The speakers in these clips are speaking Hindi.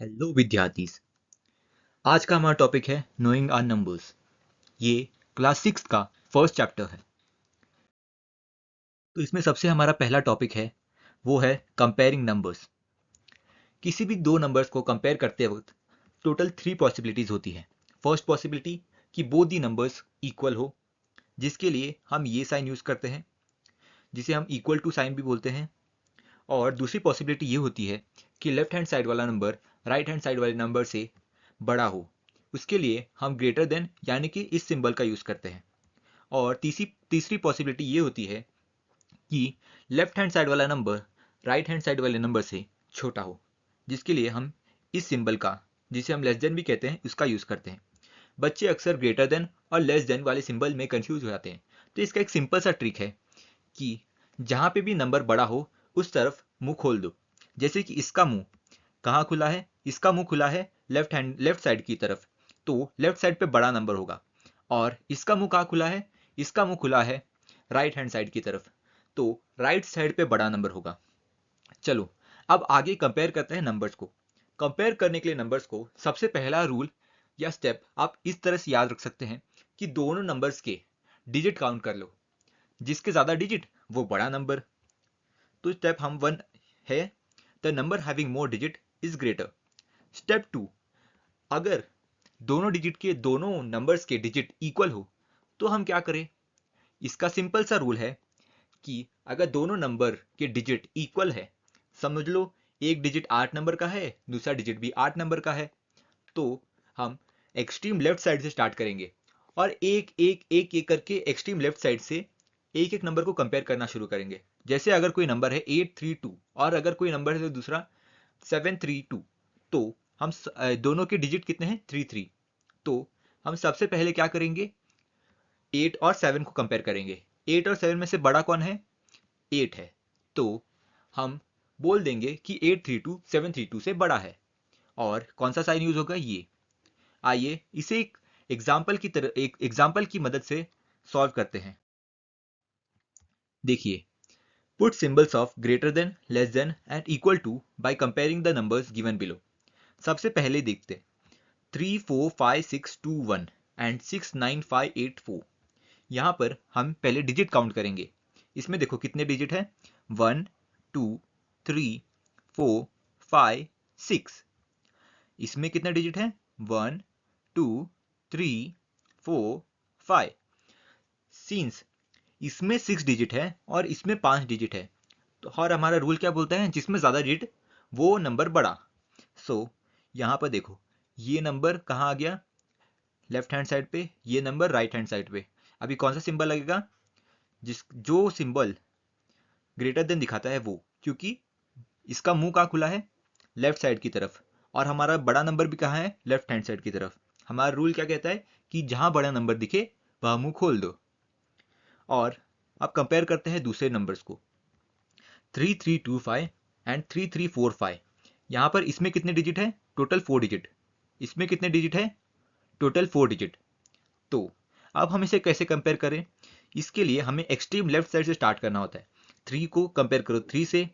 हेलो विद्यार्थीज। आज का हमारा टॉपिक है नोइंग आर नंबर्स। ये क्लास 6 का फर्स्ट चैप्टर है। तो इसमें सबसे हमारा पहला टॉपिक है वो है कंपेयरिंग नंबर्स। किसी भी दो नंबर्स को कंपेयर करते वक्त टोटल 3 पॉसिबिलिटीज होती है। फर्स्ट पॉसिबिलिटी कि बोथ दी नंबर्स इक्वल हो, जिसके लिए हम ये साइन यूज करते हैं, जिसे हम इक्वल टू साइन भी बोलते हैं। और दूसरी पॉसिबिलिटी ये होती है कि लेफ्ट हैंड साइड वाला नंबर राइट हैंड साइड वाले नंबर से बड़ा हो, उसके लिए हम ग्रेटर देन यानी कि इस सिंबल का यूज करते हैं। और तीसरी पॉसिबिलिटी ये होती है कि लेफ्ट हैंड साइड वाला नंबर राइट हैंड साइड वाले नंबर से छोटा हो, जिसके लिए हम इस सिंबल का, जिसे हम लेस देन भी कहते हैं, उसका यूज करते हैं। बच्चे अक्सर ग्रेटर देन और लेस देन वाले सिंबल में कंफ्यूज हो जाते हैं। तो इसका एक सिंपल सा ट्रिक है कि जहां पे भी नंबर बड़ा हो उस तरफ मुंह खोल दो। जैसे कि इसका मुंह कहाँ खुला है? इसका मुंह खुला है लेफ्ट साइड की तरफ, तो लेफ्ट साइड पे बड़ा नंबर होगा। और इसका मुंह कहाँ खुला है? इसका मुंह खुला है राइट हैंड साइड की तरफ, तो राइट साइड पे बड़ा नंबर होगा। चलो अब आगे कंपेयर करते हैं नंबर्स को। कंपेयर करने के लिए नंबर्स को सबसे पहला रूल या स्टेप आप इस तरह से याद रख सकते हैं कि दोनों नंबर्स के डिजिट काउंट कर लो। जिसके ज्यादा डिजिट वो बड़ा नंबर। तो स्टेप हम वन है the number having more digit is greater. Step two, अगर दोनों डिजिट के दोनों नंबर्स के डिजिट इक्वल हो तो हम क्या करें? इसका सिंपल सा रूल है कि अगर दोनों नंबर के डिजिट इक्वल है, समझ लो एक डिजिट 8 नंबर का है, दूसरा डिजिट भी 8 नंबर का है, तो हम एक्सट्रीम लेफ्ट साइड से स्टार्ट करेंगे और एक एक एक एक करके एक्सट्रीम लेफ्ट साइड से एक एक नंबर को कंपेयर करना शुरू करेंगे। जैसे अगर कोई नंबर है 832 और अगर कोई नंबर है तो दूसरा 732, तो हम दोनों के डिजिट कितने हैं? 33। तो हम सबसे पहले क्या करेंगे? 8 और 7 को कंपेयर करेंगे। 8 और 7 में से बड़ा कौन है? 8 है। तो हम बोल देंगे कि 832 732 से बड़ा है। और कौन सा साइन यूज होगा? ये। आइए इसे एक एग्जाम्पल की मदद से सॉल्व करते हैं। देखिए, put symbols of greater than, less than and equal to by comparing the numbers given below. सबसे पहले देखते हैं 3 4 5 6 2 1 एंड 6 9 5 8 4। यहाँ पर हम पहले डिजिट काउंट करेंगे। इसमें देखो कितने डिजिट है? 1 2 3 4 5 6। इसमें कितने डिजिट है? 1 2 3 4 5। सिंस इसमें 6 डिजिट है और इसमें 5 डिजिट है, तो और हमारा रूल क्या बोलता है? जिसमें ज़्यादा डिजिट वो नंबर बड़ा। सो यहाँ पर देखो, ये नंबर कहाँ आ गया? लेफ्ट हैंड साइड पे, ये नंबर राइट हैंड साइड पे। अभी कौन सा सिंबल लगेगा? जो सिंबल ग्रेटर देन दिखाता है वो, क्योंकि इसका मुंह कहाँ खुला है? लेफ्ट साइड की तरफ। और हमारा बड़ा नंबर भी कहाँ है? लेफ्ट हैंड साइड की तरफ। हमारा रूल क्या कहता है कि जहां बड़ा नंबर दिखे वह मुंह खोल दो। और अब कंपेयर करते हैं दूसरे नंबर्स को, 3325 एंड 3345। यहाँ पर इसमें कितने डिजिट है? Total 4 digit. इसमें कितने डिजिट है? Total 4 digit. तो अब हम इसे कैसे कंपेयर करें? इसके लिए हमें एक्सट्रीम लेफ्ट साइड से स्टार्ट करना होता है। 3 को कंपेयर करो 3 से,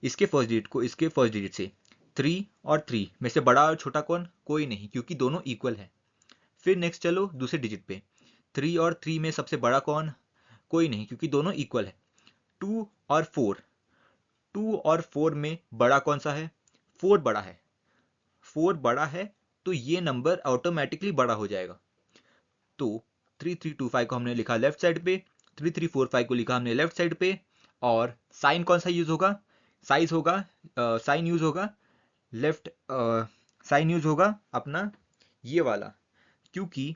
इसके फर्स्ट डिजिट को इसके फर्स्ट डिजिट से। 3 और 3 में से बड़ा और छोटा कौन? कोई नहीं, क्योंकि दोनों इक्वल है। फिर नेक्स्ट चलो दूसरे डिजिट पे, 3 और 3 में सबसे बड़ा कौन? कोई नहीं, क्योंकि दोनों इक्वल है। 2 और 4, 2 और 4 में बड़ा कौन सा है? 4 बड़ा है। 4 बड़ा है तो ये नंबर ऑटोमेटिकली बड़ा हो जाएगा। तो 3325 को हमने लिखा लेफ्ट साइड पे, 3345 को लिखा हमने लेफ्ट साइड पे। और साइन कौन सा यूज होगा? साइज होगा साइन यूज होगा लेफ्ट साइन यूज होगा अपना ये वाला, क्योंकि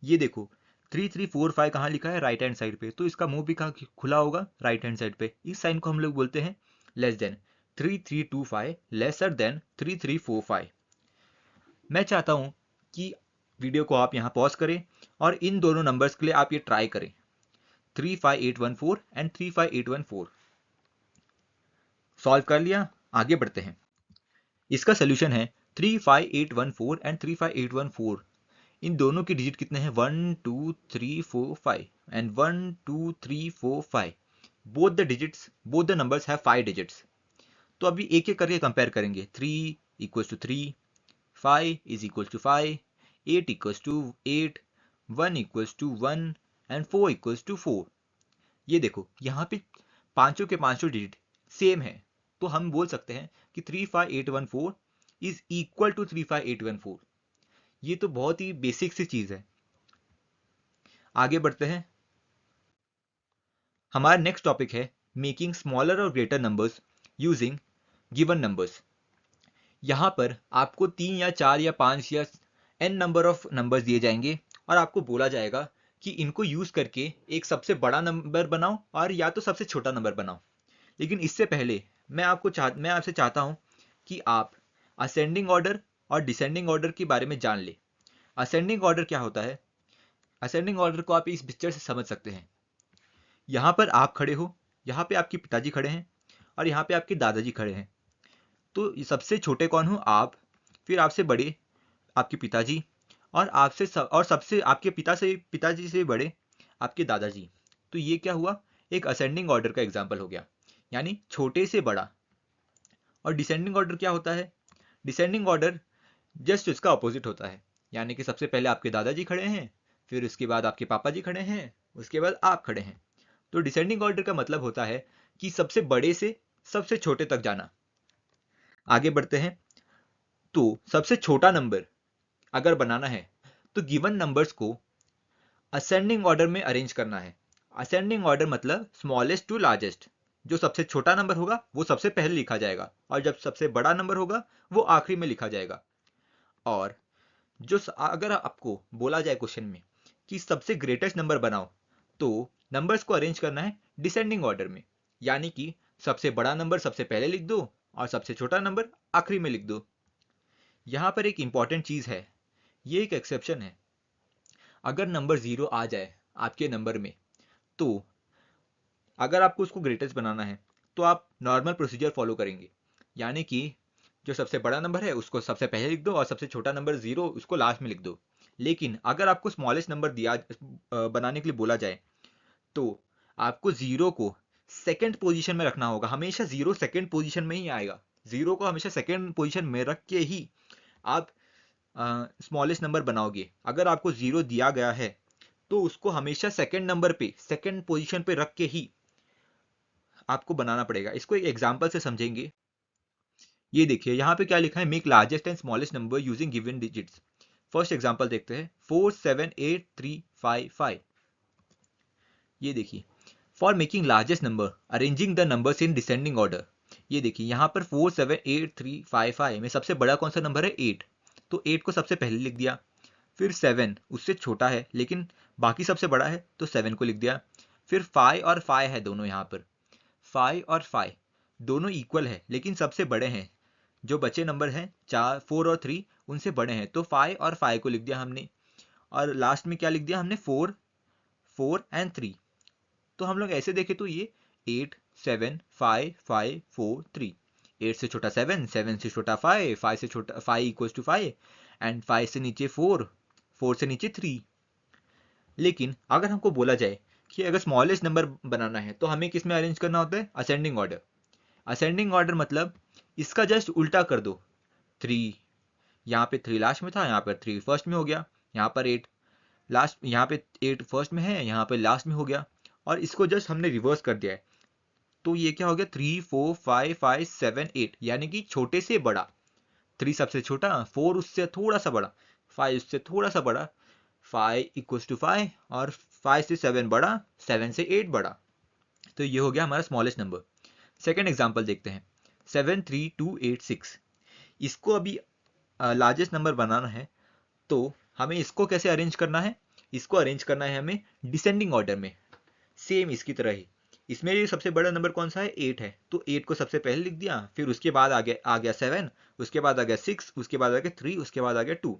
ये देखो 3345 कहाँ लिखा है? राइट हैंड साइड पे, तो इसका मुंह भी कहाँ खुला होगा? राइट हैंड साइड पे। इस साइन को हम लोग बोलते हैं लेस देन। 3325 lesser than 3345। मैं चाहता हूं कि वीडियो को आप यहाँ पॉज करें और इन दोनों नंबर्स के लिए आप ये ट्राई करें, 35814 एंड 35814। सॉल्व कर लिया? आगे बढ़ते हैं। इसका सोल्यूशन है 35814 एंड 35814। इन दोनों के डिजिट कितने हैं? 1 2 3 4 5 and 1 2 3 4 5। Both the numbers have 5 digits. तो अभी एक एक करके कंपेयर करेंगे। 3 equals to 3, 5 is equals to 5, 8 equals to 8, 1 equals to 1 and 4 equals to 4। ये देखो यहाँ पे पांचों के पांचों डिजिट सेम है, तो हम बोल सकते हैं कि 35814 इज इक्वल टू 35814। ये तो बहुत ही बेसिक सी चीज है। आगे बढ़ते हैं। हमारा नेक्स्ट टॉपिक है मेकिंग स्मॉलर और greater numbers using given numbers. यहाँ पर आपको 3 या 4 या 5 या n नंबर ऑफ नंबर्स दिए जाएंगे और आपको बोला जाएगा कि इनको यूज करके एक सबसे बड़ा नंबर बनाओ और या तो सबसे छोटा नंबर बनाओ। लेकिन इससे पहले मैं आपसे चाहता हूँ कि आप असेंडिंग ऑर्डर और डिसेंडिंग ऑर्डर के बारे में जान ले। असेंडिंग ऑर्डर क्या होता है? असेंडिंग ऑर्डर को आप इस पिक्चर से समझ सकते हैं। यहाँ पर आप खड़े हो, यहाँ पे आपके पिताजी खड़े हैं और यहाँ पे आपके दादाजी खड़े हैं। तो सबसे छोटे कौन हो? आप। फिर आपसे बड़े आपके पिताजी और सबसे आपके पिताजी से बड़े आपके दादाजी। तो ये क्या हुआ? एक असेंडिंग ऑर्डर का एग्जाम्पल हो गया, यानी छोटे से बड़ा। और डिसेंडिंग ऑर्डर क्या होता है? डिसेंडिंग ऑर्डर जस्ट इसका अपोजिट होता है, यानी कि सबसे पहले आपके दादाजी खड़े हैं, फिर उसके बाद आपके पापा जी खड़े हैं, उसके बाद आप खड़े हैं। तो डिसेंडिंग ऑर्डर का मतलब होता है कि सबसे बड़े से सबसे छोटे तक जाना। आगे बढ़ते हैं। तो सबसे छोटा नंबर अगर बनाना है तो गिवन नंबर्स को असेंडिंग ऑर्डर में अरेंज करना है। असेंडिंग ऑर्डर मतलब स्मॉलेस्ट टू लार्जेस्ट। जो सबसे छोटा नंबर होगा वो सबसे पहले लिखा जाएगा और जब सबसे बड़ा नंबर होगा वो आखिरी में लिखा जाएगा। और अगर आपको बोला जाए क्वेश्चन में कि सबसे ग्रेटेस्ट नंबर बनाओ, तो नंबर्स को अरेंज करना है डिसेंडिंग ऑर्डर में, यानी कि सबसे बड़ा नंबर सबसे पहले लिख दो और सबसे छोटा नंबर आखिरी में लिख दो। यहां पर एक इंपॉर्टेंट चीज है, ये एक एक्सेप्शन है। अगर नंबर 0 आ जाए आपके नंबर में, तो अगर आपको उसको ग्रेटेस्ट बनाना है तो आप नॉर्मल प्रोसीजर फॉलो करेंगे, यानी कि जो सबसे बड़ा नंबर है उसको सबसे पहले लिख दो और सबसे छोटा नंबर 0 उसको लास्ट में लिख दो। लेकिन अगर आपको स्मॉलेस्ट नंबर बनाने के लिए बोला जाए, तो आपको 0 को सेकंड पोजीशन में रखना होगा। हमेशा 0 सेकंड पोजीशन में ही आएगा। 0 को हमेशा सेकंड पोजीशन में रख के ही आप स्मॉलेस्ट नंबर बनाओगे। अगर आपको 0 दिया गया है तो उसको हमेशा सेकंड नंबर पे, सेकंड पोजीशन पे रख के ही आपको बनाना पड़ेगा। इसको एक एग्जांपल से समझेंगे। ये देखिए यहाँ पे क्या लिखा है, make largest and smallest number using given digits. First example देखते हैं, 4783555। ये देखिए, for making largest number arranging the numbers in descending order. ये देखिए यहाँ पर 4783555 में सबसे बड़ा कौन सा नंबर है? 8। तो 8 को सबसे पहले लिख दिया। फिर 7 उससे छोटा है लेकिन बाकी सबसे बड़ा है तो 7 को लिख दिया। फिर 5 और 5 है दोनों, यहाँ पर 5 और 5 दोनों इक्वल है लेकिन सबसे बड़े हैं। जो बचे नंबर हैं 4 और 3 उनसे बड़े हैं, तो 5 और 5 को लिख दिया हमने। और लास्ट में क्या लिख दिया हमने? 4, 4 एंड 3। तो हम लोग ऐसे देखें तो ये 8, 7, 5, 5, 4, 3। 8 से छोटा 7, 7 से छोटा 5, 5 से छोटा 5 इक्वल्स टू 5 एंड 5 से नीचे 4, 4 से नीचे 3। लेकिन अगर हमको बोला जाए कि अगर स्मॉलेस्ट नंबर बनाना है तो हमें किस में अरेंज करना होता है? Ascending order. असेंडिंग ऑर्डर मतलब इसका जस्ट उल्टा कर दो। 3, यहाँ पे 3 लास्ट में था, यहाँ पर 3 फर्स्ट में हो गया। यहाँ पर 8 लास्ट, यहाँ पे 8 फर्स्ट में है, यहाँ पे लास्ट में हो गया। और इसको जस्ट हमने रिवर्स कर दिया है। तो ये क्या हो गया? 3, 4, 5, 5, 7, 8, यानी कि छोटे से बड़ा। 3 सबसे छोटा, 4 उससे थोड़ा सा बड़ा, 5 उससे थोड़ा सा बड़ा, 5 इक्वल्स टू 5 और 5 से 7 बड़ा, 7 से 8 बड़ा। तो ये हो गया हमारा स्मॉलेस्ट नंबर। सेकेंड एग्जाम्पल देखते हैं, 73286। इसको अभी लार्जेस्ट नंबर बनाना है तो हमें इसको कैसे अरेंज करना है? इसको अरेंज करना है हमें डिसेंडिंग ऑर्डर में, सेम इसकी तरह ही। इसमें ये सबसे बड़ा नंबर कौन सा है? 8 है, तो 8 को सबसे पहले लिख दिया। फिर उसके बाद आ गया 7, उसके बाद आ गया 6, उसके बाद आ गया 3, उसके बाद आ गया 2।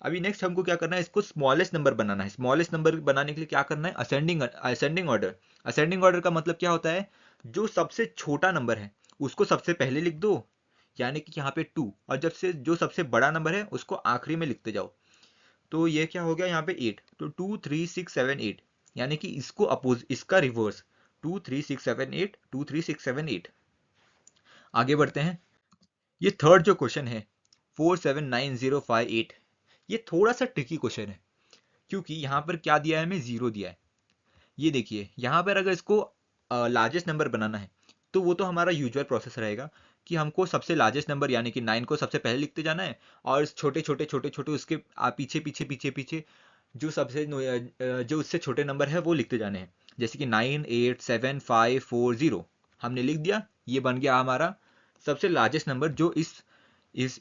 अभी नेक्स्ट हमको क्या करना है? इसको स्मॉलेस्ट नंबर बनाना है। स्मॉलेस्ट नंबर बनाने के लिए क्या करना है? Ascending order. असेंडिंग ऑर्डर का मतलब क्या होता है? जो सबसे छोटा नंबर है उसको सबसे पहले लिख दो, यानी कि यहाँ पे 2, और जो सबसे बड़ा नंबर है उसको आखिरी में लिखते जाओ। तो ये क्या हो गया यहाँ पे? 8। तो 2, 3, 6, 7, 8, यानी कि इसका रिवर्स 2, 3, 6, 7, 8, 2, 3, 6, 7, 8। आगे बढ़ते हैं। ये थर्ड जो क्वेश्चन है 479058, ये थोड़ा सा ट्रिकी क्वेश्चन है, क्योंकि यहाँ पर क्या दिया है, हमें जीरो दिया है। ये देखिए यहाँ पर अगर इसको लार्जेस्ट नंबर बनाना है तो वो तो हमारा यूजुअल प्रोसेस रहेगा कि हमको सबसे लार्जेस्ट नंबर यानी कि 9 को सबसे पहले लिखते जाना है, और छोटे छोटे छोटे छोटे उसके पीछे पीछे पीछे पीछे जो सबसे जो उससे छोटे नंबर है वो लिखते जाने हैं। जैसे कि 9875540 हमने लिख दिया, ये बन गया हमारा सबसे लार्जेस्ट नंबर जो इस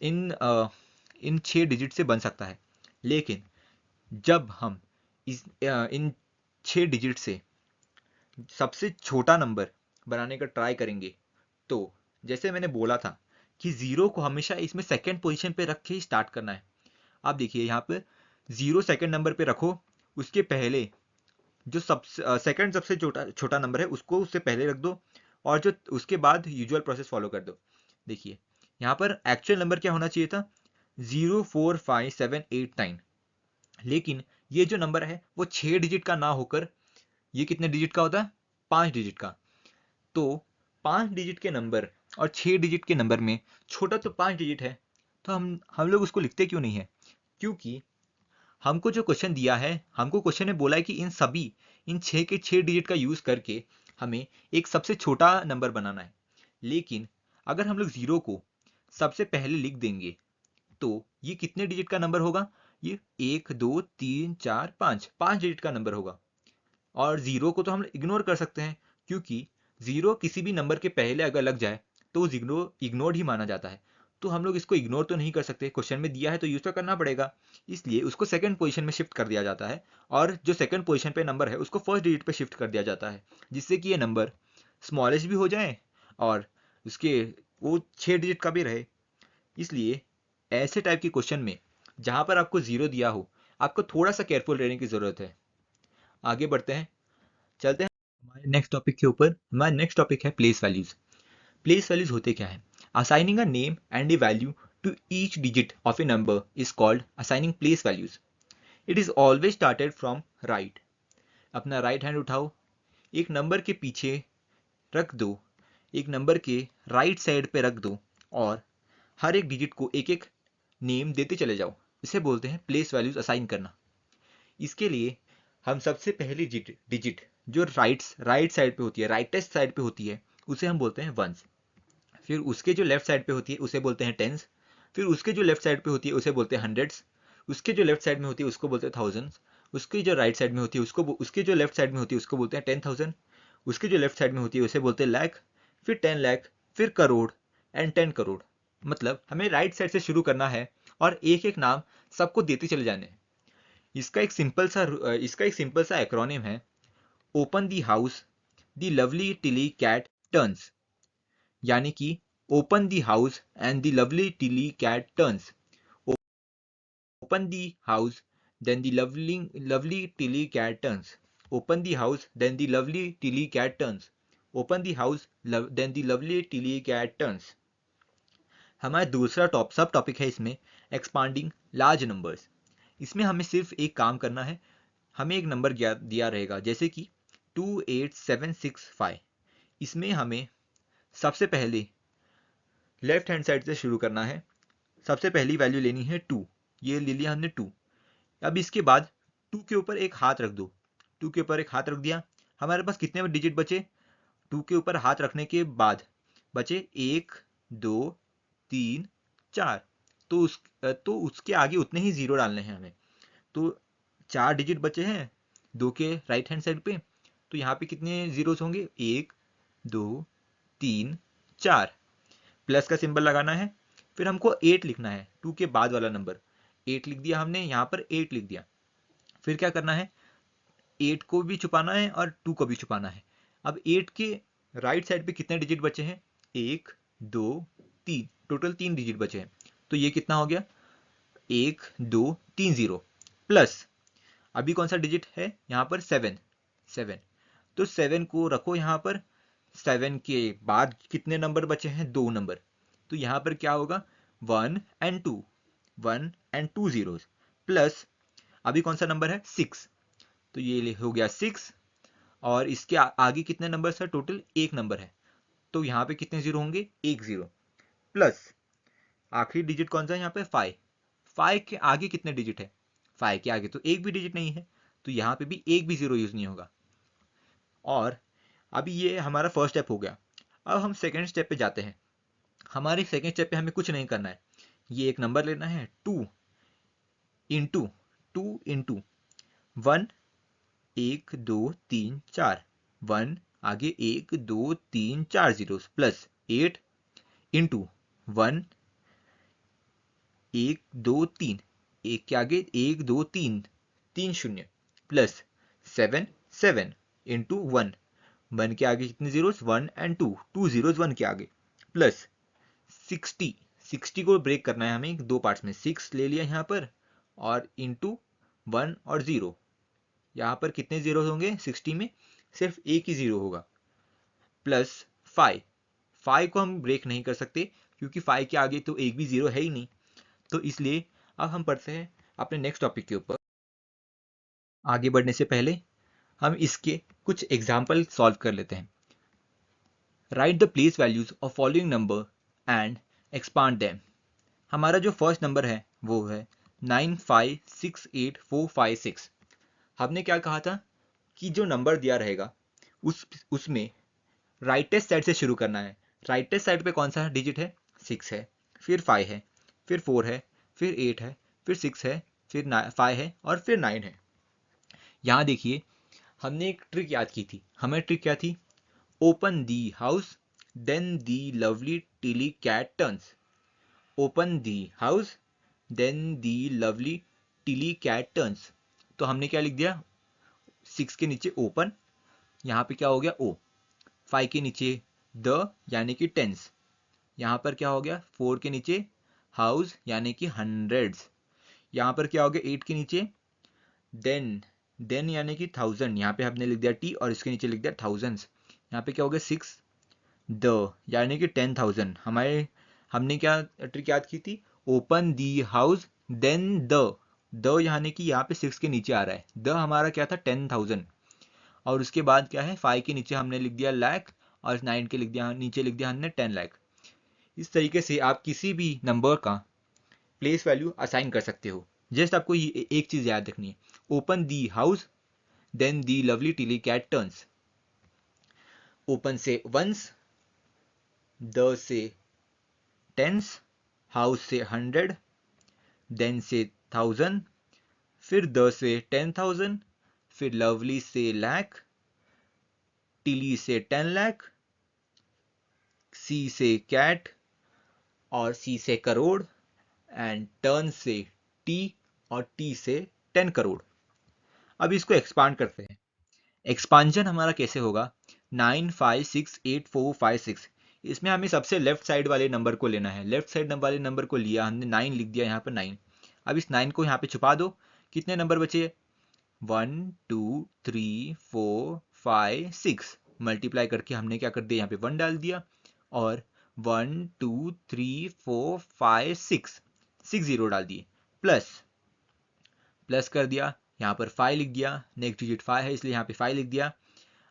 इन 6 डिजिट से बन सकता है। लेकिन जब हम इन 6 डिजिट से सबसे छोटा नंबर बनाने का ट्राई करेंगे, तो जैसे मैंने बोला था कि जीरो को हमेशा इसमें सेकंड पोजीशन पे रख के ही स्टार्ट करना है। आप देखिए यहाँ पे जीरो सेकंड नंबर पे रखो, उसके पहले जो सबसे सेकंड सबसे छोटा छोटा नंबर है उसको उससे पहले रख दो, और जो उसके बाद यूजुअल प्रोसेस फॉलो कर दो। देखिए यहाँ पर एक्चुअल नंबर क्या होना चाहिए था, 04789, लेकिन ये जो नंबर है वो 6 डिजिट का ना होकर ये कितने डिजिट का होता है, 5 डिजिट का। तो 5 डिजिट के नंबर और 6 डिजिट के नंबर में छोटा तो 5 डिजिट है, तो हम लोग उसको लिखते क्यों नहीं है, क्योंकि हमको जो क्वेश्चन दिया है, हमको क्वेश्चन में बोला है कि इन 6 के 6 डिजिट का यूज करके हमें एक सबसे छोटा नंबर बनाना है। लेकिन अगर हम लोग जीरो को सबसे पहले लिख देंगे तो ये कितने डिजिट का नंबर होगा, ये 1 2 3 4 5 5 डिजिट का नंबर होगा। और जीरो को तो हम इग्नोर कर सकते हैं, क्योंकि जीरो किसी भी नंबर के पहले अगर लग जाए तो इग्नोर्ड ही माना जाता है। तो हम लोग इसको इग्नोर तो नहीं कर सकते, क्वेश्चन में दिया है तो यूज तो करना पड़ेगा। इसलिए उसको सेकंड पोजीशन में शिफ्ट कर दिया जाता है, और जो सेकंड पोजीशन पे नंबर है उसको फर्स्ट डिजिट पे शिफ्ट कर दिया जाता है, जिससे कि ये नंबर स्मॉलेस्ट भी हो जाए और उसके वो 6 डिजिट का भी रहे। इसलिए ऐसे टाइप के क्वेश्चन में जहां पर आपको जीरो दिया हो, आपको थोड़ा सा केयरफुल रहने की जरूरत है। आगे बढ़ते हैं, चलते हैं हमारे नेक्स्ट टॉपिक के ऊपर। हमारा नेक्स्ट टॉपिक है प्लेस वैल्यूज। प्लेस वैल्यूज होते क्या है, assigning a name and a value to each digit of a number is called assigning place values. It is always started from right. अपना राइट हैंड उठाओ, एक नंबर के पीछे रख दो, एक नंबर के राइट साइड पे रख दो, और हर एक डिजिट को एक एक नेम देते चले जाओ। इसे बोलते हैं प्लेस वैल्यूज असाइन करना। इसके लिए हम सबसे पहली डिजिट जो राइट साइड पे होती है, राइटेस्ट साइड पे होती है, उसे हम बोलते हैं वंस। फिर उसके जो लेफ्ट साइड पे होती है उसे बोलते हैं टेंस। फिर उसके जो लेफ्ट साइड पे होती है उसे बोलते हैं हंड्रेड्स। उसके जो लेफ्ट साइड में होती है उसको बोलते हैं थाउजेंड्स। उसकी जो राइट साइड में होती है उसके जो लेफ्ट साइड में होती है उसको बोलते हैं 10,000। उसकी जो लेफ्ट साइड में होती है उसे बोलते हैं लाख। फिर 10 लाख, फिर करोड़ एंड 10 करोड़। मतलब हमें राइट साइड से शुरू करना है और एक एक नाम सबको देते चले जाने हैं। इसका एक सिंपल सा एक्रोनिम है, open the house the lovely Tilly cat turns. यानी कि open the house and the lovely Tilly cat turns. Open the house then the lovely Tilly cat turns. Open the house then the lovely Tilly cat turns. Open the house then the lovely Tilly cat turns. हमारा दूसरा सब टॉपिक है इसमें, एक्सपांडिंग लार्ज नंबर्स। इसमें हमें सिर्फ एक काम करना है, हमें एक नंबर दिया रहेगा जैसे कि 28765। इसमें हमें सबसे पहले लेफ्ट हैंड साइड से शुरू करना है। सबसे पहली वैल्यू लेनी है 2, ये ले लिया हमने 2। अब इसके बाद 2 के ऊपर एक हाथ रख दो। 2 के ऊपर एक हाथ रख दिया, हमारे पास कितने डिजिट बचे, 2 के ऊपर हाथ रखने के बाद बचे 1 2 3 4। तो उसके आगे उतने ही जीरो डालने हैं हमें। तो 4 डिजिट बचे हैं 2 के राइट हैंड साइड पे, तो यहाँ पे कितने जीरोस होंगे, 1 2 3 4। प्लस का सिंबल लगाना है, फिर हमको 8 लिखना है, 2 के बाद वाला नंबर। 8 लिख दिया हमने, यहाँ पर 8 लिख दिया। फिर क्या करना है, 8 को भी छुपाना है और 2 को भी छुपाना है। अब 8 के राइट साइड पे कितने डिजिट बचे हैं, 1 2 3, टोटल 3 डिजिट बचे हैं। तो ये कितना हो गया, 1 2 3 0 प्लस अभी कौन सा डिजिट है यहाँ पर, 7। तो 7 को रखो यहाँ पर। 7 के बाद कितने नंबर बचे हैं, 2 नंबर। तो यहाँ पर क्या होगा, 1 and 2 जीरोस प्लस अभी कौन सा नंबर है, 6। तो ये हो गया 6, और इसके आगे कितने नंबर है, टोटल एक नंबर है। तो यहाँ पे कितने जीरो होंगे, 1 0 प्लस आखिरी डिजिट कौन सा है यहाँ पे? 5। 5 के आगे कितने डिजिट है? 5 के आगे तो एक भी डिजिट नहीं है, तो यहाँ पे भी एक भी जीरो यूज नहीं होगा। और अभी ये हमारा फर्स्ट स्टेप हो गया। अब हम सेकेंड स्टेप पे जाते हैं। हमारे सेकेंड स्टेप पे हमें कुछ नहीं करना है, ये एक नंबर लेना है 2 इंटू 1, 1 2 3 4, 1 आगे 1 2 3 4 जीरो प्लस 8 इंटू 1 1 2 3, एक के आगे 1 2 3 3 शून्य प्लस 7 7 इंटू 1, 1 के आगे कितने जीरोस? 1 एंड 2, 2 जीरोस 1 के आगे प्लस 60। 60 को ब्रेक करना है हमें दो पार्ट्स में, 6 ले लिया यहाँ पर और इंटू 1 और 0। यहाँ पर कितने जीरो होंगे 60 में? सिर्फ एक ही जीरो होगा प्लस 5। 5 को हम ब्रेक नहीं कर सकते क्योंकि 5 के आगे तो एक भी जीरो है ही नहीं, तो इसलिए अब हम पढ़ते हैं अपने नेक्स्ट टॉपिक के ऊपर। आगे बढ़ने से पहले हम इसके कुछ एग्जाम्पल सॉल्व कर लेते हैं। Right the place values of following number and expand them. हमारा जो फर्स्ट नंबर है वो है 9568456। हमने क्या कहा था कि जो नंबर दिया रहेगा उसमें राइटेस्ट साइड से शुरू करना है। राइटेस्ट साइड पे कौन सा डिजिट है? 6 है, फिर 5 है, फिर 4 है, फिर 8 है, फिर 6 है, फिर 5 है और फिर 9 है। यहाँ देखिए हमने एक ट्रिक याद की थी। हमें ट्रिक क्या थी? Open the house then the lovely Tilly cat turns. Open the house then the lovely Tilly cat turns. तो हमने क्या लिख दिया? 6 के नीचे ओपन, यहाँ पे क्या हो गया? ओ। 5 के नीचे द यानी कि टेंस, यहाँ पर क्या हो गया? 4 के नीचे हाउस यानी कि हंड्रेड्स, यहाँ पर क्या हो गया? 8 के नीचे देन यानी कि 1000, यहाँ पे हमने लिख दिया टी और इसके नीचे लिख दिया थाउजेंड्स। यहाँ पे क्या हो गया? 6 द यानी कि 10,000। हमने क्या ट्रिक याद की थी? Open the house then the यानी कि यहाँ पे 6 के नीचे आ रहा है, द हमारा क्या था? 10,000। और उसके बाद क्या है? 5 के नीचे हमने लिख दिया लाख और 9 के नीचे लिख दिया हमने 10 लाख। इस तरीके से आप किसी भी नंबर का प्लेस वैल्यू असाइन कर सकते हो। जस्ट आपको ये एक चीज याद रखनी है, open the house then the lovely Tilly cat turns. Open से वंस, द से टेंस, हाउस से 100, देन से 1000, फिर द से 10,000, फिर लवली से लाख, टिली से 10 लाख, सी से कैट और सी से करोड़ एंड टर्न से टी और टी से 10 करोड़। अब इसको एक्सपांड करते हैं। एक्सपांशन हमारा कैसे होगा? 9568456। इसमें हमें सबसे लेफ्ट साइड वाले नंबर को लेना है। लेफ्ट साइड वाले नंबर को लिया हमने, 9 लिख दिया यहाँ पर 9। अब इस 9 को यहाँ पे छुपा दो। कितने नंबर बचे? 1 2 3 4 5 6। मल्टीप्लाई करके हमने क्या कर दिया? यहाँ पे 1 डाल दिया और 1 2 3 4 5 6 6 जीरो डाल दिए, प्लस कर दिया, यहाँ पर 5 लिख दिया। नेक्स्ट डिजिट 5 है इसलिए यहाँ पे 5 लिख दिया।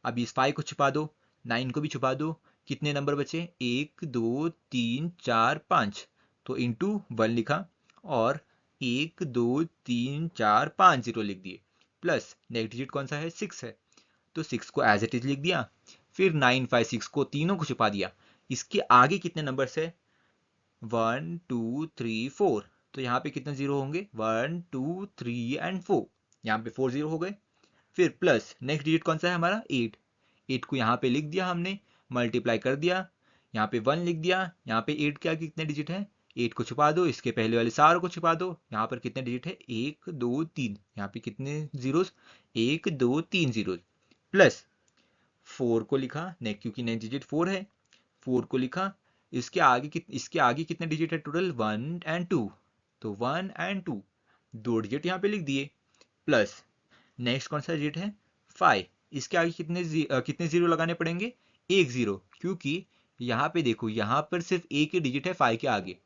अब इस 5 को छुपा दो, 9 को भी छुपा दो। कितने नंबर बचे? 1 2 3 4 5। तो इंटू 1 लिखा और 1 2 3 4 5 जीरो लिख दिए, प्लस नेक्स्ट डिजिट कौन सा है? 6 है, तो 6 को एज इट इज लिख दिया। फिर 9 5 6 को तीनों को छुपा दिया। इसके आगे कितने नंबर्स है? 1 2 3 4। तो यहाँ पे कितने जीरो होंगे? 1 2 3 एंड 4। यहाँ पे 4 जीरो हो गए। फिर प्लस नेक्स्ट डिजिट कौन सा है हमारा? 8। 8 को यहाँ पे लिख दिया हमने, मल्टीप्लाई कर दिया, यहाँ पे 1 लिख दिया। यहाँ पे 8 के आगे कितने डिजिट है? 8 को छुपा दो, इसके पहले वाले सारों को छुपा दो। यहाँ पर कितने डिजिट है? 1 2 3। यहाँ पे कितने जीरोस? 1 2 3 जीरोस, प्लस 4 को लिखा क्योंकि नेक्स्ट डिजिट 4 है, 4 को लिखा। इसके आगे कितने डिजिट है टोटल? 1 एंड 2। तो 1 एंड 2 दो डिजिट यहाँ पे लिख दिए, प्लस नेक्स्ट कौन सा डिजिट है? 5। इसके आगे कितने जीरो लगाने पड़ेंगे? एक जीरो, क्योंकि यहाँ पे देखो यहाँ पर सिर्फ एक ही डिजिट है 5 के आगे,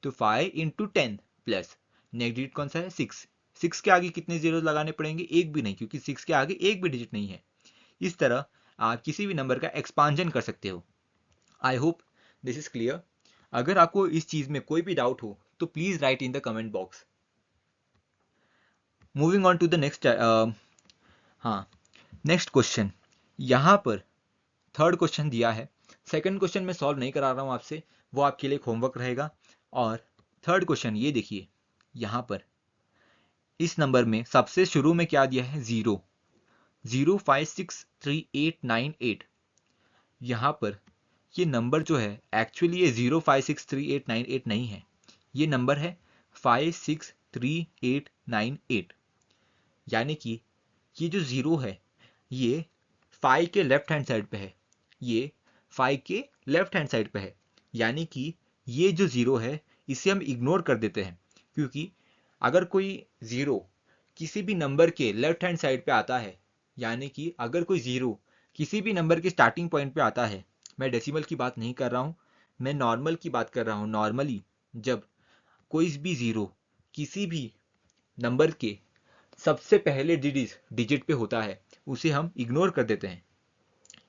तो 5 इंटू 10 प्लस नेक्स्ट डिजिट कौन सा है? 6। 6 के आगे कितने जीरो लगाने पड़ेंगे? एक भी नहीं, क्योंकि 6 के आगे एक भी डिजिट नहीं है। इस तरह आप किसी भी नंबर का एक्सपांशन कर सकते हो। I hope this is clear. अगर आपको इस चीज में कोई भी डाउट हो तो please write in the comment box. Moving on to the next, हाँ, नेक्स्ट क्वेश्चन। यहाँ पर थर्ड क्वेश्चन दिया है। सेकंड क्वेश्चन मैं सॉल्व नहीं करा रहा हूँ आपसे, वो आपके लिए होमवर्क रहेगा। और थर्ड क्वेश्चन ये देखिए, यहाँ पर इस नंबर में सबसे शुरू में क्या दिया है, 0056389 यहाँ पर ये नंबर जो है एक्चुअली ये 0563898 नहीं है, ये नंबर है 5633898। यानी कि ये जो जीरो है ये 5 के लेफ्ट हैंड साइड पे है, ये 5 के लेफ्ट हैंड साइड पे है। यानी कि ये जो जीरो है इसे हम इग्नोर कर देते हैं, क्योंकि अगर कोई जीरो किसी भी नंबर के लेफ्ट हैंड साइड पे आता है, यानी कि अगर कोई जीरो किसी भी नंबर के स्टार्टिंग पॉइंट पे आता है, मैं डेसिमल की बात नहीं कर रहा हूँ, मैं नॉर्मल की बात कर रहा हूँ। नॉर्मली जब कोई भी जीरो किसी भी नंबर के सबसे पहले डिजिट पे होता है उसे हम इग्नोर कर देते हैं,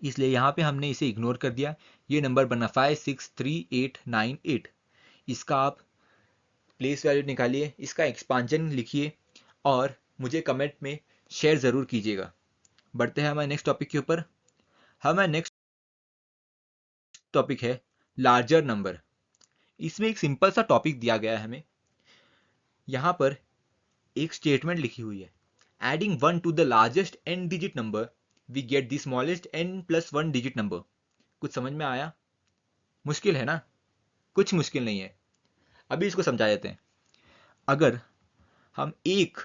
इसलिए यहाँ पे हमने इसे इग्नोर कर दिया। ये नंबर बना 5633898। इसका आप प्लेस वैल्यू निकालिए, इसका एक्सपांशन लिखिए और मुझे कमेंट में शेयर ज़रूर कीजिएगा। बढ़ते हैं हमारे नेक्स्ट टॉपिक के ऊपर। हमारा नेक्स्ट टॉपिक है लार्जर नंबर। इसमें एक सिंपल सा टॉपिक दिया गया है हमें। यहाँ पर एक स्टेटमेंट लिखी हुई है, adding 1 to the largest n digit number we get the smallest n+1 digit number. कुछ समझ में आया? मुश्किल है ना? कुछ मुश्किल नहीं है। अभी इसको समझा देते हैं। अगर हम एक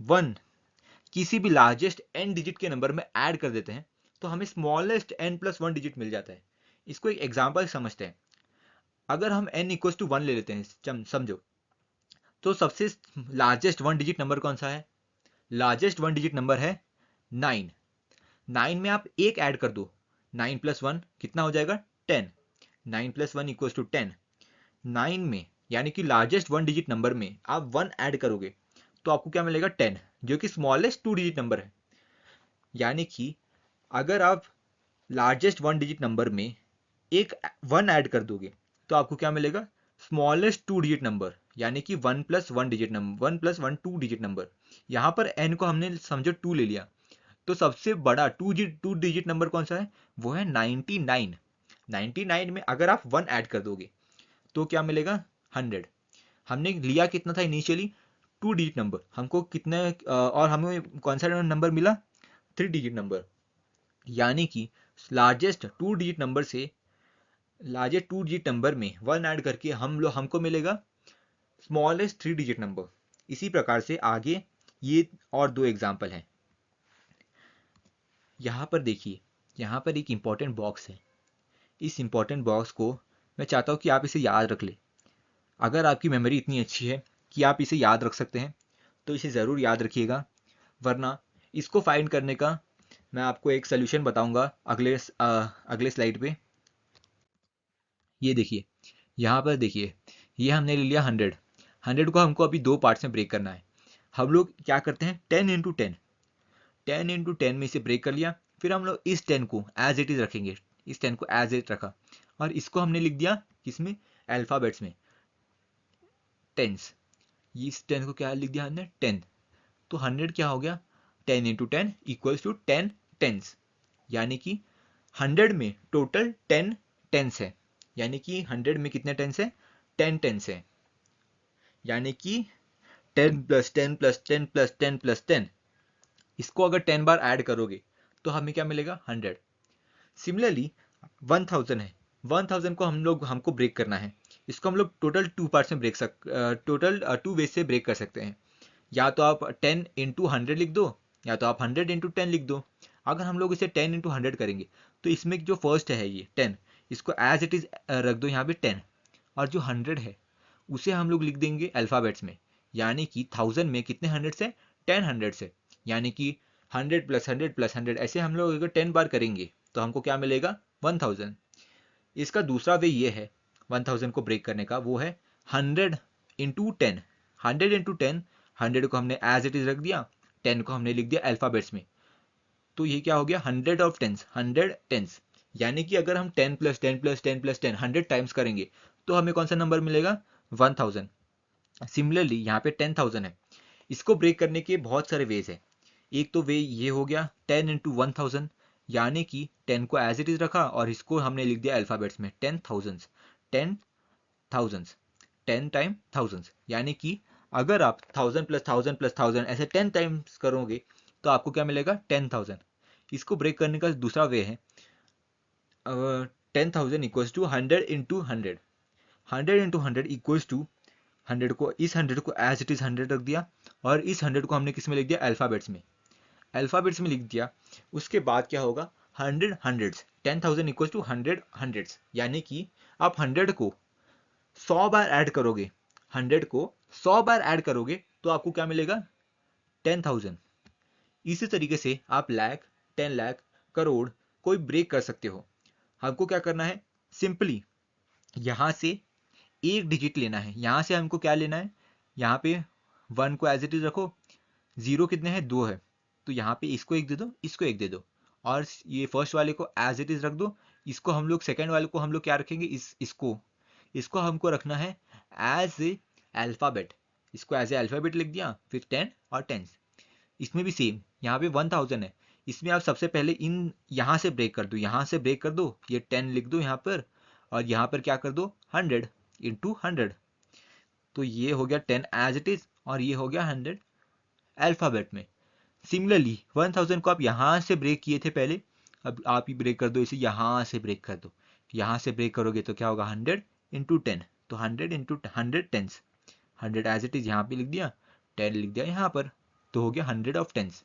1 किसी भी लार्जेस्ट n डिजिट के नंबर में ऐड कर देते हैं तो हमें स्मॉलेस्ट n+1 डिजिट मिल जाता है। इसको एक एग्जांपल समझते हैं। अगर हम n इक्वल्स टू 1 ले लेते हैं, समझो, तो सबसे लार्जेस्ट 1 डिजिट नंबर कौन सा है? लार्जेस्ट 1 डिजिट नंबर है 9। 9 में आप एक ऐड कर दो, 9+1 कितना हो जाएगा? 10। 9+1 इक्वल्स टू 10। 9 में यानी कि लार्जेस्ट 1 डिजिट नंबर में आप 1 ऐड करोगे तो आपको क्या मिलेगा? 10, जो कि स्मॉलेस्ट 2 डिजिट नंबर है। यानी कि अगर आप लार्जेस्ट 1 डिजिट नंबर में एक 1 ऐड कर दोगे तो आपको क्या मिलेगा? स्मॉलेस्ट 2 डिजिट नंबर, यानी कि 1+1 डिजिट नंबर, 1+1 2 डिजिट नंबर। यहाँ पर n को हमने समझो 2 ले लिया, तो सबसे बड़ा 2 डिजिट नंबर कौन सा है? वो है 99। 99 में अगर आप 1 ऐड कर दोगे तो क्या मिलेगा? 100। हमने लिया कितना था इनिशियली? 2 digit number. हमको कितने और हमें कौन सा नंबर मिला? 3 डिजिट नंबर। यानी कि लार्जेस्ट 2 डिजिट नंबर से लार्जेस्ट 2 डिजिट नंबर में 1 ऐड करके हमको मिलेगा स्मॉलेस्ट 3 डिजिट नंबर। इसी प्रकार से आगे ये और 2 एग्जाम्पल हैं। यहाँ पर देखिए, यहाँ पर एक इंपॉर्टेंट बॉक्स है। इस इंपॉर्टेंट बॉक्स को मैं चाहता हूँ कि आप इसे याद रख ले। अगर आपकी मेमोरी इतनी अच्छी है कि आप इसे याद रख सकते हैं तो इसे ज़रूर याद रखिएगा, वरना इसको फाइंड करने का मैं आपको एक सोल्यूशन बताऊंगा अगले स्लाइड पे। ये देखिए, यहाँ पर देखिए, ये हमने ले लिया 100। 100 को हमको अभी 2 पार्ट्स में ब्रेक करना है। हम लोग क्या करते हैं? 10 इंटू 10, 10 इंटू 10 में इसे ब्रेक कर लिया। फिर हम लोग इस 10 को एज इट इज रखेंगे, इस 10 को एज इट रखा और इसको हमने लिख दिया किसमें? अल्फ़ाबेट्स में, टेंस। इस 10 को क्या लिख दिया हमने? 10। तो 100 क्या हो गया? 10 इंटू 10 इक्वल्स टू 10 टेंस। यानी कि 100 में टोटल 10 टेंस है। यानी कि 100 में कितने टेंस है? 10 टेंस है। यानी कि 10 प्लस 10 प्लस 10 प्लस 10 प्लस 10, इसको अगर 10 बार ऐड करोगे तो हमें क्या मिलेगा? 100। सिमिलरली 1000 है, 1000 को हमको ब्रेक करना है। इसको हम लोग टोटल 2 पार्ट्स में टोटल 2 वेज से ब्रेक कर सकते हैं। या तो आप 10 इंटू 100 लिख दो, या तो आप 100 इंटू 10 लिख दो। अगर हम लोग इसे 10 इंटू 100 करेंगे तो इसमें जो फर्स्ट है ये 10, इसको एज इट इज रख दो यहाँ पे 10, और जो 100 है उसे हम लोग लिख देंगे अल्फ़ाबेट्स में। यानी कि 1000 में कितने 100 से? 10 100 से। यानी कि 100 प्लस 100 प्लस 100, ऐसे हम लोग अगर 10 बार करेंगे तो हमको क्या मिलेगा? 1000। इसका दूसरा वे ये है 1000 को ब्रेक करने का, वो है 100 इंटू 10। 100 इंटू 10, 100 को हमने एज इट इज रख दिया, 10 को हमने लिख दिया अल्फ़ाबेट्स में। तो ये क्या हो गया? 100 ऑफ टेंस, 100 टेंस। यानी कि अगर हम 10 प्लस 10 प्लस 10 प्लस 10 100 टाइम्स करेंगे तो हमें कौन सा नंबर मिलेगा, 1000। सिमिलरली यहाँ पे 10,000 है, इसको ब्रेक करने के बहुत सारे वेज है। एक तो वे ये हो गया 10 इंटू 1000, यानी कि 10 को एज इट इज रखा और इसको हमने लिख दिया अल्फाबेट्स में 10,000, 10,000, 10 टाइम थाउजेंड्स, यानी कि अगर आप 1000 प्लस 1000 प्लस 1000 ऐसे 10 टाइम्स करोगे तो आपको क्या मिलेगा, 10,000। इसको ब्रेक करने का दूसरा वे है 10,000 equals to 100 into 100, 100 into 100 equals to 100 को, इस 100 को एज इट इज 100 रख दिया और इस 100 को हमने किस में लिख दिया, अल्फाबेट्स में, अल्फाबेट्स में लिख दिया। उसके बाद क्या होगा, 100 हंड्रेड्स, 10,000 इक्वल्स टू 100 हंड्रेड्स, यानी कि आप 100 को 100 बार ऐड करोगे, 100 को 100 बार ऐड करोगे तो आपको क्या मिलेगा, 10,000। इसी तरीके से आप लाख, 10 लाख, करोड़ कोई ब्रेक कर सकते हो। हमको क्या करना है, सिंपली यहां से एक डिजिट लेना है। यहां से हमको क्या लेना है, यहाँ पे 1 को एज इट इज रखो, 0 कितने हैं, 2 है, तो यहाँ पे इसको एक दे दो, इसको एक दे दो, और ये फर्स्ट वाले को एज इट इज रख दो। इसको हम लोग, सेकेंड वाले को हम लोग क्या रखेंगे, इसको हमको रखना है एज ए अल्फाबेट, इसको एज ए अल्फाबेट लिख दिया, फिर 10 और 10। इसमें भी सेम, यहाँ पे 1000 है, इसमें आप सबसे पहले इन यहाँ से ब्रेक कर दो, यहाँ से ब्रेक कर दो, ये 10 लिख दो यहाँ पर, और यहाँ पर क्या कर दो, 100 इंटू 100, तो ये हो गया 10 एज इट इज और ये हो गया 100 अल्फाबेट में। सिमिलरली 1000 को आप यहाँ से ब्रेक किए थे पहले, अब आप ही ब्रेक कर दो इसे, यहाँ से ब्रेक कर दो, यहाँ से ब्रेक करोगे तो क्या होगा, 100 इंटू 10, तो 100 into 100 tens, 100 as it is यहाँ पे लिख दिया, 10 लिख दिया यहाँ पर, तो हो गया 100 ऑफ टेंस।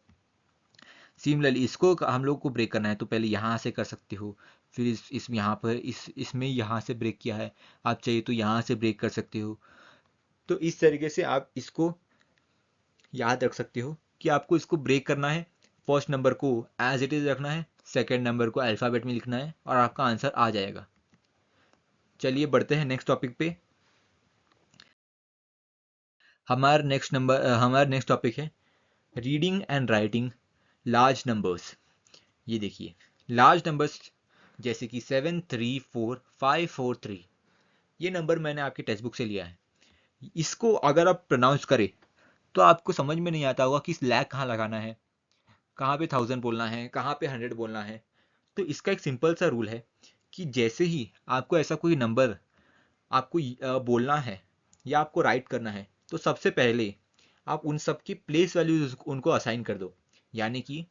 सिमिलरली इसको हम लोग को ब्रेक करना है तो पहले यहाँ से कर सकते हो, फिर इसमें यहाँ पर इसमें यहाँ से ब्रेक किया है, आप चाहिए तो यहाँ से ब्रेक कर सकते हो। तो इस तरीके से आप इसको याद रख सकते हो कि आपको इसको ब्रेक करना है, फर्स्ट नंबर को एज इट इज रखना है, सेकेंड नंबर को अल्फाबेट में लिखना है और आपका आंसर आ जाएगा। चलिए बढ़ते हैं नेक्स्ट टॉपिक पे। हमारा नेक्स्ट टॉपिक है reading and writing large numbers. ये देखिए लार्ज नंबर्स जैसे कि 734543, ये नंबर मैंने आपकी टेक्स्ट बुक से लिया है। इसको अगर आप प्रोनाउंस करें तो आपको समझ में नहीं आता होगा कि इस लैक कहाँ लगाना है, कहाँ पे 1000 बोलना है, कहाँ पे 100 बोलना है। तो इसका एक सिंपल सा रूल है कि जैसे ही आपको ऐसा कोई नंबर आपको बोलना है या आपको राइट करना है तो सबसे पहले आप उन सब की प्लेस वैल्यूज उनको असाइन कर दो। यानी कि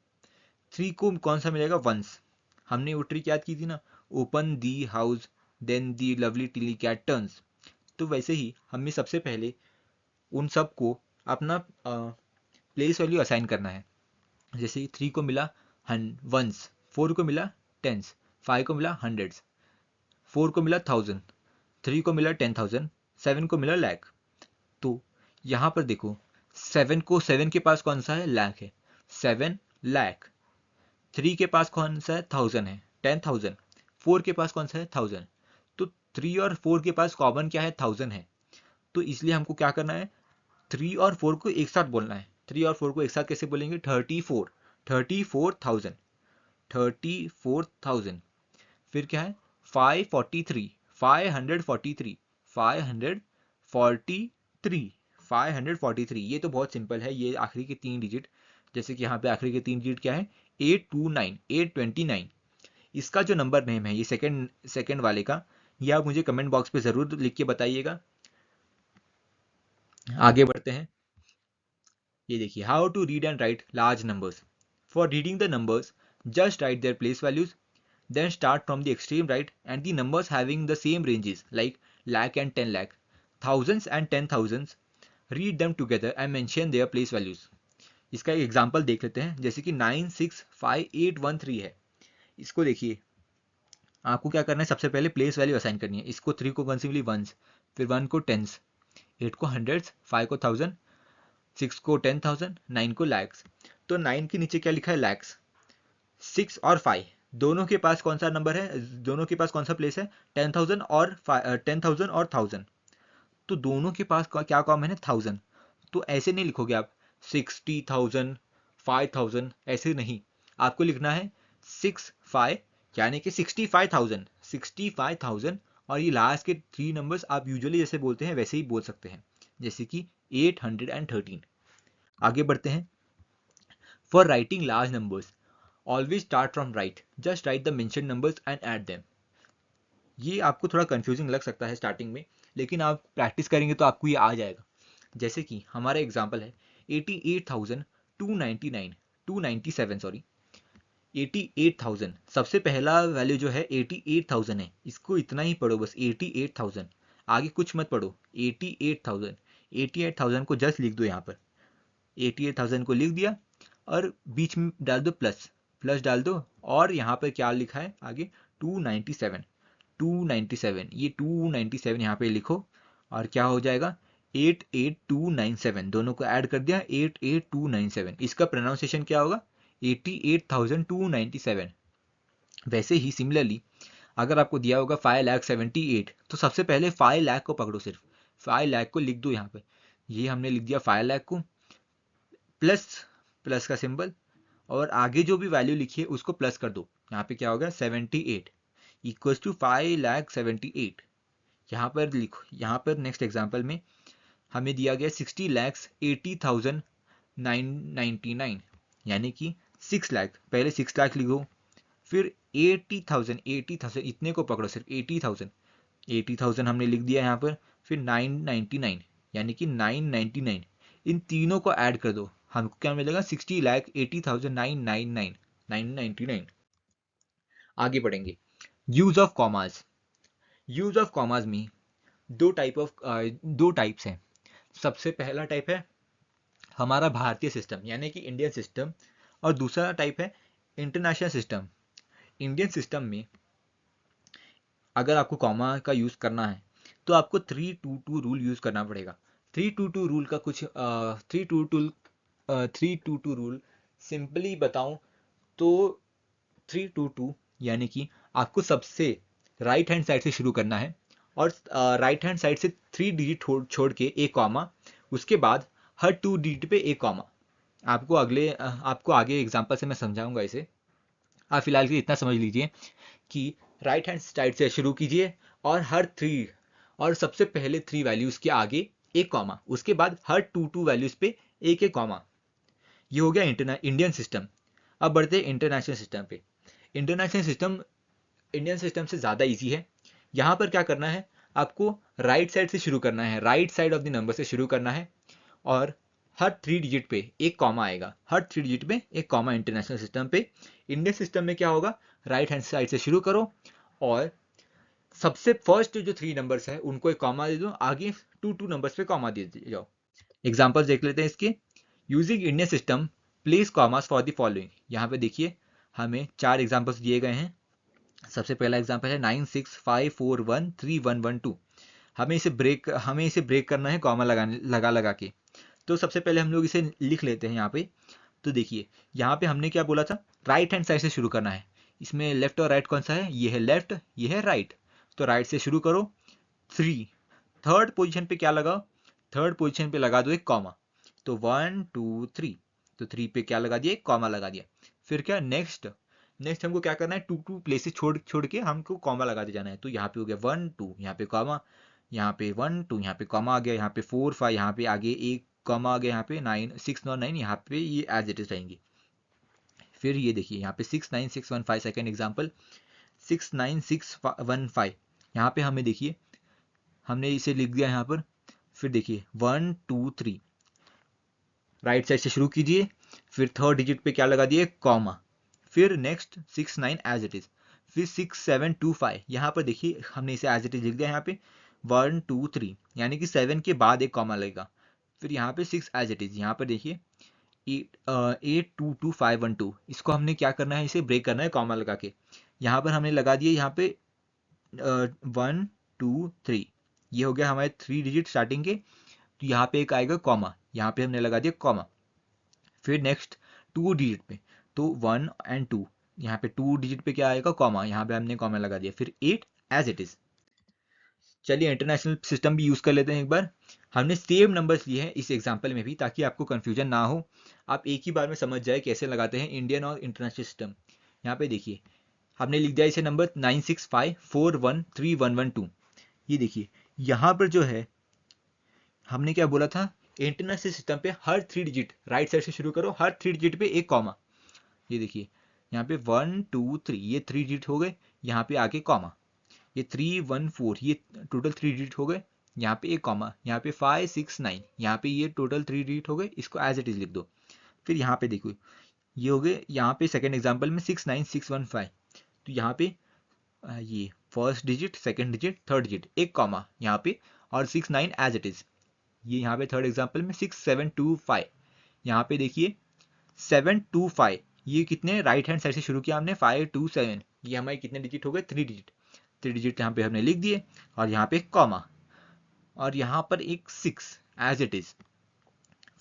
3 को कौन सा मिलेगा, वंस, हमने वो ट्रिक याद की थी ना, open the house then the lovely Tilly cat turns. तो वैसे ही हमें सबसे पहले उन सब को अपना प्लेस वैल्यू असाइन करना है। जैसे 3 को मिला वंस, 4 को मिला टेंस, 5 को मिला हंड्रेड्स, 4 को मिला 1000, 3 को मिला 10,000, 7 को मिला लाख। तो यहाँ पर देखो 7 के पास कौन सा है, लाख है, 7 लाख। 3 के पास कौन सा है, 1000 है, 10,000। 4 के पास कौन सा है, 1000। तो 3 और 4 के पास कॉमन क्या है, 1000 है। तो इसलिए हमको क्या करना है, 3 और 4 को एक साथ बोलना है। 3 और 4 को एक साथ कैसे बोलेंगे, 34, 34,000, 34,000। फिर क्या है, 543, 543, 543, 543। ये तो बहुत सिंपल है, ये आखिरी के 3 डिजिट, जैसे कि यहाँ पे आखिरी के 3 डिजिट क्या है, 829, 829। इसका जो नंबर नेम है ये सेकंड वाले का, ये आप मुझे कमेंट बॉक्स पे जरूर लिख के बताइएगा। आगे बढ़ते हैं। ये देखिए how to read and write large numbers. For reading the numbers just write their place values, then start from the extreme right and the numbers having the same ranges like lakh and 10 lakh, thousands and 10,000s, read them together and mention their place values। इसका एक एग्जांपल देख लेते हैं, जैसे कि 965,813 है। इसको देखिए, आपको क्या करना है, सबसे पहले प्लेस वैल्यू असाइन करनी है। इसको 3 को सिंपली वंस, फिर 1 को टेंस, 8 को हंड्रेड्स, 5 को 1000, 6 को 10,000, 9 को लैक्स। तो 9 के नीचे क्या लिखा है, लैक्स। 6 और 5 दोनों के पास कौन सा नंबर है, दोनों के पास कौन सा प्लेस है, 10,000 और 10,000। तो दोनों के पास क्या कॉमन है, 1000। तो ऐसे नहीं लिखोगे आप 60,000, 5,000, ऐसे नहीं, आपको लिखना है 6 5, यानी कि 65,000, 65,000 और ये लास्ट के 3 नंबर्स आप यूजुअली जैसे बोलते हैं वैसे ही बोल सकते हैं, जैसे कि 813। आगे बढ़ते हैं। For writing large numbers always start from right, just right the mention numbers and add them. ये आपको थोड़ा कंफ्यूजिंग लग सकता है स्टार्टिंग में, लेकिन आप प्रैक्टिस करेंगे तो आपको ये आ जाएगा। जैसे कि हमारा एग्जाम्पल है 88,299 297 सॉरी 88,000। सबसे पहला वैल्यू जो है 88,000 है, इसको इतना ही पढ़ो बस 88,000, आगे कुछ मत पढ़ो। 88,000 88,000 को जस्ट लिख दो यहाँ पर, 88,000 को लिख दिया और बीच में डाल दो प्लस, प्लस डाल दो और यहाँ पर क्या लिखा है आगे 297 297, ये 297 यहाँ पे लिखो और क्या हो जाएगा 88297, दोनों को ऐड कर दिया 88297। इसका प्रोनाउंसिएशन क्या होगा 88,297। वैसे ही सिमिलरली अगर आपको दिया होगा 5,78,000 तो सबसे पहले 5 लाख को पकड़ो, सिर्फ 5 लाख को लिख दो यहाँ पे। ये हमने लिख दिया 5 लाख को, प्लस प्लस का सिंबल और आगे जो भी वैल्यू लिखी है उसको प्लस कर दो। यहाँ पे क्या होगा 78 इक्वल्स टू 5,78,000। यहाँ पर लिखो, यहाँ पर नेक्स्ट एग्जाम्पल में हमें दिया गया 60,80,999, यानी कि 6 लाख, पहले 6 लाख लिखो, फिर 80,000 इतने को पकड़ो, सिर्फ 80,000 हमने लिख दिया यहाँ पर, फिर 999 यानी कि 999, इन तीनों को ऐड कर दो, हमको क्या मिलेगा 60,80,999 आगे बढ़ेंगे। Use of commas. Use of commas में दो टाइप्स हैं। सबसे पहला टाइप है हमारा भारतीय सिस्टम यानी कि इंडियन सिस्टम, और दूसरा टाइप है इंटरनेशनल सिस्टम। इंडियन सिस्टम में अगर आपको कॉमा का यूज़ करना है तो आपको 322 रूल यूज़ करना पड़ेगा। 322 रूल का कुछ 322 रूल सिंपली बताऊं तो 322 यानी कि आपको सबसे राइट हैंड साइड से शुरू करना है और राइट हैंड साइड से 3 डिजिट छोड़ के एक कॉमा, उसके बाद हर 2 डिजिट पे एक कॉमा। आपको आगे एग्जांपल से मैं समझाऊंगा इसे। आप फिलहाल के इतना समझ लीजिए कि राइट हैंड साइड से शुरू कीजिए और और सबसे पहले 3 वैल्यूज के आगे एक कॉमा, उसके बाद हर 2 वैल्यूज पे एक एक कॉमा। ये हो गया इंडियन सिस्टम। अब बढ़ते हैं इंटरनेशनल सिस्टम पे। इंटरनेशनल सिस्टम इंडियन सिस्टम से ज़्यादा इजी है। यहाँ पर क्या करना है, आपको राइट साइड से शुरू करना है, right side of the number से शुरू करना है और हर 3 डिजिट पे एक कॉमा आएगा, हर 3 डिजिट पे एक कॉमा इंटरनेशनल सिस्टम पे। इंडियन सिस्टम में क्या होगा, राइट हैंड साइड से शुरू करो और सबसे फर्स्ट जो 3 नंबर्स है उनको एक कॉमा दे दो, आगे 2 नंबर्स पे कॉमा दे जाओ। एग्जाम्पल्स देख लेते हैं इसके। Using Indian system place commas for the following. यहाँ पे देखिए हमें 4 एग्जाम्पल्स दिए गए हैं। सबसे पहला एग्जाम्पल है 9654131112। हमें इसे ब्रेक करना है कॉमा लगा के। तो सबसे पहले हम लोग इसे लिख लेते हैं यहाँ पे। तो देखिए यहाँ पे हमने क्या बोला था, राइट हैंड साइड से शुरू करना है। इसमें लेफ्ट और राइट कौन सा है, ये है लेफ्ट, ये है राइट। तो राइट से शुरू करो, 3 थर्ड पोजीशन पे क्या लगाओ, थर्ड पोजीशन पे लगा दो एक कॉमा। तो 1 2 3, तो 3 पे क्या लगा दिया, एक कॉमा लगा दिया। फिर क्या नेक्स्ट हमको क्या करना है, 2 प्लेसेस छोड़ के हमको कॉमा लगा दे जाना है। तो यहाँ पे हो गया 1 2, यहाँ पे कॉमा, यहाँ पे 1 2, यहाँ पे कॉमा आ गया, यहाँ पे 4 5, यहाँ पे आगे एक कॉमा आ गया, यहाँ पे 9 6 और 9 यहाँ पे ये एज इट इज रहेंगे। फिर ये देखिए यहाँ पे 69615 सेकेंड एग्जाम्पल 69615, यहाँ पे हमें देखिए हमने इसे लिख दिया यहाँ पर। फिर देखिए 1 2 3, राइट साइड से शुरू कीजिए, फिर थर्ड डिजिट पे क्या लगा दिए, कॉमा, फिर नेक्स्ट 6 9 एज इट इज, फिर 6 7 2 5, यहाँ पर देखिए हमने इसे एज इट इज लिख दिया यहाँ पे 1 2 3, यानी कि 7 के बाद एक कॉमा लगेगा। फिर यहाँ पे 6 एज इट इज, यहाँ पर देखिए 822512, इसको हमने क्या करना है, इसे ब्रेक करना है कॉमा लगा के। यहाँ पर हमने लगा दिए यहाँ पे 1 2 3, ये हो गया हमारे 3 डिजिट स्टार्टिंग के। तो यहाँ पे एक आएगा कॉमा, यहाँ पे हमने लगा दिया कॉमा। फिर नेक्स्ट 2 डिजिट पे, तो 1 और 2, यहाँ पे 2 डिजिट पे क्या आएगा, कॉमा, यहाँ पे हमने कॉमा लगा दिया। फिर 8 एज इट इज। चलिए इंटरनेशनल सिस्टम भी यूज़ कर लेते हैं एक बार। हमने सेम नंबर्स लिए हैं इस एग्जाम्पल में भी, ताकि आपको कन्फ्यूजन ना हो, आप एक ही बार में समझ जाए कैसे लगाते हैं इंडियन और इंटरनेशनल सिस्टम। यहाँ पे देखिए हमने लिख दिया इसे नंबर 965413112। ये देखिए यहाँ पर जो है हमने क्या बोला था, इंटरनल सिस्टम पे हर 3 डिजिट राइट साइड से शुरू करो, हर 3 डिजिट पे एक कॉमा। ये देखिए यहाँ पे 1 2 3 ये 3 डिजिट हो गए, यहाँ पे आके कॉमा, ये 3 1 4 ये टोटल 3 डिजिट हो गए, यहाँ पे एक कॉमा, यहाँ पे 5 6 9 यहाँ पे ये टोटल 3 डिजिट हो गए, इसको एज इट इज लिख दो। फिर यहाँ पे देखो ये हो गए, यहाँ पे सेकेंड एग्जाम्पल में 69615, तो यहाँ पे ये first digit, second digit, third digit, एक कॉमा यहाँ पे, और 6 9 एज इट इज। ये यहाँ पे थर्ड एग्जाम्पल में 6725, यहाँ पे देखिए 725, ये कितने राइट हैंड साइड से शुरू किया हमने 527, ये हमारे कितने डिजिट हो गए 3 डिजिट, 3 डिजिट यहाँ पे हमने लिख दिए, और यहाँ पे कॉमा, और यहाँ पर एक 6 as it is.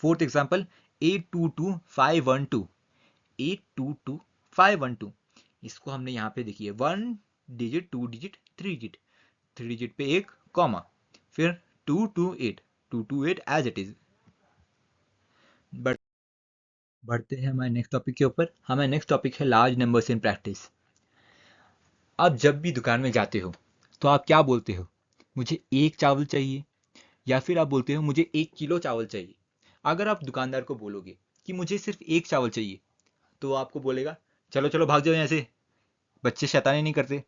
Fourth example 822512, 822512, इसको हमने यहाँ पे देखिए 1 डिजिट, 2 डिजिट, 3 डिजिट, 3 डिजिट पे एक कॉमा, फिर 228 एज इट इज। बढ़ते हैं हमारे नेक्स्ट टॉपिक के ऊपर। हमारा नेक्स्ट टॉपिक है लार्ज नंबर्स इन प्रैक्टिस। आप जब भी दुकान में जाते हो तो आप क्या बोलते हो, मुझे एक चावल चाहिए, या फिर आप बोलते हो मुझे 1 किलो चावल चाहिए। अगर आप दुकानदार को बोलोगे कि मुझे सिर्फ एक चावल चाहिए, तो वो आपको बोलेगा चलो चलो भाग जाओ यहाँ से, बच्चे शैतानी नहीं करते।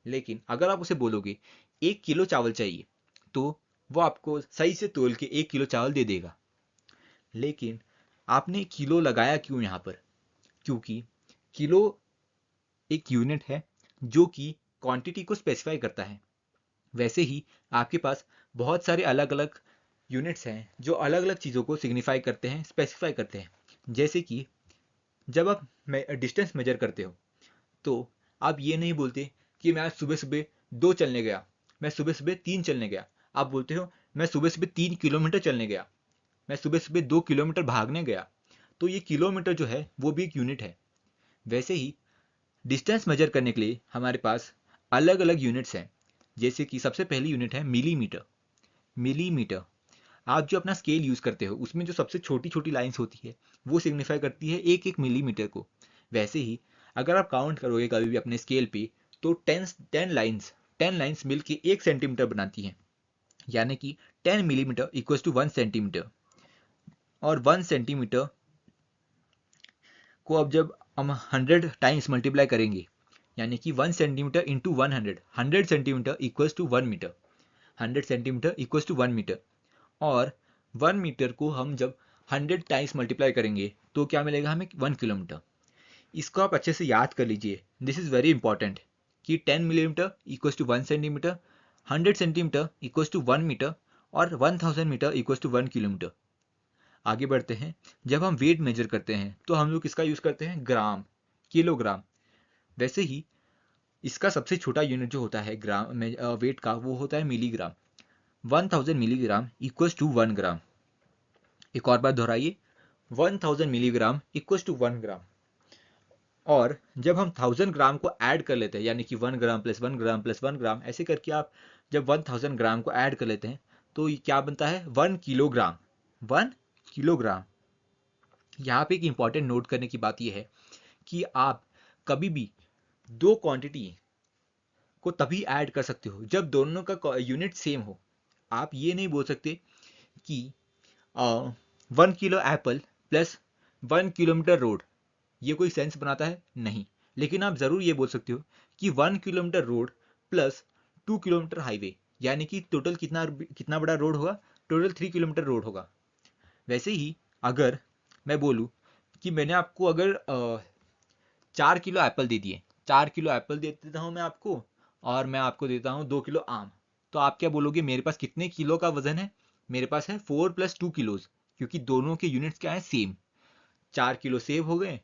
लेकिन अगर आप उसे बोलोगे 1 किलो चावल चाहिए, तो वो आपको सही से तोल के 1 किलो चावल दे देगा। लेकिन आपने किलो लगाया क्यों यहाँ पर, क्योंकि किलो एक यूनिट है जो कि क्वांटिटी को स्पेसिफाई करता है। वैसे ही आपके पास बहुत सारे अलग अलग यूनिट्स हैं जो अलग अलग चीज़ों को सिग्निफाई करते हैं, स्पेसिफाई करते हैं। जैसे कि जब आप डिस्टेंस मेजर करते हो, तो आप ये नहीं बोलते कि मैं आज सुबह सुबह 2 चलने गया, मैं सुबह सुबह 3 चलने गया। आप बोलते हो मैं सुबह सुबह 3 किलोमीटर चलने गया, मैं सुबह सुबह 2 किलोमीटर भागने गया। तो ये किलोमीटर जो है वो भी एक यूनिट है। वैसे ही डिस्टेंस मेजर करने के लिए हमारे पास अलग अलग यूनिट्स हैं। जैसे कि सबसे पहली यूनिट है मिलीमीटर। मिलीमीटर, आप जो अपना स्केल यूज़ करते हो उसमें जो सबसे छोटी छोटी लाइंस होती है वो सिग्निफाई करती है एक एक मिलीमीटर को। वैसे ही अगर आप काउंट करोगे कभी भी अपने स्केल पे, तो 10 लाइंस मिलके 1 सेंटीमीटर बनाती हैं, यानी कि 10 मिलीमीटर इक्वल्स टू 1 सेंटीमीटर। और 1 सेंटीमीटर को अब जब हम 100 टाइम्स मल्टीप्लाई करेंगे, यानी कि 1 centimetre into 100, 100 centimetre equals to 1 metre, 100 centimetre equals to 1 metre. और 1 मीटर को हम जब 100 टाइम्स मल्टीप्लाई करेंगे तो क्या मिलेगा हमें 1 किलोमीटर। इसको आप अच्छे से याद कर लीजिए, दिस इज़ वेरी इंपॉर्टेंट, कि 10 millimetre equals to 1 centimetre, 100 centimetre equals to 1 metre, और 1000 मीटर इक्वल्स टू 1 किलोमीटर। आगे बढ़ते हैं। जब हम वेट मेजर करते हैं तो हम लोग किसका यूज़ करते हैं, ग्राम, किलोग्राम। वैसे ही इसका सबसे छोटा यूनिट जो होता है ग्राम में वेट का, वो होता है मिलीग्राम। 1000 मिलीग्राम इक्वल्स टू 1 ग्राम। एक और बात दोहराइए, 1000 मिलीग्राम इक्वल्स टू 1 ग्राम। और जब हम 1000 ग्राम को ऐड कर लेते हैं, यानी कि 1 ग्राम प्लस 1 ग्राम प्लस 1 ग्राम, ऐसे करके आप जब 1000 ग्राम को ऐड कर लेते हैं तो ये क्या बनता है, 1 किलोग्राम। 1 किलोग्राम। यहाँ पे एक इंपॉर्टेंट नोट करने की बात यह है कि आप कभी भी दो क्वांटिटी को तभी ऐड कर सकते हो जब दोनों का यूनिट सेम हो। आप ये नहीं बोल सकते कि 1 kilo Apple plus 1 kilometre road, ये कोई सेंस बनाता है नहीं। लेकिन आप ज़रूर ये बोल सकते हो कि 1 kilometre road plus 2 kilometre highway, यानी कि टोटल कितना कितना बड़ा रोड होगा, टोटल 3 किलोमीटर रोड होगा। वैसे ही अगर मैं बोलूँ कि मैंने आपको अगर 4 किलो एप्पल दे दिए, 4 किलो एप्पल दे देता हूँ मैं आपको, और मैं आपको देता हूँ 2 किलो आम, तो आप क्या बोलोगे मेरे पास कितने किलो का वजन है, मेरे पास है 4 + 2 किलोज, क्योंकि दोनों के यूनिट्स क्या है, सेम। 4 किलो सेब हो गए,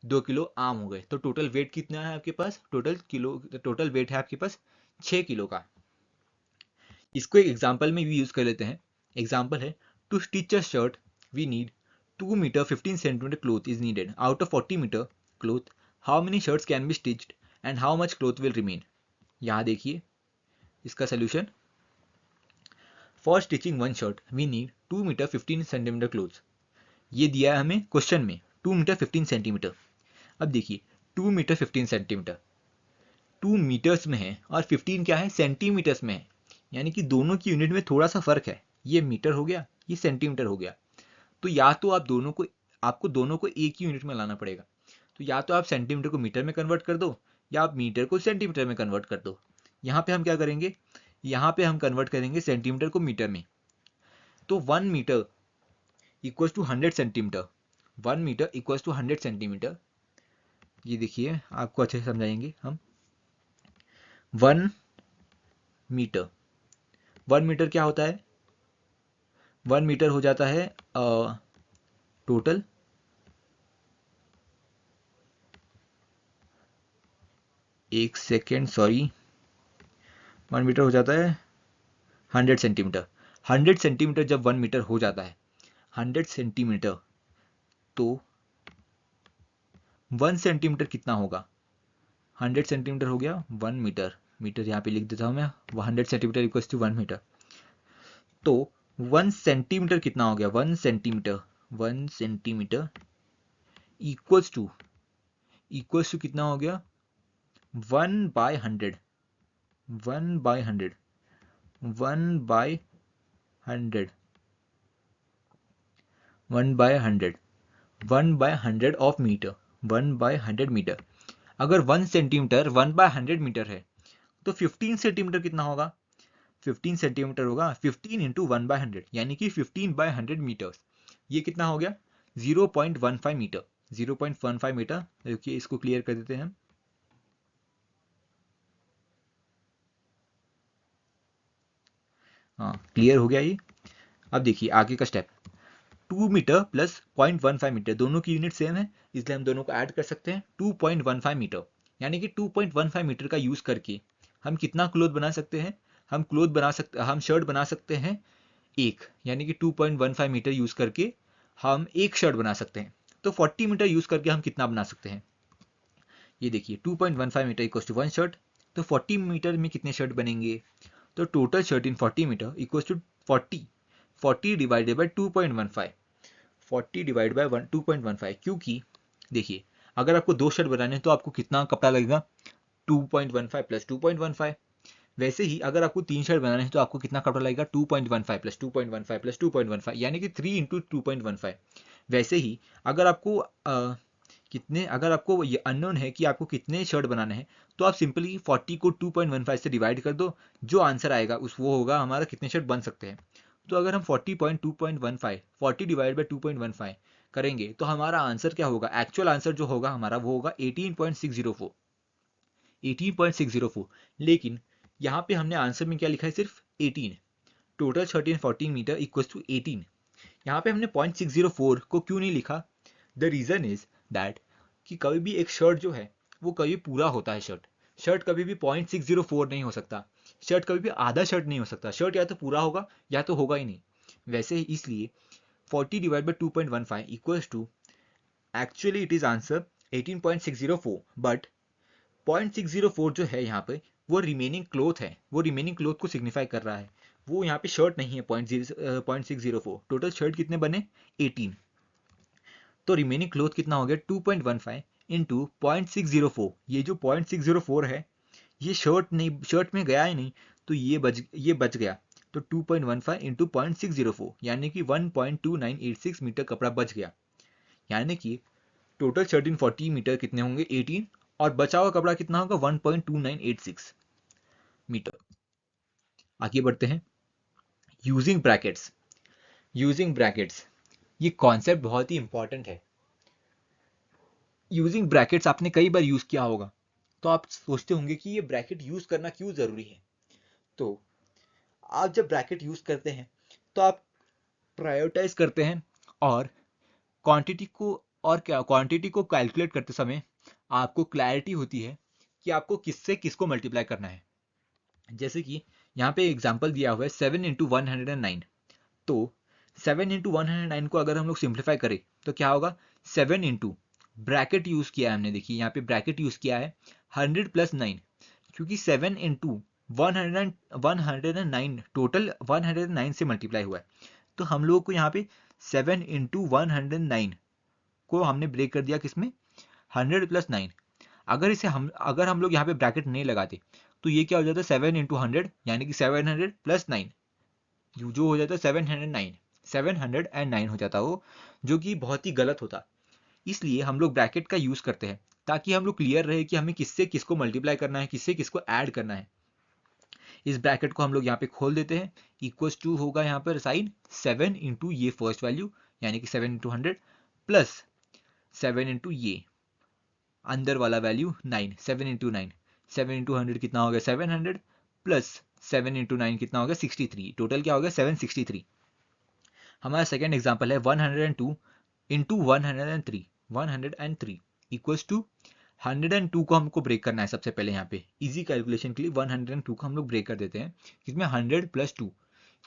2 किलो आम हो गए, तो टोटल वेट कितना है आपके पास, टोटल वेट है आपके पास 6 किलो का। इसको एक एग्जाम्पल में भी यूज कर लेते हैं। एग्जाम्पल है, to stitch a shirt we need 2 metre 15 centimetre cloth is needed out of 40 metre cloth, how many shirts can be stitched and how much cloth will remain. यहाँ देखिए इसका solution, for stitching 1 shirt we need 2 metre 15 centimetre cloth. ये दिया है हमें क्वेश्चन में 2 मीटर 15 सेंटीमीटर। अब देखिए 2 मीटर 15 सेंटीमीटर, 2 मीटर्स में है और 15 क्या है, सेंटीमीटर्स में है, यानी कि दोनों की यूनिट में थोड़ा सा फर्क है। ये मीटर हो गया, ये सेंटीमीटर हो गया। तो या तो आपको दोनों को एक ही यूनिट में लाना पड़ेगा। तो या तो आप सेंटीमीटर को मीटर में कन्वर्ट कर दो, या आप मीटर को सेंटीमीटर में कन्वर्ट कर दो। यहाँ पे हम क्या करेंगे, यहाँ पे हम कन्वर्ट करेंगे सेंटीमीटर को मीटर में। तो 1 metre equals to 100 centimetre, 1 metre equals to 100 centimetre. ये देखिए आपको अच्छे से समझाएंगे हम। 1 मीटर, 1 मीटर क्या होता है, 1 मीटर हो जाता है टोटल एक सेकेंड सॉरी, 1 मीटर हो जाता है 100 सेंटीमीटर। 100 सेंटीमीटर जब 1 मीटर हो जाता है, 100 सेंटीमीटर, तो 1 सेंटीमीटर कितना होगा, 100 सेंटीमीटर हो गया 1 मीटर, मीटर यहाँ पे लिख देता हूँ मैं, 100 सेंटीमीटर इक्वल्स टू 1 मीटर। तो 1 सेंटीमीटर कितना हो गया, 1 सेंटीमीटर, 1 सेंटीमीटर इक्वल्स टू कितना हो गया, 1/100, 1/100, 1/100, 1/100, 1/100 ऑफ मीटर, 1/100 मीटर। अगर 1 सेंटीमीटर 1/100 मीटर है, तो 15 सेंटीमीटर कितना होगा, 15 सेंटीमीटर होगा 15 इंटू 1/100, यानी कि 15/100 मीटर्स। ये कितना हो गया, 0.15 मीटर, 0.15 मीटर। देखिए इसको क्लियर कर देते हैं हम। हाँ क्लियर हो गया ये। अब देखिए आगे का स्टेप, 2 मीटर प्लस 0.15 मीटर, दोनों की यूनिट सेम है, इसलिए हम दोनों को ऐड कर सकते हैं। 2.15 मीटर, यानी कि 2.15 मीटर का यूज करके हम कितना क्लोथ बना सकते हैं, हम शर्ट बना सकते हैं एक, यानी कि 2.15 मीटर यूज करके हम एक शर्ट बना सकते हैं। तो 40 मीटर यूज करके हम कितना बना सकते हैं, ये देखिए 2.15 मीटर इक्वल्स टू 1 शर्ट। तो 40 मीटर में कितने शर्ट बनेंगे, तो total shirt in 40 metre equals to 40 divided by 2.15, 40 divide by 2.15, क्योंकि देखिए अगर आपको 2 शर्ट बनाने हैं तो आपको कितना कपड़ा लगेगा, 2.15 प्लस 2.15। वैसे ही अगर आपको 3 शर्ट बनाने हैं तो आपको कितना कपड़ा लगेगा, 2.15 प्लस 2.15 प्लस 2.15, यानी कि 3 इंटू 2.15। वैसे ही अगर आपको अगर आपको ये अननोन है कि आपको कितने शर्ट बनाने हैं, तो आप सिंपली 40 को 2.15 से डिवाइड कर दो, जो आंसर आएगा वो होगा हमारा कितने शर्ट बन सकते हैं। तो अगर हम 40.2.15 40 डिवाइड बाई 2.15 करेंगे तो हमारा आंसर क्या होगा, एक्चुअल आंसर जो होगा हमारा वो होगा 18.604, 18.604। लेकिन यहाँ पे हमने आंसर में क्या लिखा है, सिर्फ 18, टोटल 13 मीटर इक्वल्स टू 18। यहाँ पे हमने 0.604 को क्यों नहीं लिखा, द रीजन इज दैट कि कभी भी एक शर्ट जो है वो कभी पूरा होता है, शर्ट कभी भी 0.604 नहीं हो सकता, शर्ट कभी भी आधा शर्ट नहीं हो सकता, शर्ट या तो पूरा होगा या तो होगा ही नहीं। वैसे ही इसलिए 40 divide by 2.15 equals to, actually it is answer 18.604, but 0.604 जो है यहाँ पे वो रिमेनिंग क्लोथ है, वो रिमेनिंग क्लोथ को सिग्निफाई कर रहा है, वो यहाँ पे शर्ट नहीं है। 0.604, टोटल शर्ट कितने बने, 18। तो रिमेनिंग क्लोथ कितना हो गया, 2.15 इंटू 0.604। ये जो 0.604 है ये शर्ट में गया ही नहीं, तो ये बच गया। तो 2.15 इंटू 0.604 यानी कि 1.2986 मीटर कपड़ा बच गया, यानी कि टोटल शर्ट इन 40 मीटर कितने होंगे, 18, और बचा हुआ कपड़ा कितना होगा, 1.2986 मीटर। आगे बढ़ते हैं, यूजिंग ब्रैकेट्स। यूजिंग ब्रैकेट्स, ये कॉन्सेप्ट बहुत ही इंपॉर्टेंट है। यूजिंग ब्रैकेट्स आपने कई बार यूज किया होगा, तो आप सोचते होंगे कि ये ब्रैकेट यूज करना क्यों जरूरी है। तो आप जब ब्रैकेट यूज करते हैं तो आप प्रायोरिटाइज करते हैं, और क्वांटिटी को कैलकुलेट करते समय आपको क्लैरिटी होती है कि आपको किससे किसको मल्टीप्लाई करना है। जैसे कि यहाँ पे एग्जांपल दिया हुआ है 7 इंटू 109। तो 7 इंटू 109 को अगर हम लोग सिंप्लीफाई करें तो क्या होगा, 7 इंटू ब्रैकेट यूज किया है हमने, देखिए यहाँ पे ब्रैकेट यूज किया है 100 प्लस 9, क्योंकि 7 इंटू 109 टोटल 109 से मल्टीप्लाई हुआ है। तो हम लोग को यहाँ पे 7 इंटू 109 को हमने ब्रेक कर दिया किसमें, 100 प्लस 9। अगर हम लोग यहाँ पे ब्रैकेट नहीं लगाते तो ये क्या हो जाता है 7 इंटू 100 यानी कि 700 प्लस 9 जो हो जाता है 709 हो जाता वो, जो कि बहुत ही गलत होता। इसलिए हम लोग ब्रैकेट का यूज करते हैं ताकि हम लोग क्लियर रहे कि हमें किससे किसको मल्टीप्लाई करना है, किससे किसको ऐड करना है। इस ब्रैकेट को हम लोग यहाँ पे खोल देते हैं, इक्वल्स टू होगा यहाँ पर साइन 7 इंटू ये फर्स्ट वैल्यू यानी कि 7 इंटू 100 प्लस 7 इंटू ये अंदर वाला वैल्यू 9, 7 इंटू 9, 7 इंटू 100 कितना हो गया 700 प्लस 7 इंटू 9 कितना हो गया 63, टोटल क्या हो गया 763। हमारा सेकेंड एग्जाम्पल है 102 इंटू 103, 103 इक्वल्स टू 102 को हमको ब्रेक करना है। सबसे पहले यहाँ पे इजी कैलकुलेशन के लिए 102 को हम लोग ब्रेक कर देते हैं, इसमें 100 प्लस 2,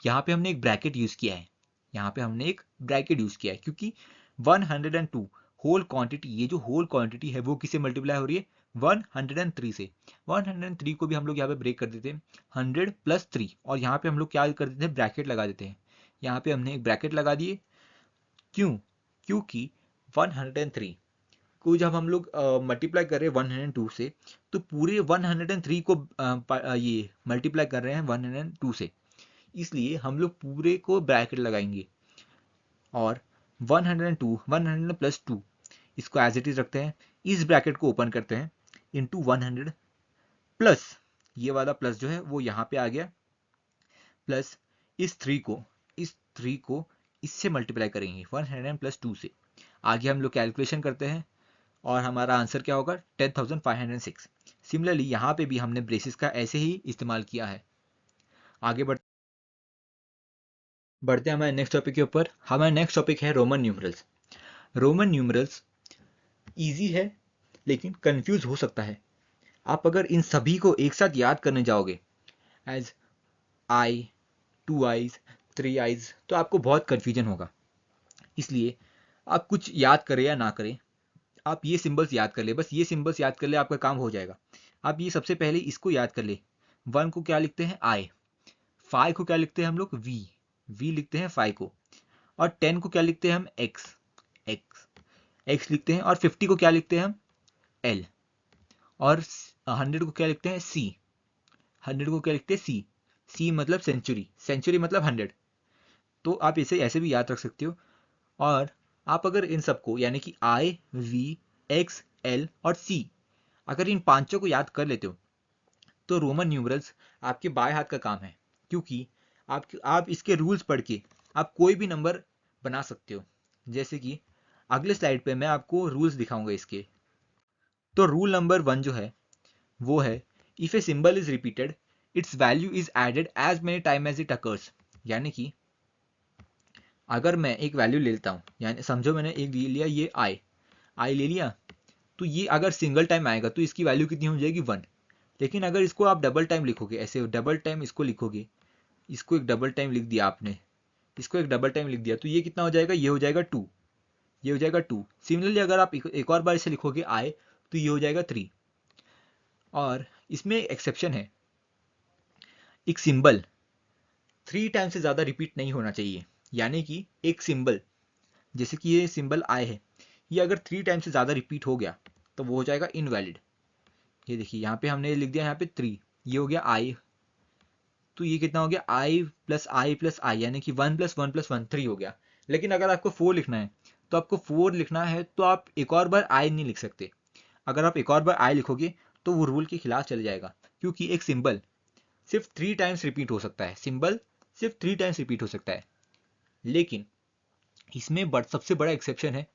यहाँ पे हमने एक ब्रैकेट यूज किया है, यहाँ पे हमने एक ब्रैकेट यूज किया है क्योंकि 102 होल क्वांटिटी, ये जो होल क्वांटिटी है वो किससे मल्टीप्लाई हो रही है 103 से। 103 को भी हम लोग यहाँ पे ब्रेक कर देते हैं 100 प्लस 3 और यहाँ पे हम लोग क्या कर देते हैं ब्रैकेट लगा देते हैं। यहाँ पे हमने एक ब्रैकेट लगा दिए, क्यों? क्योंकि 103 को जब हम लोग मल्टीप्लाई कर रहे हैं 102 से तो पूरे 103 को ये मल्टीप्लाई कर रहे हैं 102 से, इसलिए हम लोग पूरे को ब्रैकेट लगाएंगे और 102 100 प्लस 2 इसको एज इट इज रखते हैं, इस ब्रैकेट को ओपन करते हैं इंटू 100 प्लस ये वाला प्लस जो है वो यहाँ पे आ गया, प्लस इस 3 को इससे मल्टीप्लाई करेंगे 100 प्लस 2 से। आगे हम लोग कैलकुलेशन करते हैं और हमारा आंसर क्या होगा 10,506। सिमिलरली यहाँ पे भी हमने ब्रेसेस का ऐसे ही इस्तेमाल किया है। आगे बढ़ते हैं हमारे नेक्स्ट टॉपिक के ऊपर। हमारा नेक्स्ट टॉपिक है Roman numerals. Roman numerals easy है लेकिन कंफ्यूज हो सकता है। आप अगर इन सभी को एक साथ याद करने जाओगे एज आई, 2 आईज, 3 आईज, तो आपको बहुत कंफ्यूजन होगा। इसलिए आप कुछ याद करें या ना करें, आप ये सिंबल्स याद कर ले, बस ये सिंबल्स याद कर ले, आपका काम हो जाएगा। आप ये सबसे पहले इसको याद कर ले, 1 को क्या लिखते हैं आई, 5 को क्या लिखते हैं हम लोग वी लिखते हैं 5 को, और 10 को क्या लिखते हैं हम एक्स लिखते हैं, और 50 को क्या लिखते हैं हम एल, और 100 को क्या लिखते हैं सी, 100 को क्या लिखते हैं सी मतलब सेंचुरी मतलब 100। तो आप इसे ऐसे भी याद रख सकते हो। और आप अगर इन सबको यानी कि आई, वी, एक्स, एल और सी, अगर इन पांचों को याद कर लेते हो तो रोमन न्यूमरल्स आपके बाएं हाथ का काम है, क्योंकि आप इसके रूल्स पढ़ के आप कोई भी नंबर बना सकते हो। जैसे कि अगले स्लाइड पे मैं आपको रूल्स दिखाऊंगा इसके। तो रूल नंबर 1 जो है वो है if a symbol is repeated its value is added as many time as it occurs. यानी कि अगर मैं एक वैल्यू ले लेता हूँ, यानी समझो मैंने एक लिया ये आई ले लिया, तो ये अगर सिंगल टाइम आएगा तो इसकी वैल्यू कितनी हो जाएगी 1। लेकिन अगर इसको आप डबल टाइम लिखोगे, ऐसे डबल टाइम इसको लिखोगे, इसको एक डबल टाइम लिख दिया आपने, इसको एक डबल टाइम लिख दिया, तो ये कितना हो जाएगा, ये हो जाएगा 2, ये हो जाएगा 2। सिमिलरली अगर आप एक और बार इसे लिखोगे आई, तो ये हो जाएगा 3। और इसमें एक्सेप्शन है, एक सिंबल 3 टाइम से ज़्यादा रिपीट नहीं होना चाहिए। यानी कि एक सिंबल, जैसे कि ये सिंबल आई है, ये अगर 3 टाइम से ज़्यादा रिपीट हो गया तो वो हो जाएगा इनवैलिड। ये देखिए यहाँ पे हमने लिख दिया यहाँ पे 3, ये हो गया आई, तो ये कितना हो गया आई प्लस आई यानी कि 1 + 1 + 1 3 हो गया। लेकिन अगर आपको 4 लिखना है तो आपको 4 लिखना है तो आप एक और बार आई नहीं लिख सकते। अगर आप एक और बार आई लिखोगे तो वो रूल के खिलाफ चले जाएगा, क्योंकि एक सिंबल सिर्फ 3 टाइम्स रिपीट हो सकता है, सिंबल सिर्फ 3 टाइम्स रिपीट हो सकता है। लेकिन इसमें सबसे बड़ा एक्सेप्शन है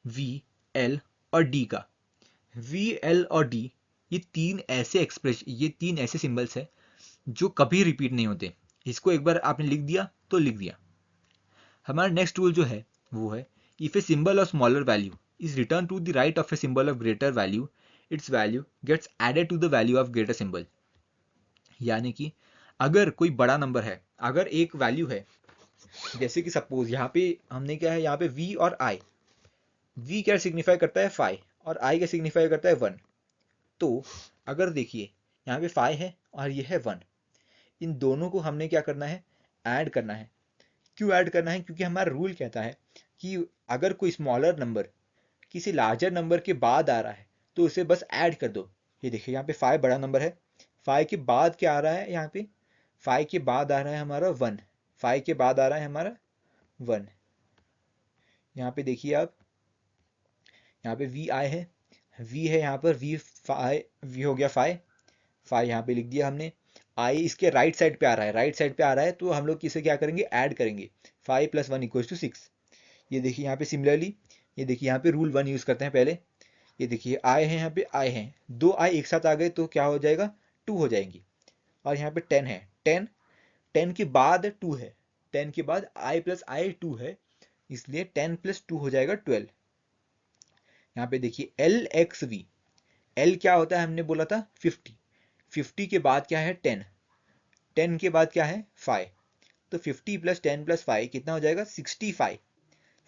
वी, एल और डी का। वी, एल और डी ये तीन ऐसे सिंबल्स हैं जो कभी रिपीट नहीं होते। इसको एक बार आपने लिख दिया तो लिख दिया। हमारा नेक्स्ट रूल जो है वो है if a symbol of smaller value is written to the right of a symbol of greater value its value gets added to the value of greater symbol. यानी कि अगर कोई बड़ा नंबर है, अगर एक वैल्यू है, जैसे कि सपोज यहाँ पे हमने क्या है, यहाँ पे वी और आई, वी क्या सिग्निफाई करता है 5 और आई क्या सिग्निफाई करता है 1। तो अगर देखिए यहाँ पे 5 है और ये है 1, इन दोनों को हमने क्या करना है, ऐड करना है। क्यों ऐड करना है? क्योंकि हमारा रूल कहता है कि अगर कोई स्मॉलर नंबर किसी लार्जर नंबर के बाद आ रहा है तो उसे बस ऐड कर दो। ये देखिए यहाँ पे 5 बड़ा नंबर है, 5 के बाद क्या आ रहा है यहाँ पे, 5 के बाद आ रहा है हमारा 1, 5 के बाद आ रहा है हमारा 1। यहाँ पे देखिए आप, यहाँ पे वी आई है, वी है यहाँ पर, वी हो गया 5, 5 यहाँ पे लिख दिया हमने। आई इसके राइट साइड पे आ रहा है, राइट साइड पे आ रहा है, तो हम लोग किसे क्या करेंगे, ऐड करेंगे। 5 + 1 = 6। ये देखिए यहाँ पे सिमिलरली, ये देखिए यहाँ पे रूल 1 यूज़ करते हैं पहले। ये देखिए आई है, यहाँ पे आई है, 2 आई एक साथ आ गए तो क्या हो जाएगा, 2 हो जाएंगी। और यहाँ पे 10 है, 10, 10 के बाद 2 है, 10 के बाद आई + आई 2 है, इसलिए 10 + 2 हो जाएगा 12। यहाँ पे देखिए एल एक्स वी, एल क्या होता है हमने बोला था 50, 50 के बाद क्या है 10, 10 के बाद क्या है 5, तो 50 + 10 + 5 कितना हो जाएगा 65।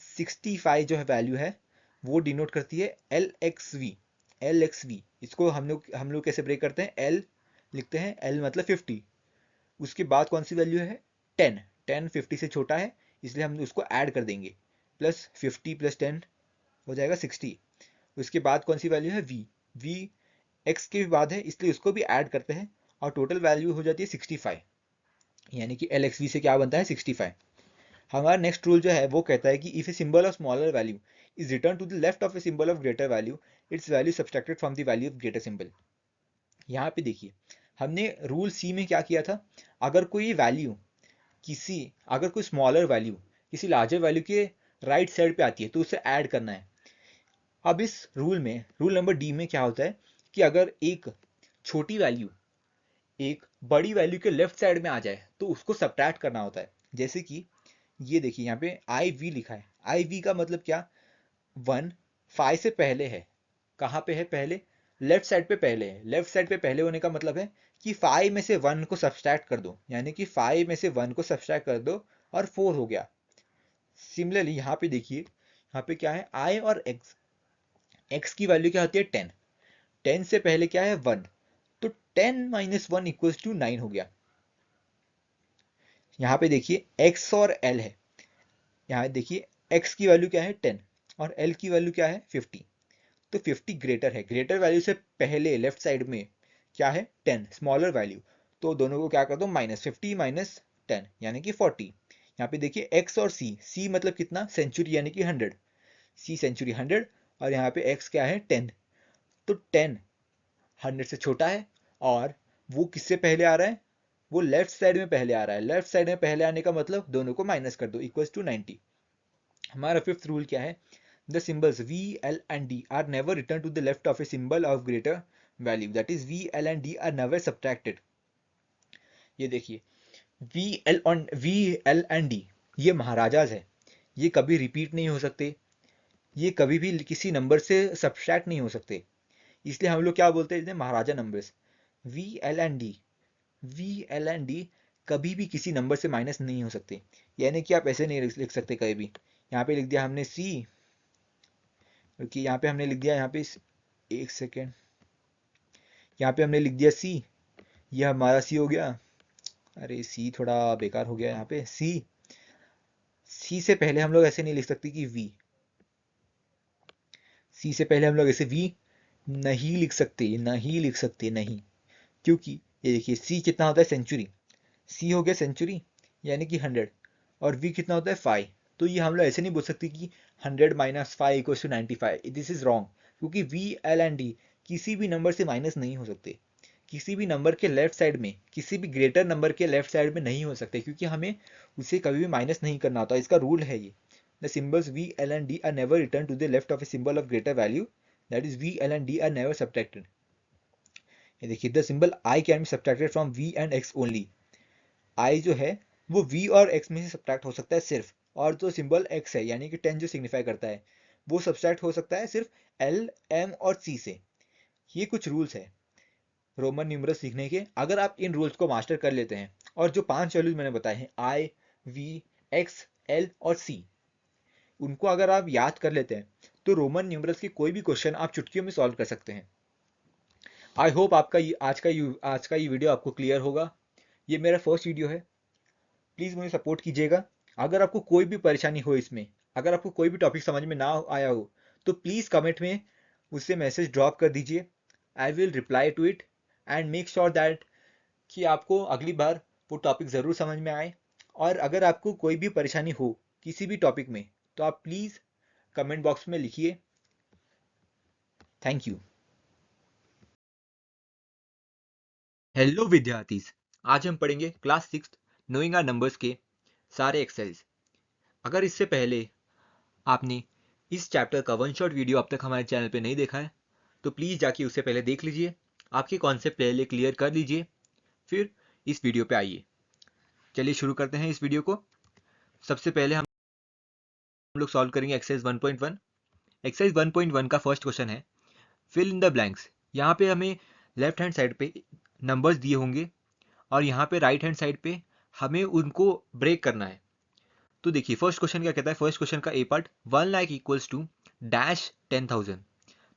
65 जो है वैल्यू है वो डिनोट करती है L X V. L X V इसको हम लोग कैसे ब्रेक करते हैं, एल लिखते हैं, एल मतलब 50, उसके बाद कौन सी वैल्यू है 10, 10 50 से छोटा है इसलिए हम उसको ऐड कर देंगे, प्लस 50 + 10 हो जाएगा 60। उसके बाद कौन सी वैल्यू है वी, वी एक्स के बाद है इसलिए उसको भी ऐड करते हैं और टोटल वैल्यू हो जाती है 65, यानी कि एल एक्स वी से क्या बनता है 65। हमारा नेक्स्ट रूल जो है वो कहता है कि if a symbol of smaller value is written to the left of a symbol of greater value, its value subtracted from the value of greater symbol. यहाँ पे देखिए हमने रूल सी में क्या किया था, अगर कोई वैल्यू किसी, अगर कोई स्मॉलर वैल्यू किसी लार्जर वैल्यू के राइट साइड पे आती है तो उसे ऐड करना है। अब इस रूल में, रूल नंबर डी में क्या होता है कि अगर एक छोटी वैल्यू एक बड़ी वैल्यू के लेफ्ट साइड में आ जाए तो उसको सब्ट्रैक्ट करना होता है। जैसे कि ये देखिए यहाँ पे आई वी लिखा है, आई वी का मतलब क्या, 1 5 से पहले है, कहाँ पे है पहले, लेफ्ट साइड पे पहले है। लेफ्ट साइड पे पहले होने का मतलब है कि 5 में से 1 को सब्सट्रैक्ट कर दो, यानी कि 5 में से 1 को सब्सट्रैक्ट कर दो और 4 हो गया। सिमिलरली यहाँ पे देखिए, यहाँ पे क्या है आई और एक्स, एक्स की वैल्यू क्या होती है 10, 10 से पहले क्या है 1, तो 10 - 1 = 9 हो गया। यहाँ पे देखिए x और l है, यहाँ देखिए x की वैल्यू क्या है 10 और l की वैल्यू क्या है 50, तो 50 ग्रेटर है, ग्रेटर वैल्यू से पहले लेफ्ट साइड में क्या है 10 स्मॉलर वैल्यू, तो दोनों को क्या कर दो -50 - 10 यानी कि 40। यहाँ पे देखिए x और c, c मतलब कितना सेंचुरी यानी कि 100, c सेंचुरी 100 और यहाँ पे x क्या है 10, तो 10 100 से छोटा है और वो किससे पहले आ रहा है, वो लेफ्ट साइड में पहले आ रहा है। लेफ्ट साइड में पहले आने का मतलब दोनों को माइनस कर दो = 90। हमारा फिफ्थ रूल क्या है, the symbols v l and d are never written to the left of a symbol of greater value, that is v l and d are never subtracted. ये देखिए v l and d ये महाराजाज है, ये कभी रिपीट नहीं हो सकते, ये कभी भी किसी नंबर से सब्ट्रैक्ट नहीं हो सकते, इसलिए हम लोग क्या बोलते हैं इन्हें महाराजा numbers. v l and d, v l and d कभी भी किसी नंबर से माइनस नहीं हो सकते, यानी कि आप ऐसे नहीं लिख सकते कहीं भी। यहाँ पे लिख दिया हमने c, क्योंकि यहाँ पे हमने लिख दिया, यहाँ पे एक सेकेंड, यहाँ पे हमने लिख दिया c, ये हमारा c हो गया, अरे c थोड़ा बेकार हो गया, यहाँ पे c से पहले हम लोग ऐसे नहीं लिख सकते कि v, c से पहले हम लोग ऐसे v नहीं लिख सकते, नहीं लिख सकते, नहीं, क्योंकि ये देखिए c कितना होता है सेंचुरी, c हो गया सेंचुरी यानी कि 100 और v कितना होता है 5, तो ये हम लोग ऐसे नहीं बोल सकते कि 100 - 5 = 95, दिस इज रॉन्ग, क्योंकि v l and d किसी भी नंबर से माइनस नहीं हो सकते, किसी भी नंबर के लेफ्ट साइड में, किसी भी ग्रेटर नंबर के लेफ्ट साइड में नहीं हो सकते, क्योंकि हमें उसे कभी भी माइनस नहीं करना होता, इसका रूल है ये। The symbols v l and d are never written to the left of a symbol of greater value, that is v l and d are never subtracted. ये देखिए the symbol i can be subtracted from v and x only, i जो है वो v और x में से सब्ट्रैक्ट हो सकता है सिर्फ, और जो सिंबल x है यानी कि 10 जो सिग्निफाई करता है वो सब्ट्रैक्ट हो सकता है सिर्फ l m और c से। ये कुछ रूल्स है रोमन न्यूमरल्स सीखने के। अगर आप इन रूल्स को मास्टर कर लेते हैं और जो 5 वैल्यूज मैंने बताए हैं i, v, x, l और c, उनको अगर आप याद कर लेते हैं तो रोमन न्यूमरल्स के कोई भी क्वेश्चन आप चुटकियों में सॉल्व कर सकते हैं। आई होप आपका आज का ये वीडियो आपको क्लियर होगा। ये मेरा फर्स्ट वीडियो है, प्लीज़ मुझे सपोर्ट कीजिएगा। अगर आपको कोई भी परेशानी हो इसमें, अगर आपको कोई भी टॉपिक समझ में ना आया हो तो प्लीज़ कमेंट में उससे मैसेज ड्रॉप कर दीजिए। I will reply to it and make sure that कि आपको अगली बार वो टॉपिक ज़रूर समझ में आए। और अगर आपको कोई भी परेशानी हो किसी भी टॉपिक में तो आप प्लीज़ कमेंट बॉक्स में लिखिए। Thank you. हेलो विद्यार्थीज, आज हम पढ़ेंगे क्लास 6 नोइंग आवर नंबर्स के सारे एक्सरसाइज। अगर इससे पहले आपने इस चैप्टर का वन शॉट वीडियो अब तक हमारे चैनल पे नहीं देखा है तो प्लीज़ जाके उससे पहले देख लीजिए, आपके कॉन्सेप्ट पहले क्लियर कर लीजिए, फिर इस वीडियो पे आइए। चलिए शुरू करते हैं इस वीडियो को। सबसे पहले हम लोग सॉल्व करेंगे एक्सरसाइज 1.1। एक्सरसाइज 1.1 का फर्स्ट क्वेश्चन है फिल इन द ब्लैंक्स। यहाँ पे हमें लेफ्ट हैंड साइड पे नंबर्स दिए होंगे और यहाँ पे राइट हैंड साइड पे हमें उनको ब्रेक करना है। तो देखिए फर्स्ट क्वेश्चन क्या कहता है। फर्स्ट क्वेश्चन का A part 1 lakh equals to dash 10,000।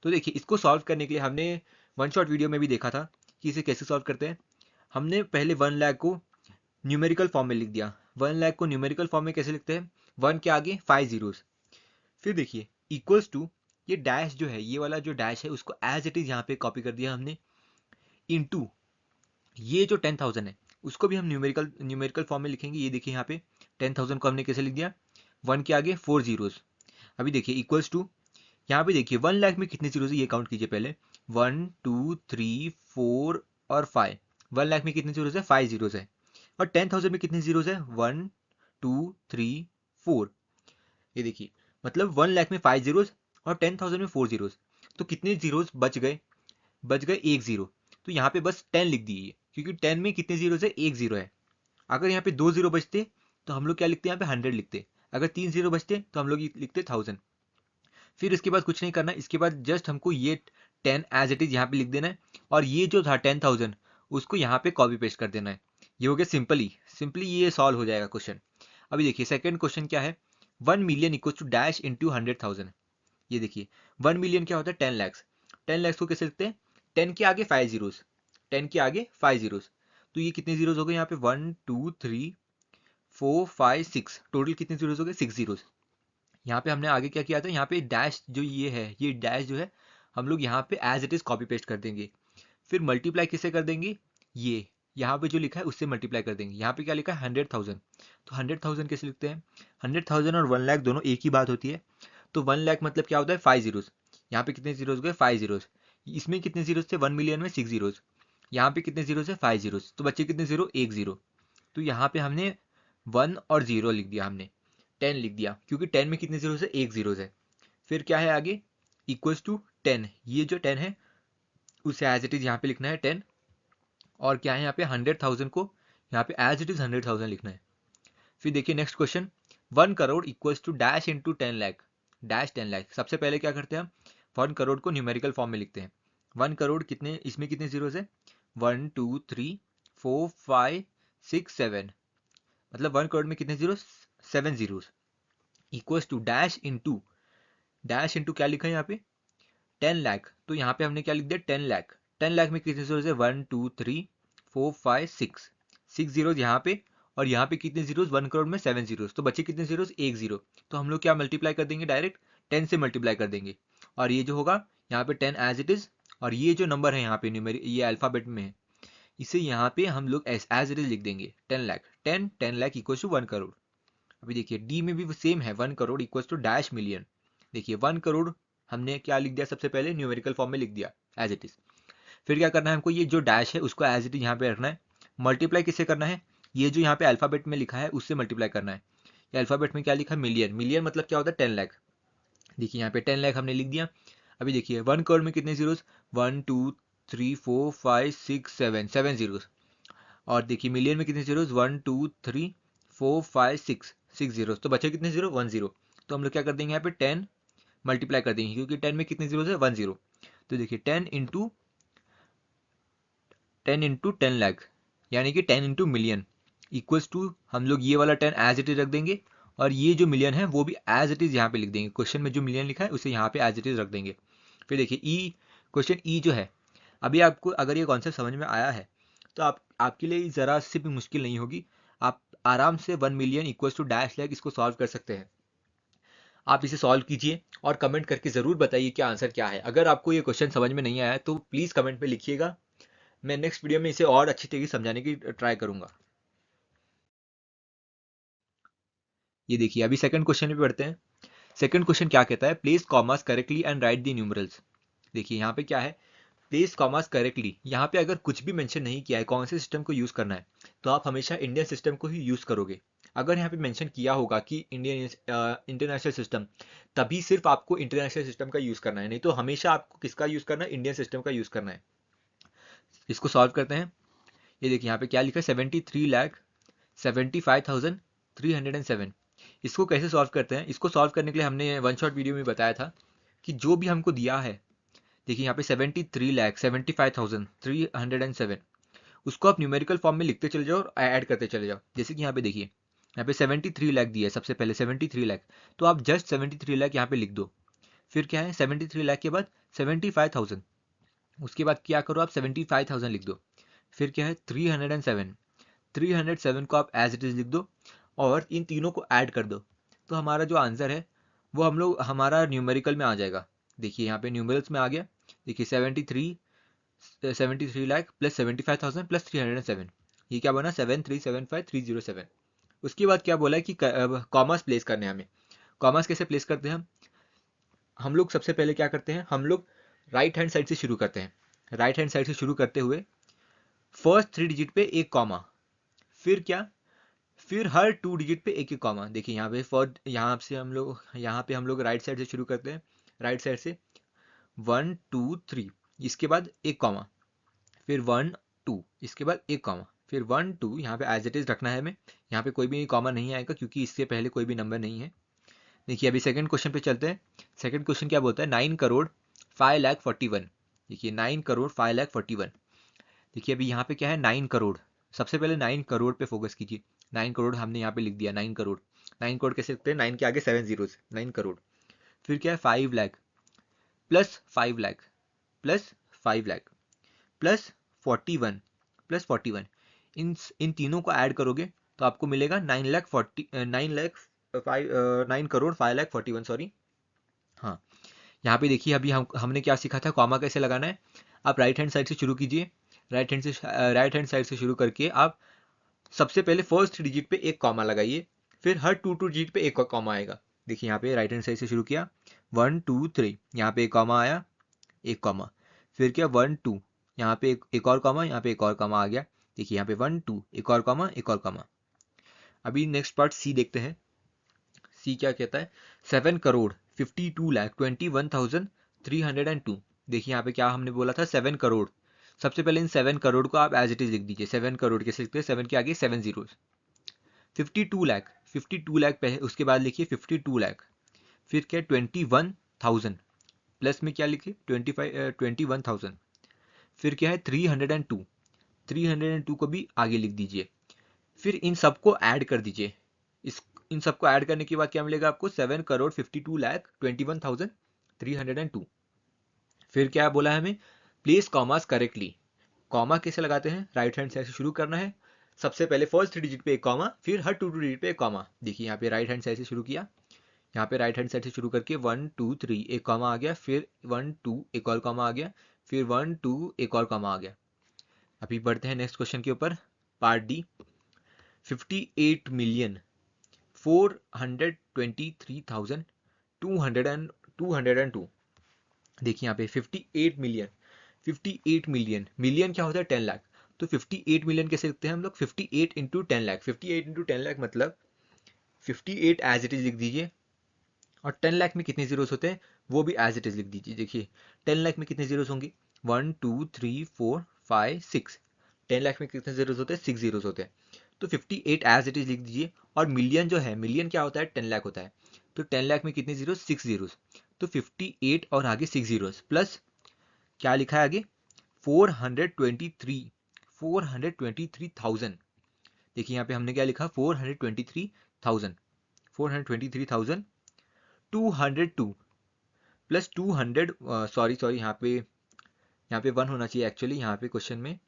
तो देखिए इसको सॉल्व करने के लिए हमने वन शॉट वीडियो में भी देखा था कि इसे कैसे सॉल्व करते हैं। हमने पहले 1 लाख को न्यूमेरिकल फॉर्म में लिख दिया। 1 लाख को न्यूमेरिकल फॉर्म में कैसे लिखते हैं, 1 के आगे 5 जीरोस। फिर देखिए इक्वल्स टू, ये डैश जो है, ये वाला जो डैश है उसको एज इट इज यहाँ पे कॉपी कर दिया हमने, इनटू ये जो 10,000 है उसको भी हम न्यूमेरिकल फॉर्म में लिखेंगे। ये देखिए यहाँ पे 10,000 को हमने कैसे लिख दिया, 1 के आगे 4 जीरोस। अभी देखिए इक्वल्स टू, यहाँ पे देखिए 1 लाख में कितने जीरोस है ये काउंट कीजिए पहले, 1 2 3 4 और 5। 1 लाख में कितने जीरोस है, 5 जीरोस है। और 10,000 में कितने जीरोस है, 1 2 3 4। ये देखिए मतलब 1 लाख में 5 जीरोस और 10,000 में 4 जीरोस। तो कितने जीरोस बच गए, बच गए एक जीरो। तो यहाँ पे बस 10 लिख दीजिए क्योंकि 10 में कितने जीरो है, एक जीरो है। अगर यहाँ पे 2 जीरो बचते तो हम लोग क्या लिखते, यहाँ पे 100 लिखते। अगर 3 जीरो बचते तो हम लोग लिखते 1000। फिर इसके बाद कुछ नहीं करना, इसके बाद जस्ट हमको ये 10 एज इट इज यहाँ पे लिख देना है और ये जो था 10,000 उसको यहाँ पे कॉपी पेस्ट कर देना है। ये हो गया सिंपली ये सॉल्व हो जाएगा क्वेश्चन। अभी देखिए सेकंड क्वेश्चन क्या है, 1 million equal to dash into 100,000। ये देखिए 1 मिलियन क्या होता है, 10 लैक्स। 10 लैक्स को कैसे लिखते हैं, 10 के आगे 5 जीरोस, 10 के आगे 5 जीरोस। तो ये कितने जीरोस हो गए यहाँ पे, 1 2 3 4 5 6, टोटल कितने जीरोस हो गए, 6 जीरोस। यहाँ पे हमने आगे क्या किया था, यहाँ पे डैश जो ये है, ये डैश जो है हम लोग यहाँ पे as it is copy paste कर देंगे। फिर मल्टीप्लाई किससे कर देंगे, ये यहाँ पे जो लिखा है उससे मल्टीप्लाई कर देंगे। यहाँ पे क्या लिखा है, 100,000। तो 100,000 कैसे लिखते हैं, 100,000 और 1 लाख दोनों एक ही बात होती है। तो 1 लाख मतलब क्या होता है, 5 जीरोस। यहाँ पे कितने जीरोस गए, 5 जीरोस। इसमें कितने जीरोस थे, 1 मिलियन में 6 जीरोस। यहाँ पे कितने जीरोस है, 5 जीरोस। तो बच्चे कितने जीरो, एक जीरो। तो यहाँ पे हमने 1 और 0 लिख दिया, हमने 10 लिख दिया क्योंकि 10 में कितने जीरोस है, एक जीरोस है। फिर क्या है आगे, इक्वल्स टू 10। ये जो 10 है उसे एज इट इज यहाँ पे लिखना है 10। और क्या है यहाँ पे, 100,000 को यहाँ पे एज इट इज 100,000 लिखना है। फिर देखिए next question, 1 crore equals to dash into 10 lakh, dash 10 lakh. सबसे पहले क्या करते हैं हम, 1 करोड़ को न्यूमेरिकल फॉर्म में लिखते हैं। 1 करोड़ कितने, इसमें कितने जीरोस है, 1 2 3 4 5 6 7, मतलब 1 करोड़ में कितने zeros, 7 zeros. Equals to dash into, dash into क्या लिखा है यहाँ पे, 10 लाख। तो यहाँ पे हमने क्या लिख दिया, 10 लाख। 10 लाख में कितने जीरोस है, 1 2 3 4 5 6, 6 जीरोस यहाँ पे। और यहाँ पे कितने जीरोस, 1 करोड़ में 7 जीरोस। तो बचे कितने जीरोस, एक जीरो। तो हम लोग क्या मल्टीप्लाई कर देंगे, डायरेक्ट 10 से मल्टीप्लाई कर देंगे। और ये जो होगा यहाँ पे 10 एज इट इज, और ये जो नंबर है यहाँ पे न्यूमेरिक, ये अल्फाबेट में है, इसे यहाँ पे हम लोग एज इट इज लिख देंगे, 10 लाख। 10 lakh equal to 1 crore. अभी देखिए डी में भी सेम है, 1 crore equal to dash million. देखिए 1 करोड़ हमने क्या लिख दिया, सबसे पहले न्यूमेरिकल फॉर्म में लिख दिया एज इट इज। फिर क्या करना है हमको, ये जो डैश है उसको एज इट इज यहाँ पे रखना है। मल्टीप्लाई किससे करना है, ये जो यहाँ पे अल्फाबेट में लिखा है उससे मल्टीप्लाई करना है। ये अल्फाबेट में क्या लिखा है, मिलियन। मिलियन मतलब क्या होता है, 10 लाख। देखिए यहाँ पे 10 लाख हमने लिख दिया। अभी देखिए 1 करोड़ में कितने जीरोस, 1 2 3 4 5 6 7, 7 जीरोस। और देखिए मिलियन में कितने जीरोस, 1 2 3 4 5 6, 6 जीरोस। तो बचे कितने जीरो, 1 जीरो। तो हम लोग क्या कर देंगे, यहाँ पे 10 मल्टीप्लाई कर देंगे क्योंकि 10 में कितने जीरोस है, 1 जीरो। तो देखिए 10 इंटू 10 लाख, यानी कि 10 इंटू मिलियन इक्वल्स टू, हम लोग ये वाला 10 एज इट इज रख देंगे और ये जो मिलियन है वो भी एज इट इज यहाँ पे लिख देंगे। क्वेश्चन में जो मिलियन लिखा है उसे यहाँ पे एज इट इज रख देंगे। फिर देखिए ई, क्वेश्चन ई जो है, अभी आपको अगर ये कॉन्सेप्ट समझ में आया है तो आपके लिए ज़रा सी भी मुश्किल नहीं होगी। आप आराम से 1 million equals to dash lakh इसको सॉल्व कर सकते हैं। आप इसे सॉल्व कीजिए और कमेंट करके ज़रूर बताइए कि आंसर क्या है। अगर आपको ये क्वेश्चन समझ में नहीं आया तो प्लीज़ कमेंट में लिखिएगा, मैं नेक्स्ट वीडियो में इसे और अच्छी तरीके से समझाने की ट्राई करूँगा। ये देखिए, अभी सेकंड क्वेश्चन पे पढ़ते हैं। सेकंड क्वेश्चन क्या कहता है, place commas correctly and write the numerals. देखिए यहाँ पे क्या है, प्लेस कॉमास करेक्टली। यहाँ पे अगर कुछ भी मेंशन नहीं किया है कौन से सिस्टम को यूज़ करना है, तो आप हमेशा इंडियन सिस्टम को ही यूज़ करोगे। अगर यहाँ पे मेंशन किया होगा कि इंडियन इंटरनेशनल सिस्टम, तभी सिर्फ आपको इंटरनेशनल सिस्टम का यूज़ करना है, नहीं तो हमेशा आपको किसका यूज़ करना है, इंडियन सिस्टम का यूज़ करना है। इसको सॉल्व करते हैं। ये देखिए यहाँ पे क्या लिखा है, 73,75,307। इसको कैसे सॉल्व करते हैं, इसको सॉल्व करने के लिए हमने वन शॉट वीडियो में बताया था कि जो भी हमको दिया है, देखिए यहाँ पे 73,75,307, उसको आप न्यूमेरिकल फॉर्म में लिखते चले जाओ और ऐड करते चले जाओ। जैसे कि यहाँ पे देखिए, यहाँ पे 73 लाख दिया है, सबसे पहले 73 लाख, तो आप जस्ट 73 लाख यहाँ पे लिख दो। फिर क्या है, 73 लाख के बाद 75,000, उसके बाद क्या करो आप 75,000 लिख दो। फिर क्या है 307, 307 को आप एज इट इज लिख दो और इन तीनों को ऐड कर दो। तो हमारा जो आंसर है वो हम लोग हमारा न्यूमेरिकल में आ जाएगा। देखिए यहाँ पे न्यूमेरिकल्स में आ गया। देखिए 73 लाख प्लस 75,000 प्लस 307, ये क्या बना 7375,307। उसके बाद क्या बोला है कि कॉमर्स प्लेस करने हैं हमें। कॉमर्स कैसे प्लेस करते हैं हम लोग सबसे पहले क्या करते हैं, हम लोग राइट हैंड साइड से शुरू करते हैं। राइट हैंड साइड से शुरू करते हुए फर्स्ट 3 डिजिट पे एक कॉमा, फिर क्या, फिर हर 2 डिजिट पे एक एक कॉमा। देखिए यहाँ पे फर्स्ट, यहाँ पे हम लोग राइट साइड से शुरू करते हैं, राइट साइड से 1 2 3, इसके बाद एक कॉमा, फिर 1 2, इसके बाद एक कॉमा, फिर 1 2, यहाँ पे एज इट इज रखना है हमें। यहाँ पे कोई भी कॉमा नहीं आएगा क्योंकि इससे पहले कोई भी नंबर नहीं है। देखिए अभी सेकंड क्वेश्चन पे चलते हैं। सेकंड क्वेश्चन क्या बोलता है, 9,05,41,। देखिए 9,05,41। देखिए अभी यहाँ पे क्या है 9 करोड़। सबसे पहले 9 करोड़ पे फोकस कीजिए। 9 करोड़ हमने यहाँ पे लिख दिया, 9 करोड़। 9 करोड़ कैसे लिखते हैं, 9 के आगे 7 जीरोस, 9 करोड़। फिर क्या है 5 lakh plus 5 lakh plus 5 lakh plus 41 plus 41। इन तीनों को ऐड करोगे तो आपको मिलेगा 9 करोड़ 5,41,000, सॉरी। हाँ, यहाँ पे देखिए अभी हमने क्या सीखा था, कॉमा कैसे लगाना है। आप राइट हैंड साइड से शुरू कीजिए। राइट हैंड साइड से शुरू करके आप सबसे पहले फर्स्ट डिजिट पे एक कॉमा लगाइए, फिर हर 2 डिजिट पे एक कॉमा आएगा। देखिए यहाँ पे राइट हैंड साइड से शुरू किया 1 2 3, यहाँ पे एक कॉमा आया, एक कॉमा, फिर क्या 1 2, यहाँ पे एक और कॉमा, यहाँ पे एक और कॉमा आ गया। देखिए यहाँ पे 1 2, एक और कॉमा, एक और कॉमा। अभी नेक्स्ट पार्ट सी देखते हैं। सी क्या कहता है, 7,52,21,302। देखिए यहाँ पे क्या हमने बोला था, 7 करोड़। सबसे पहले इन 7 करोड़ को आप एज इट इज लिख दीजिए। 7 करोड़ कैसे लिखते हैं, 7 के आगे 7 जीरो। 52 लाख, 52 लाख पहले, उसके बाद लिखिए 52 लाख, फिर क्या 21,000, प्लस में क्या लिखिए 21,000, फिर क्या है 302, 302 को भी आगे लिख दीजिए। फिर इन सबको ऐड कर दीजिए। इस इन सबको ऐड करने के बाद क्या मिलेगा आपको, 7,52,21,302। फिर क्या बोला है हमें, प्लेस कॉमास करेक्टली। कॉमा कैसे लगाते हैं, राइट हैंड साइड से शुरू करना है। सबसे पहले फर्स्ट डिजिट पे एक कॉमा, फिर हर 2 डिजिट पे एक कॉमा। देखिए यहाँ पे राइट हैंड साइड से शुरू किया, यहाँ पे राइट हैंड साइड से शुरू करके 1 2 3 एक कॉमा आ गया, फिर 1 2 एक और कॉमा आ गया, फिर 1 2 एक और कॉमा आ गया। अभी बढ़ते हैं नेक्स्ट क्वेश्चन के ऊपर, पार्ट डी। 58,423,202। देखिए यहाँ पे 58 मिलियन, 58 मिलियन, मिलियन क्या होता है 10 लाख। तो 58 मिलियन कैसे लिखते हैं हम लोग, 58 इंटू 10 लाख। 58 इंटू 10 लाख मतलब 58 एज इट इज लिख दीजिए, और 10 लाख में कितने जीरोस होते हैं वो भी एज इट इज लिख दीजिए। देखिए 10 लाख में कितने जीरोस होंगे, 1 2 3 4 5 6। 10 लाख में कितने जीरोस होते हैं, 6 जीरोस होते हैं। तो 58 एज इट इज लिख दीजिए। और मिलियन जो है, मिलियन क्या होता है 10 लाख होता है। तो 10 लाख में कितने जीरो, 6 जीरोस। तो 58 और आगे 6 जीरोस प्लस क्या लिखा है आगे 423,000। देखिए यहाँ पे हमने क्या लिखा 423,000, 423,202 प्लस 200, सॉरी सॉरी, यहाँ पे 1 होना चाहिए एक्चुअली, यहाँ पे क्वेश्चन में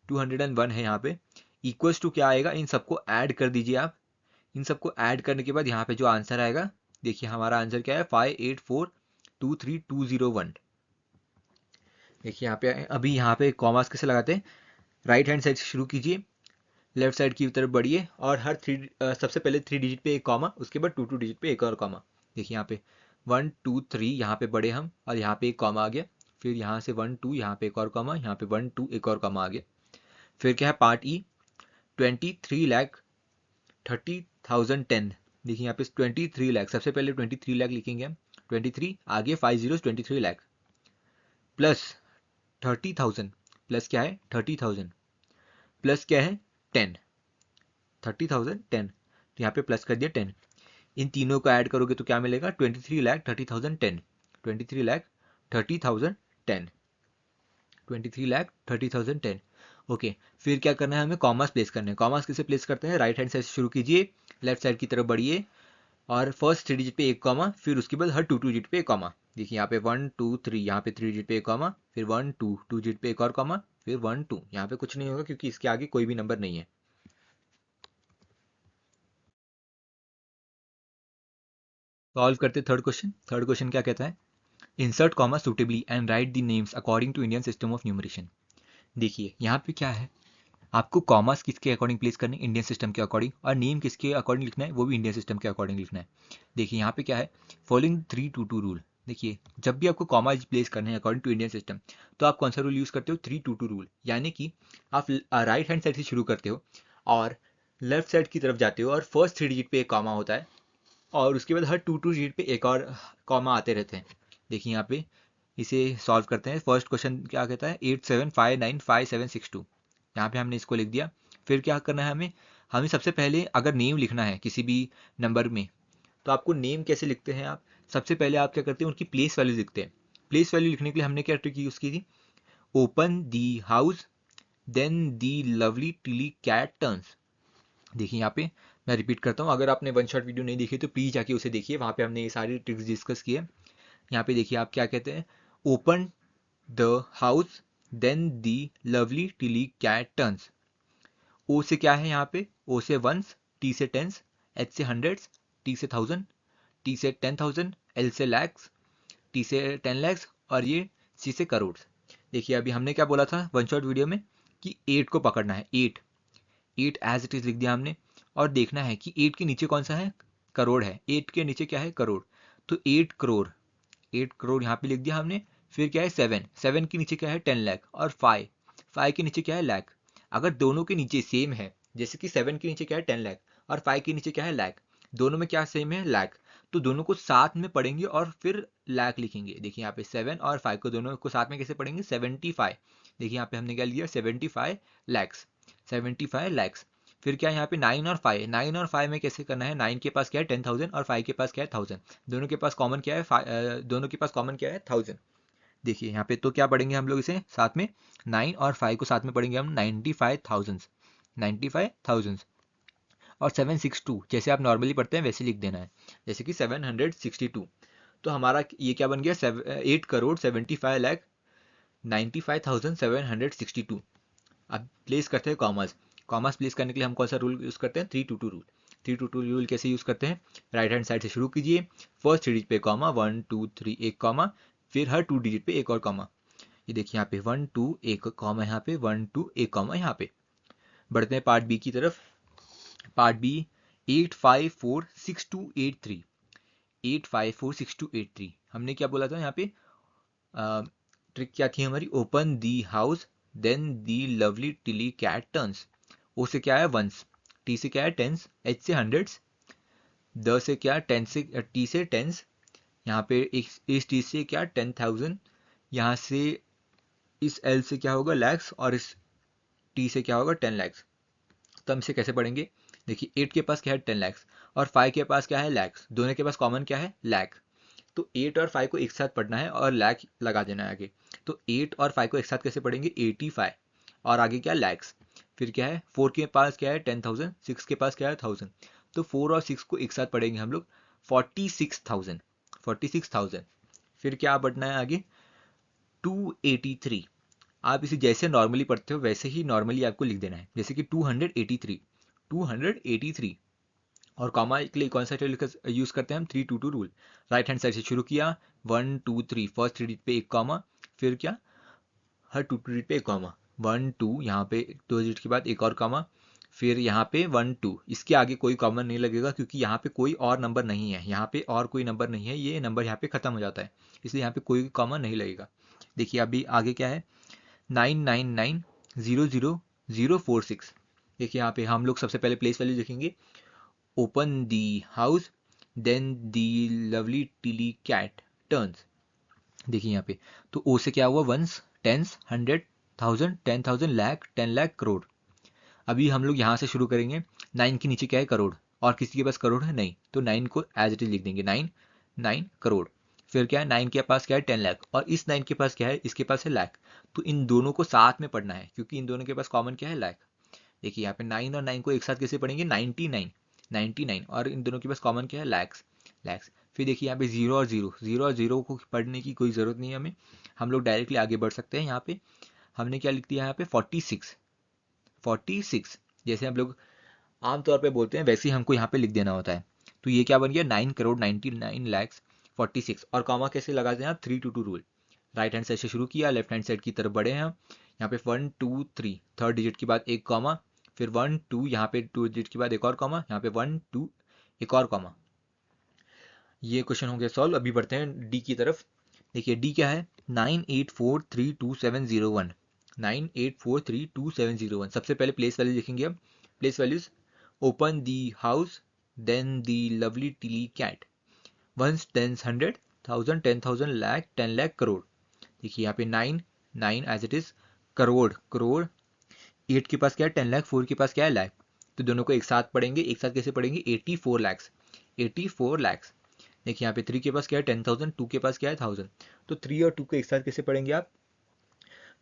201 है। यहाँ पे इक्वल्स टू क्या आएगा, इन सबको ऐड कर दीजिए आप। इन सबको ऐड करने के बाद यहाँ पे जो आंसर आएगा, देखिए हमारा आंसर क्या है 23201। देखिए यहाँ पे अभी यहाँ पे कॉमास कैसे लगाते हैं, राइट हैंड साइड से शुरू कीजिए, लेफ्ट साइड की तरफ बढ़िए और हर सबसे पहले 3 डिजिट पे एक कॉमा, उसके बाद 2 डिजिट पे एक और कॉमा। देखिए यहाँ पे 1 2 3 यहाँ पे बढ़े हम और यहाँ पे एक कॉमा आ गया, फिर यहाँ से 1 2 यहाँ पे एक और कॉमा, यहाँ पे 1 2 एक और कॉमा आ गया। फिर क्या है पार्ट ई, 23,30,10। देखिए यहाँ पे 23 लाख, सबसे पहले 23 लाख लिखेंगे हम, 23 आगे 5 जीरो 23 लाख प्लस 30,000, प्लस क्या है 30,000 प्लस क्या है 10, 30,000 10, तो यहाँ पे प्लस कर दिया 10। इन तीनों को ऐड करोगे तो क्या मिलेगा 23,30,10, 23,30,10, 23,30,10। ओके, फिर क्या करना है हमें, कॉमास प्लेस करना है। कॉमास कैसे प्लेस करते हैं, राइट हैंड साइड से शुरू कीजिए, लेफ्ट साइड की तरफ बढ़िए और फर्स्ट 3 डिजिट पे एक कॉमा, फिर उसके बाद हर 2 डिजिट पे एक कॉमा। देखिए यहाँ पे 1 2 3, यहाँ पे 3 डिजिट पे एक कॉमा, फिर 1 2 2 डिजिट पे एक और कॉमा, फिर 1 2। यहाँ पे कुछ नहीं होगा क्योंकि इसके आगे कोई भी नंबर नहीं है। सॉल्व करते थर्ड क्वेश्चन। थर्ड क्वेश्चन क्या कहता है, insert comma suitably and write the names according to Indian system of numeration. देखिए यहाँ पे क्या है, आपको कॉमास किसके अकॉर्डिंग प्लेस करने, इंडियन सिस्टम के अकॉर्डिंग, और नेम किसके अकॉर्डिंग लिखना है, वो भी इंडियन सिस्टम के अकॉर्डिंग लिखना है। देखिए यहाँ पे क्या है, फॉलोइंग 322 रूल। देखिए जब भी आपको कॉमा प्लेस करने हैं अकॉर्डिंग टू इंडियन सिस्टम, तो आप कौन सा रूल यूज़ करते हो, 322 रूल। यानी कि आप राइट हैंड साइड से शुरू करते हो और लेफ्ट साइड की तरफ जाते हो और फर्स्ट 3 डिजिट पे एक कॉमा होता है और उसके बाद हर 2 डिजिट पे एक और कॉमा आते रहते हैं। देखिए यहाँ पे इसे सॉल्व करते हैं। फर्स्ट क्वेश्चन क्या कहता है, 87595762, यहाँ पे हमने इसको लिख दिया। फिर क्या करना है हमें, हमें सबसे पहले अगर नेम लिखना है किसी भी नंबर में, तो आपको नेम कैसे लिखते हैं आप, सबसे पहले आप क्या करते हैं, उनकी प्लेस वैल्यू लिखते हैं। प्लेस वैल्यू लिखने के लिए हमने क्या ट्रिक यूज़ की थी, open the house then the lovely Tilly cat turns. देखिए यहाँ पे मैं रिपीट करता हूँ, अगर आपने वन शॉट वीडियो नहीं देखी तो प्लीज़ जाके उसे देखिए, वहाँ पे हमने ये सारी ट्रिक्स डिस्कस की है। यहाँ पे देखिए आप क्या कहते हैं, open the house then the lovely Tilly cat turns. O से क्या है यहाँ पे, ओ से वंस, टी से टेंस, एच से हंड्रेड्स, टी से थाउजेंड, टी से 10,000, एल से लैक्स, टी से 10 लैक्स और ये सी से करोड़। देखिए अभी हमने क्या बोला था वन शॉट वीडियो में कि 8 को पकड़ना है, 8 8 एज इट इज लिख दिया हमने और देखना है कि 8 के नीचे कौन सा है, करोड़ है। 8 के नीचे क्या है, करोड़, तो 8 करोड़, 8 करोड़ यहाँ पे लिख दिया हमने। फिर क्या है 7, 7 के नीचे क्या है 10 लाख और 5, 5 के नीचे क्या है लाख। अगर दोनों के नीचे सेम है, जैसे कि 7 के नीचे क्या है 10 लाख और 5 के नीचे क्या है लाख, दोनों में क्या सेम है लाख, तो दोनों को साथ में पढ़ेंगे और फिर लाख लिखेंगे। देखिए यहाँ पे 7 और 5 को दोनों को साथ में कैसे पढ़ेंगे, 75। देखिए यहाँ पे हमने क्या लिया 75 लैक्स, 75 लैक्स। फिर क्या है यहाँ पे 9 और 5, 9 और 5 में कैसे करना है, 9 के पास क्या है 10,000 और 5 के पास क्या है 1000, दोनों के पास कॉमन क्या है, दोनों के पास कॉमन क्या है 1000। देखिए यहाँ पे तो क्या पढ़ेंगे हम लोग इसे साथ में, 9 और 5 को साथ में पढ़ेंगे हम 95,000, 95,000 और 762 जैसे आप नॉर्मली पढ़ते हैं वैसे लिख देना है, जैसे कि 762। तो हमारा ये क्या बन गया, 8 करोड़ 75 लाख 95,762। अब प्लेस करते हैं कॉमर्स। कॉमर्स प्लेस करने के लिए हम कौन सा रूल यूज़ करते हैं, 322 रूल। 322 रूल कैसे यूज़ करते हैं, राइट हैंड साइड से शुरू कीजिए, फर्स्ट 3 डिजिट पे कॉमा, 1 2 3 एक कॉमा, फिर हर 2 डिजिट पे एक और कॉमा। ये देखिए यहाँ पे 1 2 एक कॉमा, यहाँ पे 1 2 एक कॉमा यहाँ पे। बढ़ते हैं पार्ट बी की तरफ। Part B 8546283, 8546283। हमने क्या बोला था यहाँ पे, ट्रिक क्या थी हमारी, open the house then the lovely Tilly cat turns. O से क्या है वंस, टी से क्या है टेंस, एच से हंड्रेड्स, द से क्या टेन से, टी से टेंस, यहाँ पे इस टी से क्या 10,000, यहाँ से इस एल से क्या होगा लैक्स और इस टी से क्या होगा 10 लैक्स। तो हम इसे कैसे पढ़ेंगे, देखिए 8 के पास क्या है 10 लैक्स और 5 के पास क्या है लैक्स, दोनों के पास कॉमन क्या है लैख। तो 8 और 5 को एक साथ पढ़ना है और लैख लगा देना है आगे। तो 8 और 5 को एक साथ कैसे पढ़ेंगे, 85 और आगे क्या लैक्स। फिर क्या है 4 के पास क्या है 10,000, 6 के पास क्या है 1000, तो 4 और 6 को एक साथ पढ़ेंगे हम लोग 46,000, 46,000। फिर क्या बढ़ना है आगे 283। आप इसे जैसे नॉर्मली पढ़ते हो वैसे ही नॉर्मली आपको लिख देना है, जैसे कि 283, 283। और कॉमा के लिए कौन सा यूज करते हैं हम, 3-2-2 रूल। राइट हैंड साइड से शुरू किया, 1 2 3, फर्स्ट 3 डिजिट पे एक कॉमा, फिर क्या, हर 2 डिजिट पे एक कॉमा, 1 2, यहाँ पे 2 डिजिट के बाद एक और कॉमा, फिर यहाँ पे 1 2। इसके आगे कोई कॉमन नहीं लगेगा क्योंकि यहाँ पे कोई और नंबर नहीं है, यहाँ पे और कोई नंबर नहीं है, ये नंबर यहाँ पे खत्म हो जाता है, इसलिए यहाँ पे कोई कॉमन नहीं लगेगा। देखिए अभी आगे क्या है, 999000046। देखिए यहाँ पे हम लोग सबसे पहले प्लेस वैल्यू देखेंगे, open the house then the lovely Tilly cat turns. देखिए यहाँ पे तो ओ से क्या हुआ, वंस, टेंस, 100,000, 10,000, लाख, 10 लाख, करोड़। अभी हम लोग यहाँ से शुरू करेंगे, 9 के नीचे क्या है, करोड़, और किसी के पास करोड़ है नहीं, तो 9 को एज इट इज लिख देंगे, 9 9 करोड़। फिर क्या है, 9 के पास क्या है, 10 लाख, और इस 9 के पास क्या है, इसके पास है लाख। तो इन दोनों को साथ में पढ़ना है क्योंकि इन दोनों के पास कॉमन क्या है, लाख। देखिए यहाँ पे 9 और 9 को एक साथ कैसे पढ़ेंगे, 99 99, और इन दोनों के पास कॉमन क्या है, लैक्स लैक्स। फिर देखिए यहाँ पे जीरो और जीरो, जीरो और जीरो को पढ़ने की कोई ज़रूरत नहीं है हमें, हम लोग डायरेक्टली आगे बढ़ सकते हैं। यहाँ पे हमने क्या लिख दिया, यहाँ पे 46 46, जैसे हम लोग आमतौर पे बोलते हैं वैसे ही हमको यहाँ पे लिख देना होता है। तो ये क्या बन गया, 9 करोड़ 99 लैक्स 46। और कॉमा कैसे लगाते हैं आप, 3-2-2 रूल। राइट हैंड साइड से शुरू किया, लेफ्ट हैंड साइड की तरफ बढ़े हैं हम। यहाँ पे 1 2 3, थर्ड डिजिट के बाद एक कॉमा, फिर 1 2, यहाँ पे 2 डिजिट के बाद एक और कॉमा, यहाँ पे 1 2 एक और कॉमा। ये क्वेश्चन हो गया सॉल्व। अभी बढ़ते हैं डी की तरफ। देखिए डी क्या है, 984322701, 984322701। सबसे पहले प्लेस वैल्यू लिखेंगे अब, place values, open the house then the lovely Tilly cat, ones, tens, 100,000, 10,000, lakh, 10 lakh, crore. देखिए यहाँ पे 9 9 as it is, crore crore, 8 के पास क्या है, 10 लाख, 4 के पास क्या है, लाख। तो दोनों को एक साथ पढ़ेंगे, एक साथ कैसे पढ़ेंगे, 84 लैक्स 84 लैक्स। देखिए यहाँ पे 3 के पास क्या है, 10,000, 2 के पास क्या है, 1000। तो 3 और 2 को एक साथ कैसे पढ़ेंगे आप,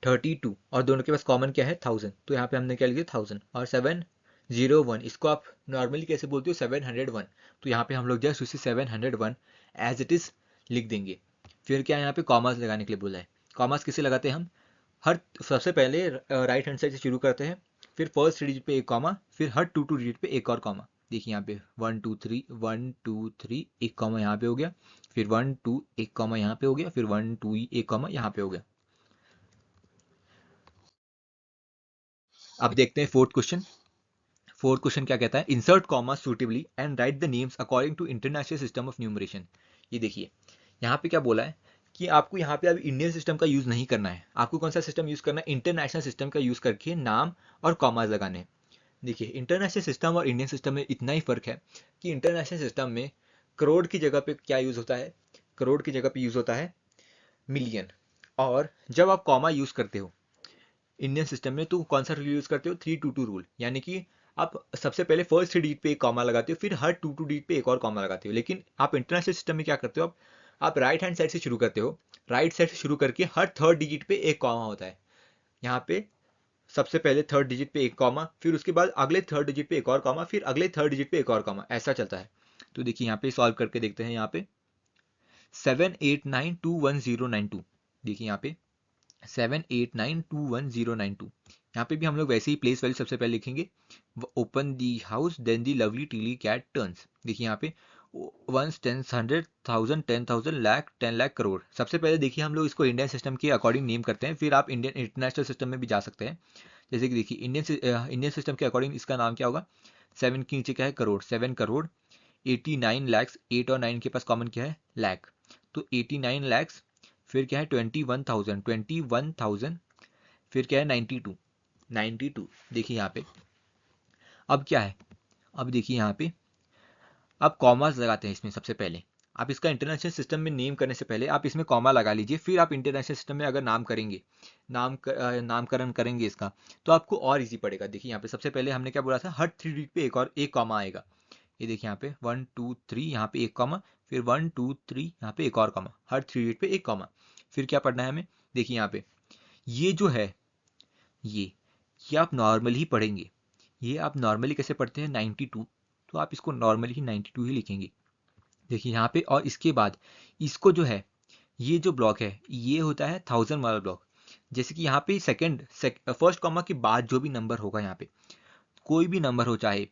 32, और दोनों के पास कॉमन क्या है, 1000। तो यहाँ पे हमने क्या लिख दिया, 1000, और 701, इसको आप नॉर्मली कैसे बोलते हो, 701। तो यहाँ पे हम लोग जस्ट उसे 701 एज इट इज लिख देंगे। फिर क्या है, यहाँ पे कॉमर्स लगाने के लिए बोला है। कॉमर्स किसे लगाते हैं हम, हर सबसे पहले राइट हैंड साइड से शुरू करते हैं, फिर फर्स्ट डिजिट पे एक कॉमा, फिर हर 2 डिजिट पे एक और कॉमा। देखिए यहाँ पे 1 2 3, 1 2 3, एक कॉमा यहाँ पे हो गया, फिर 1 2 एक कॉमा यहाँ पे हो गया, फिर 1 2 एक कॉमा यहाँ पे हो गया। अब देखते हैं फोर्थ क्वेश्चन। फोर्थ क्वेश्चन क्या कहता है, insert comma suitably and write the names according to international system of numeration. ये देखिए यहाँ पे क्या बोला है कि आपको यहाँ पे अभी इंडियन सिस्टम का यूज नहीं करना है, आपको कौन सा सिस्टम यूज करना है, इंटरनेशनल सिस्टम का यूज करके नाम और कॉमास लगाने। देखिए इंटरनेशनल सिस्टम और इंडियन सिस्टम में इतना ही फर्क है कि इंटरनेशनल सिस्टम में करोड़ की जगह पे क्या यूज होता है, करोड़ की जगह पे यूज होता है मिलियन। और जब आप कॉमा यूज करते हो इंडियन सिस्टम में, तो कौन सा रूल यूज करते हो, 3-2-2 रूल। यानी कि आप सबसे पहले फर्स्ट 3 डिजिट पे एक कॉमा लगाते हो, फिर हर 2 डिजिट पे एक और कॉमा लगाते हो। लेकिन आप इंटरनेशनल सिस्टम में क्या करते हो, आप राइट हैंड साइड से शुरू करते हो, राइट साइड से शुरू करके हर थर्ड डिजिट पे एक कॉमा होता है। यहाँ पे सबसे पहले थर्ड डिजिट पे एक कॉमा, फिर उसके बाद अगले थर्ड डिजिट पे एक और कॉमा, फिर अगले थर्ड डिजिट पे एक और कॉमा, ऐसा चलता है। तो देखिए यहाँ पे सॉल्व करके देखते हैं। यहाँ पे 789211092, देखिए यहाँ पे 789211092। यहाँ पे भी हम लोग वैसे ही प्लेस वैल्यू सबसे पहले लिखेंगे, open the house then the lovely tilly cat turns. देखिए यहाँ पे वंस, टेंस, 100,000, 10,000, लाख, 10 लाख, करोड़। सबसे पहले देखिए हम लोग इसको इंडियन सिस्टम के अकॉर्डिंग नेम करते हैं, फिर आप इंडियन इंटरनेशनल सिस्टम में भी जा सकते हैं। जैसे कि देखिए इंडियन सिस्टम के अकॉर्डिंग इसका नाम क्या होगा, 7 के नीचे क्या है, करोड़, 7 करोड़, 89 लैक्स, 8 और 9 के पास कॉमन क्या है, लाख। तो 89 लैक्स, फिर क्या है 21,000, 21,000, फिर क्या है 92 92। देखिए यहाँ पे अब क्या है, अब देखिए यहाँ पे अब कॉमास लगाते हैं इसमें। सबसे पहले आप इसका इंटरनेशनल सिस्टम में नेम करने से पहले आप इसमें कॉमा लगा लीजिए, फिर आप इंटरनेशनल सिस्टम में अगर नाम करेंगे, नामकरण करेंगे इसका, तो आपको और इजी पड़ेगा। देखिए यहाँ पे सबसे पहले हमने क्या बोला था, हर 3 डिजिट पे एक और एक कॉमा आएगा। ये देखिए यहाँ पे 1 2 3, यहाँ पे एक कॉमा, फिर 1 2 3, यहाँ पे एक और कॉमा, हर 3 डिजिट पे एक कॉमा। फिर क्या पढ़ना है हमें, देखिए यहाँ पे ये जो है ये आप नॉर्मली ही पढ़ेंगे। ये आप नॉर्मली कैसे पढ़ते हैं, 92, तो आप इसको नॉर्मली ही 92 ही लिखेंगे। देखिए यहाँ पे, और इसके बाद इसको जो है, ये जो ब्लॉक है ये होता है 1000 वाला ब्लॉक। जैसे कि यहाँ पे फर्स्ट कॉमा के बाद जो भी नंबर होगा, यहाँ पे कोई भी नंबर हो, चाहे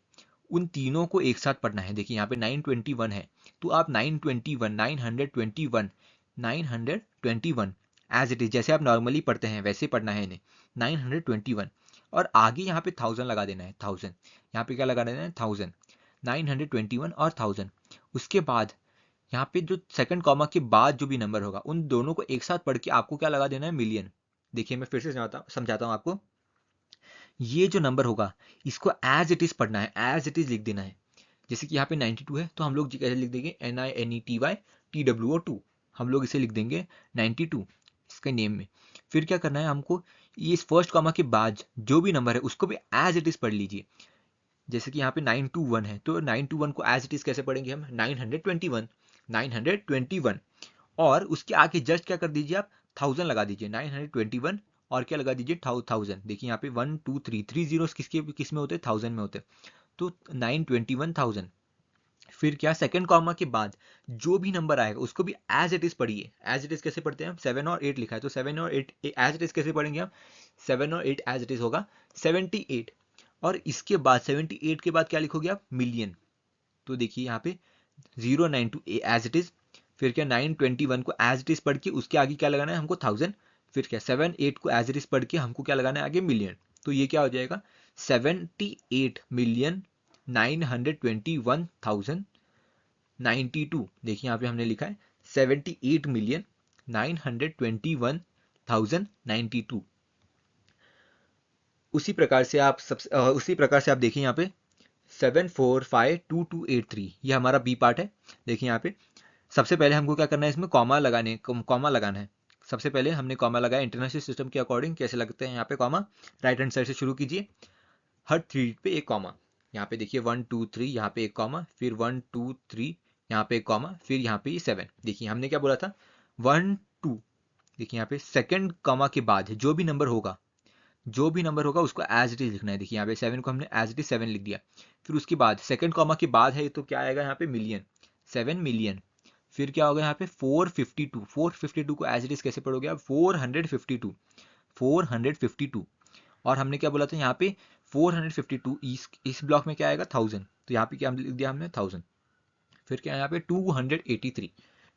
उन तीनों को एक साथ पढ़ना है। देखिए यहाँ पे 921 है, तो आप 921 एज इट इज जैसे आप नॉर्मली पढ़ते हैं वैसे पढ़ना है इन्हें, 921, और आगे यहाँ पे 1000 लगा देना है। 1000 यहाँ पे क्या लगा देना है, 1000, 921 और 1000। उसके बाद यहाँ पे जो सेकंड कॉमा के बाद जो भी नंबर होगा उन दोनों को एक साथ पढ़ के आपको क्या लगा देना है, मिलियन। देखिए मैं फिर से समझाता हूँ आपको। ये जो नंबर होगा इसको एज इट इज पढ़ना है, एज इट इज लिख देना है। जैसे कि यहाँ पे 92 है तो हम लोग कैसे लिख देंगे, NINETY TWO2, हम लोग इसे लिख देंगे 92 इसके नेम में। फिर क्या करना है हमको, ये इस फर्स्ट कॉमा के बाद जो भी नंबर है उसको भी एज इट इज पढ़ लीजिए। जैसे कि यहाँ पे 921 है तो 921 को एज इट इज कैसे पढ़ेंगे हम, 921 और उसके आगे जस्ट क्या कर दीजिए आप, 1000 लगा दीजिए। 921 और क्या लगा दीजिए, 1000। देखिए यहाँ पे 1 2 3 3 जीरो किस में होते हैं, 1000 में होते हैं, तो 921,000। फिर क्या, सेकंड कॉमा के बाद जो भी नंबर आएगा उसको भी एज इट इज पढ़िए। एज इट इज कैसे पढ़ते हैं हम, 7 और 8 लिखा है तो 7 और 8 एज इट इज कैसे पढ़ेंगे हम, 7 और 8 एज इट इज होगा 78। और इसके बाद 78 के बाद क्या लिखोगे आप, मिलियन। तो देखिए यहाँ पे 092 एज इट इज, फिर क्या 921 को एज इट इज पढ़ के उसके आगे क्या लगाना है हमको, 1000। फिर क्या 78 को एज इट इज पढ़ के हमको क्या लगाना है आगे, मिलियन। तो ये क्या हो जाएगा, 78,921,092। देखिए यहाँ पे हमने लिखा है 78,921,092। उसी प्रकार से आप देखिए यहाँ पे 745223, ये हमारा बी पार्ट है। देखिए यहाँ पे सबसे पहले हमको क्या करना है, इसमें कॉमा लगाना है। सबसे पहले हमने कॉमा लगाया, इंटरनेशनल सिस्टम के अकॉर्डिंग कैसे लगते हैं यहाँ पे कॉमा, राइट हैंड साइड से शुरू कीजिए, हर 3 पे एक कॉमा। यहाँ पे देखिए 1 2 3 यहाँ पे एक कॉमा, फिर 1 2 3 यहाँ पे एक कॉमा, फिर यहाँ पे 7। देखिए हमने क्या बोला था, 1 2। देखिए यहाँ पे सेकंड कॉमा के बाद जो भी नंबर होगा उसको एज इट इज लिखना है। देखिए यहाँ पे 7 को हमने एज इट इज 7 लिख दिया। फिर उसके बाद सेकंड कॉमा के बाद है तो क्या आएगा यहाँ पे, मिलियन, 7 मिलियन। फिर क्या होगा यहाँ पे 452 को एज इट इज कैसे पढ़ोगे आप, 452। और हमने क्या बोला था यहाँ पे 452, इस ब्लॉक में क्या आएगा, 1000, तो यहाँ पे क्या लिख दिया हमने, 1000। फिर क्या है यहाँ पे 283,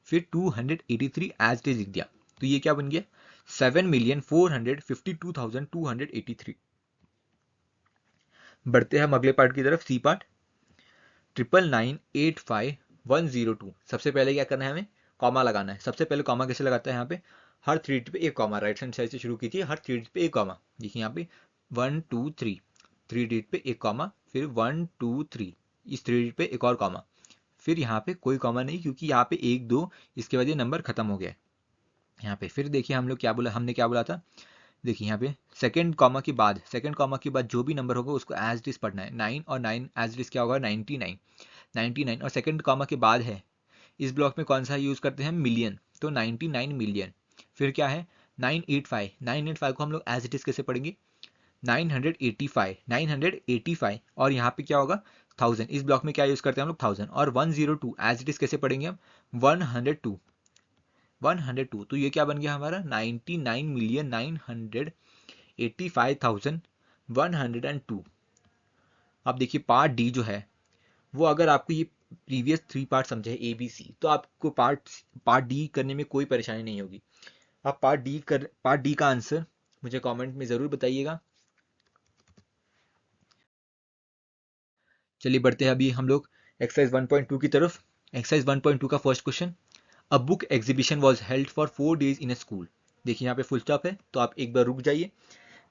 फिर 283 एज इट इज लिख दिया। तो ये क्या बन गया, 7,452,283। बढ़ते हैं हम अगले पार्ट की तरफ, सी पार्ट, 999,851,002। सबसे पहले क्या करना है, हमें कॉमा लगाना है। सबसे पहले कॉमा कैसे लगाता है, यहाँ पे हर 3 पे एक कॉमा, राइट हैंड साइड से शुरू कीजिए, हर 3 पे एक कॉमा। देखिए यहाँ पे 1 2 3, 3 पे एक कॉमा, फिर 1 2 3, इस 3 पे एक और कॉमा, फिर यहाँ पे कोई कॉमा नहीं क्योंकि यहाँ पे 1 2, इसके बाद ये नंबर खत्म हो गया है यहाँ पे। फिर देखिए हमने क्या बोला था, देखिए यहाँ पे सेकंड कॉमा के बाद जो भी नंबर होगा उसको एज इट इज पढ़ना है। 9 और 9 एज इट इज क्या होगा, 99 और सेकंड कॉमा के बाद है, इस ब्लॉक में कौन सा यूज करते हैं, मिलियन, तो 99 मिलियन। फिर क्या है 985 को हम लोग एज इट इज कैसे पढ़ेंगे, 985 और यहाँ पे क्या होगा 1000, इस ब्लॉक में क्या यूज करते हैं हम लोग, 1000। और 102 एज इट इज कैसे पढ़ेंगे हम, 102। तो ये क्या बन गया हमारा, 99,985,102। अब देखिए पार्ट डी जो है वो, अगर आपको ये प्रीवियस 3 पार्ट समझे ABC, तो आपको पार्ट डी करने में कोई परेशानी नहीं होगी। आप पार्ट डी का आंसर मुझे कमेंट में ज़रूर बताइएगा। चलिए बढ़ते हैं अभी हम लोग एक्सरसाइज 1.2 की तरफ। एक्सरसाइज 1.2 का first question, a book exhibition was held for 4 days in a school. देखिए यहाँ पे फुल स्टॉप है तो आप एक बार रुक जाइए,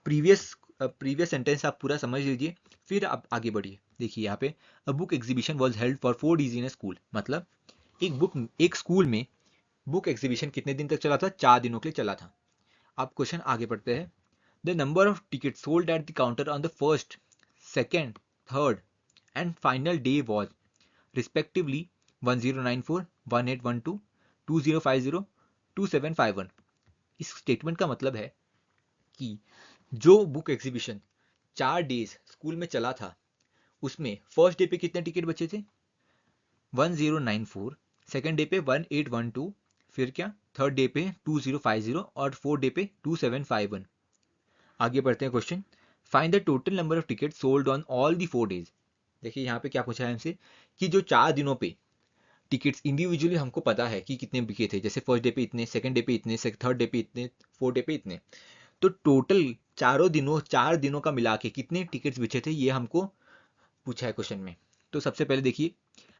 प्रीवियस सेंटेंस आप पूरा समझ लीजिए, फिर आप आगे बढ़िए। देखिए यहाँ पे a book exhibition was held for 4 days in a school, मतलब एक स्कूल में बुक एग्जीबिशन कितने दिन तक चला था, 4 दिनों के लिए चला था। अब क्वेश्चन आगे बढ़ते हैं, the number of ticket sold at the counter on the first, second, third and final day was respectively 1094, 1812, 2050, 2751। इस स्टेटमेंट का मतलब है कि जो बुक एग्जीबिशन 4 डेज स्कूल में चला था उसमें फर्स्ट डे पे कितने टिकट बचे थे, 1094, सेकेंड डे पे 1812, फिर क्या थर्ड डे पे 2050 और फोर्थ डे पे 2751। आगे बढ़ते हैं question, find the total number of ticket sold on all the 4 days। देखिए यहाँ पे क्या पूछा है हमसे कि जो 4 दिनों पे टिकट्स इंडिविजुअली हमको पता है कि कितने बिके थे, जैसे फर्स्ट डे पे इतने, सेकंड डे पे इतने, थर्ड डे पे इतने, फोर्थ डे पे इतने, तो टोटल 4 दिनों का मिला के कितने टिकट्स बिचे थे ये हमको पूछा है क्वेश्चन में। तो सबसे पहले देखिए,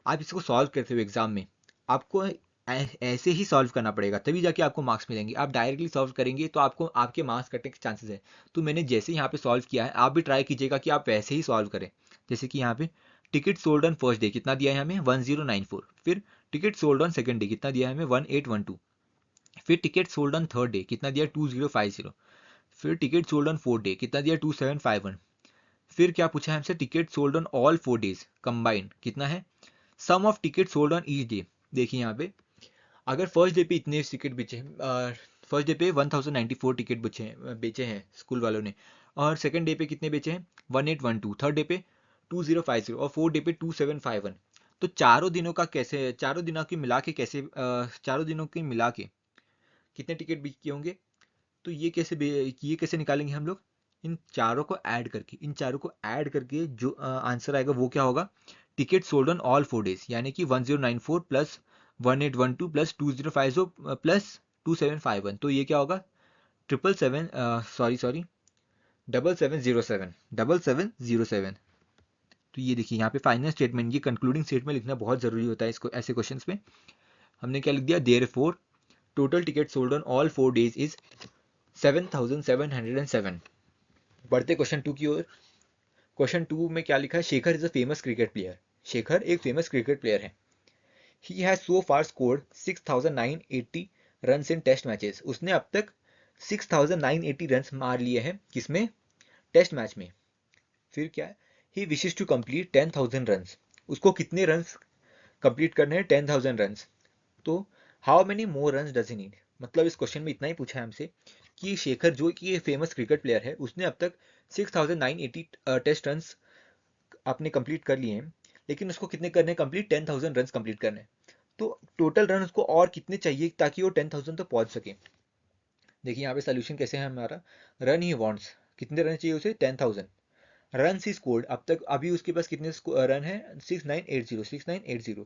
आप इसको सॉल्व करते हुए एग्जाम में आपको ऐसे ही सॉल्व करना पड़ेगा, तभी जाके आपको मार्क्स मिलेंगे। आप डायरेक्टली सॉल्व करेंगे तो आपको आपके मार्क्स कटने के चांसेस है। तो मैंने जैसे यहाँ पे सॉल्व किया है, आप भी ट्राई कीजिएगा कि आप वैसे ही सॉल्व करें। जैसे कि यहाँ पे ticket sold on first day कितना दिया है हमें 1094, फिर ticket sold on second day कितना दिया है हमें 1812, फिर ticket sold on third day कितना दिया 2050, फिर ticket sold on fourth day कितना दिया 2751, फिर क्या पूछा है हमसे ticket sold on all 4 days combined कितना है, sum of ticket sold on each day. देखिए यहाँ पे अगर फर्स्ट डे पे इतने टिकट बेचे हैं, फर्स्ट डे पे 1094 टिकट बेचे हैं स्कूल वालों ने, और सेकंड डे पे कितने बेचे हैं 1812, थर्ड डे पे 2050 और फोर्थ डे पे 2751, तो चारों दिनों का कैसे, चारों दिनों की मिला के कैसे, चारों दिनों की मिला के कितने टिकट बिके होंगे, तो ये कैसे निकालेंगे हम लोग, इन चारों को ऐड करके, इन चारों को ऐड करके जो आंसर आएगा वो क्या होगा, ticket sold on all 4 days, यानी कि 1094 प्लस 1812 प्लस 2050 प्लस 2751, तो ये क्या होगा 7707 तो ये देखिए यहाँ पे फाइनल स्टेटमेंट, ये कंक्लूडिंग स्टेटमेंट लिखना बहुत जरूरी होता है इसको ऐसे क्वेश्चंस में। हमने क्या लिख दिया, therefore total ticket sold on all 4 days is 7707। बढ़ते क्वेश्चन 2 की ओर। क्वेश्चन 2 में क्या लिखा है, Shekhar is a famous cricket player. Shekhar एक फेमस क्रिकेट प्लेयर है। He has so far scored 6980 runs in test matches. उसने अब तक 6980 रन्स मार लिए हैं किसमें, टेस्ट मैच में। फिर क्या है, ही विशेस टू कंप्लीट 10,000 रन्स। उसको कितने रन्स कंप्लीट करने हैं 10,000 रन्स। तो how many more runs does he need, मतलब इस क्वेश्चन में इतना ही पूछा है हमसे कि शेखर जो कि फेमस क्रिकेट प्लेयर है, उसने अब तक 6980 टेस्ट रन्स आपने कंप्लीट कर लिए हैं, लेकिन उसको कितने करने कंप्लीट 10,000 रन्स कंप्लीट करने हैं। तो टोटल रन उसको और कितने चाहिए ताकि वो 10,000 तक पहुंच सके। देखिए यहाँ पे सोल्यूशन कैसे है हमारा, रन ही वांट्स, कितने रन चाहिए उसे 10,000, रन ही स्कोर्ड, अब तक अभी उसके पास कितने रन है 6980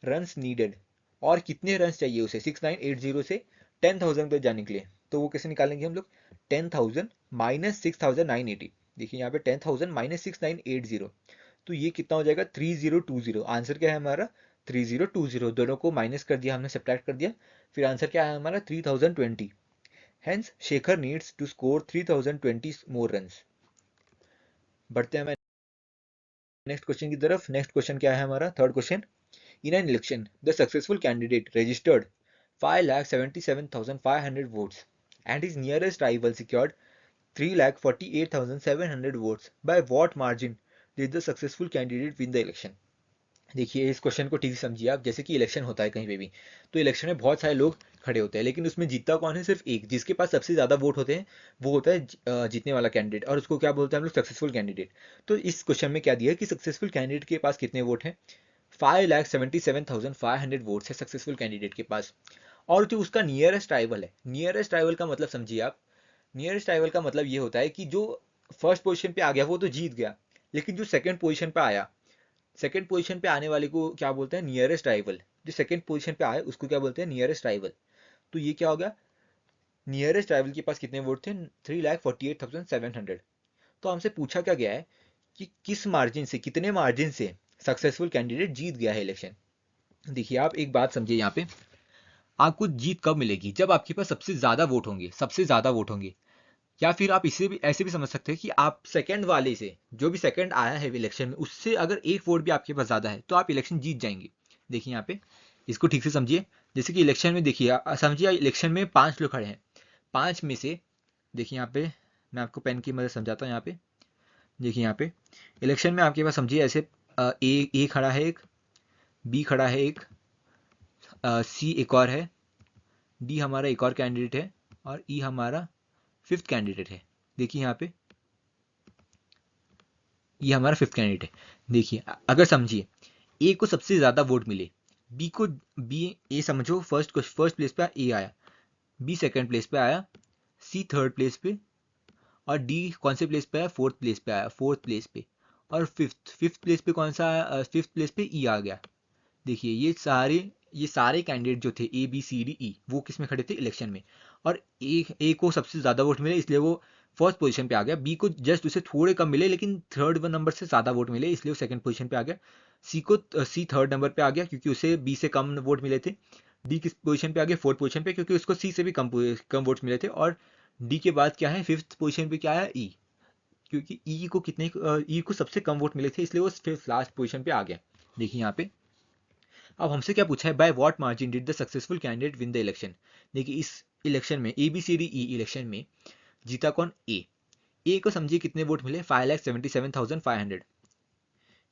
रन्स नीडेड, और कितने रन चाहिए उसे 6980 से 10,000 तक जाने के लिए। तो वो कैसे निकालेंगे हम लोग, 10,000 माइनस 6,980। देखिए यहाँ पे 10,000 माइनस 6,980, तो ये कितना हो जाएगा 3020। आंसर क्या है हमारा 3020, दोनों को माइनस कर दिया हमने, सब्ट्रैक्ट कर दिया, फिर आंसर क्या है हमारा 3020। Hence Shekhar needs to score 3020 more runs. बढ़ते हैं नेक्स्ट क्वेश्चन की तरफ। नेक्स्ट क्वेश्चन क्या है हमारा, third question. In an election the successful candidate registered 5,77,500 votes and his nearest rival secured 3,48,700 votes. By what margin did the successful candidate win the election? देखिए इस क्वेश्चन को ठीक से समझिए आप। जैसे कि इलेक्शन होता है कहीं पे भी, तो इलेक्शन में बहुत सारे लोग खड़े होते हैं, लेकिन उसमें जीतता कौन है, सिर्फ एक, जिसके पास सबसे ज़्यादा वोट होते हैं वो होता है जीतने वाला कैंडिडेट, और उसको क्या बोलते हैं हम लोग, सक्सेसफुल कैंडिडेट। तो इस क्वेश्चन में क्या दिया है कि सक्सेसफुल कैंडिडेट के पास कितने वोट हैं, 5,77,500 वोट्स है सक्सेसफुल कैंडिडेट के पास। और जो उसका नियरेस्ट राइवल है, नियरेस्ट राइवल का मतलब समझिए आप, नियरेस्ट राइवल का मतलब ये होता है कि जो फर्स्ट पोजीशन पे आ गया वो तो जीत गया, लेकिन जो सेकंड पोजीशन पे आया, सेकंड पोजीशन पे आने वाले को क्या बोलते हैं, नियरेस्ट राइवल। जो सेकंड पोजीशन पे आए उसको क्या बोलते हैं, नियरेस्ट राइवल। तो ये क्या हो गया, नियरेस्ट राइवल के पास कितने वोट थे 3,48,700। तो हमसे पूछा क्या गया है कि किस मार्जिन से, कितने मार्जिन से सक्सेसफुल कैंडिडेट जीत गया है इलेक्शन। देखिए आप एक बात समझिए यहाँ पे, आपको जीत कब मिलेगी, जब आपके पास सबसे ज्यादा वोट होंगे, सबसे ज्यादा वोट होंगे। या फिर आप इसे भी ऐसे भी समझ सकते हैं कि आप सेकंड वाले से, जो भी सेकंड आया है इलेक्शन में, उससे अगर एक वोट भी आपके पास ज्यादा है तो आप इलेक्शन जीत जाएंगे। देखिए यहाँ पे इसको ठीक से समझिए। जैसे कि इलेक्शन में देखिए, समझिए इलेक्शन में 5 लोग खड़े हैं, 5 में से, देखिए यहाँ पे मैं आपको पेन की मदद समझाता हूँ। यहाँ पे देखिए, यहाँ पे इलेक्शन में आपके पास समझिए ऐसे ए खड़ा है एक, बी खड़ा है एक, सी एक और है, डी हमारा एक और कैंडिडेट है, और ई हमारा फिफ्थ कैंडिडेट है। देखिए यहाँ पे ये हमारा फिफ्थ कैंडिडेट है। देखिए अगर समझिए ए को सबसे ज्यादा वोट मिले, बी को, बी ए समझो फर्स्ट प्लेस पे ए आया, बी सेकंड प्लेस पे आया, सी थर्ड प्लेस पे, और डी कौन से प्लेस पे आया, फोर्थ प्लेस पे आया, फोर्थ प्लेस पे, और फिफ्थ प्लेस पे कौन सा, फिफ्थ प्लेस पे ई आ गया। देखिए ये सारे कैंडिडेट जो थे ABCDE वो किस में खड़े थे, इलेक्शन में, और ए को सबसे ज़्यादा वोट मिले इसलिए वो फर्स्ट पोजीशन पे आ गया, बी को जस्ट उसे थोड़े कम मिले लेकिन थर्ड नंबर से ज़्यादा वोट मिले इसलिए वो सेकंड पोजीशन पे आ गया, सी थर्ड नंबर पे आ गया क्योंकि उसे बी से कम वोट मिले थे, डी किस पोजीशन पे आ गया, फोर्थ पोजीशन पे, क्योंकि उसको सी से भी कम वोट मिले थे, और डी के बाद क्या है, फिफ्थ पोजीशन पे क्या है, ई, क्योंकि ई को सबसे कम वोट मिले थे इसलिए वो फिफ्थ लास्ट पोजीशन पे आ गया। देखिए यहाँ पे अब हमसे क्या पूछा है, by what margin did the successful candidate win the election. देखिए इस इलेक्शन में ABCDE इलेक्शन में जीता कौन, ए को समझिए कितने वोट मिले, 5,77,500।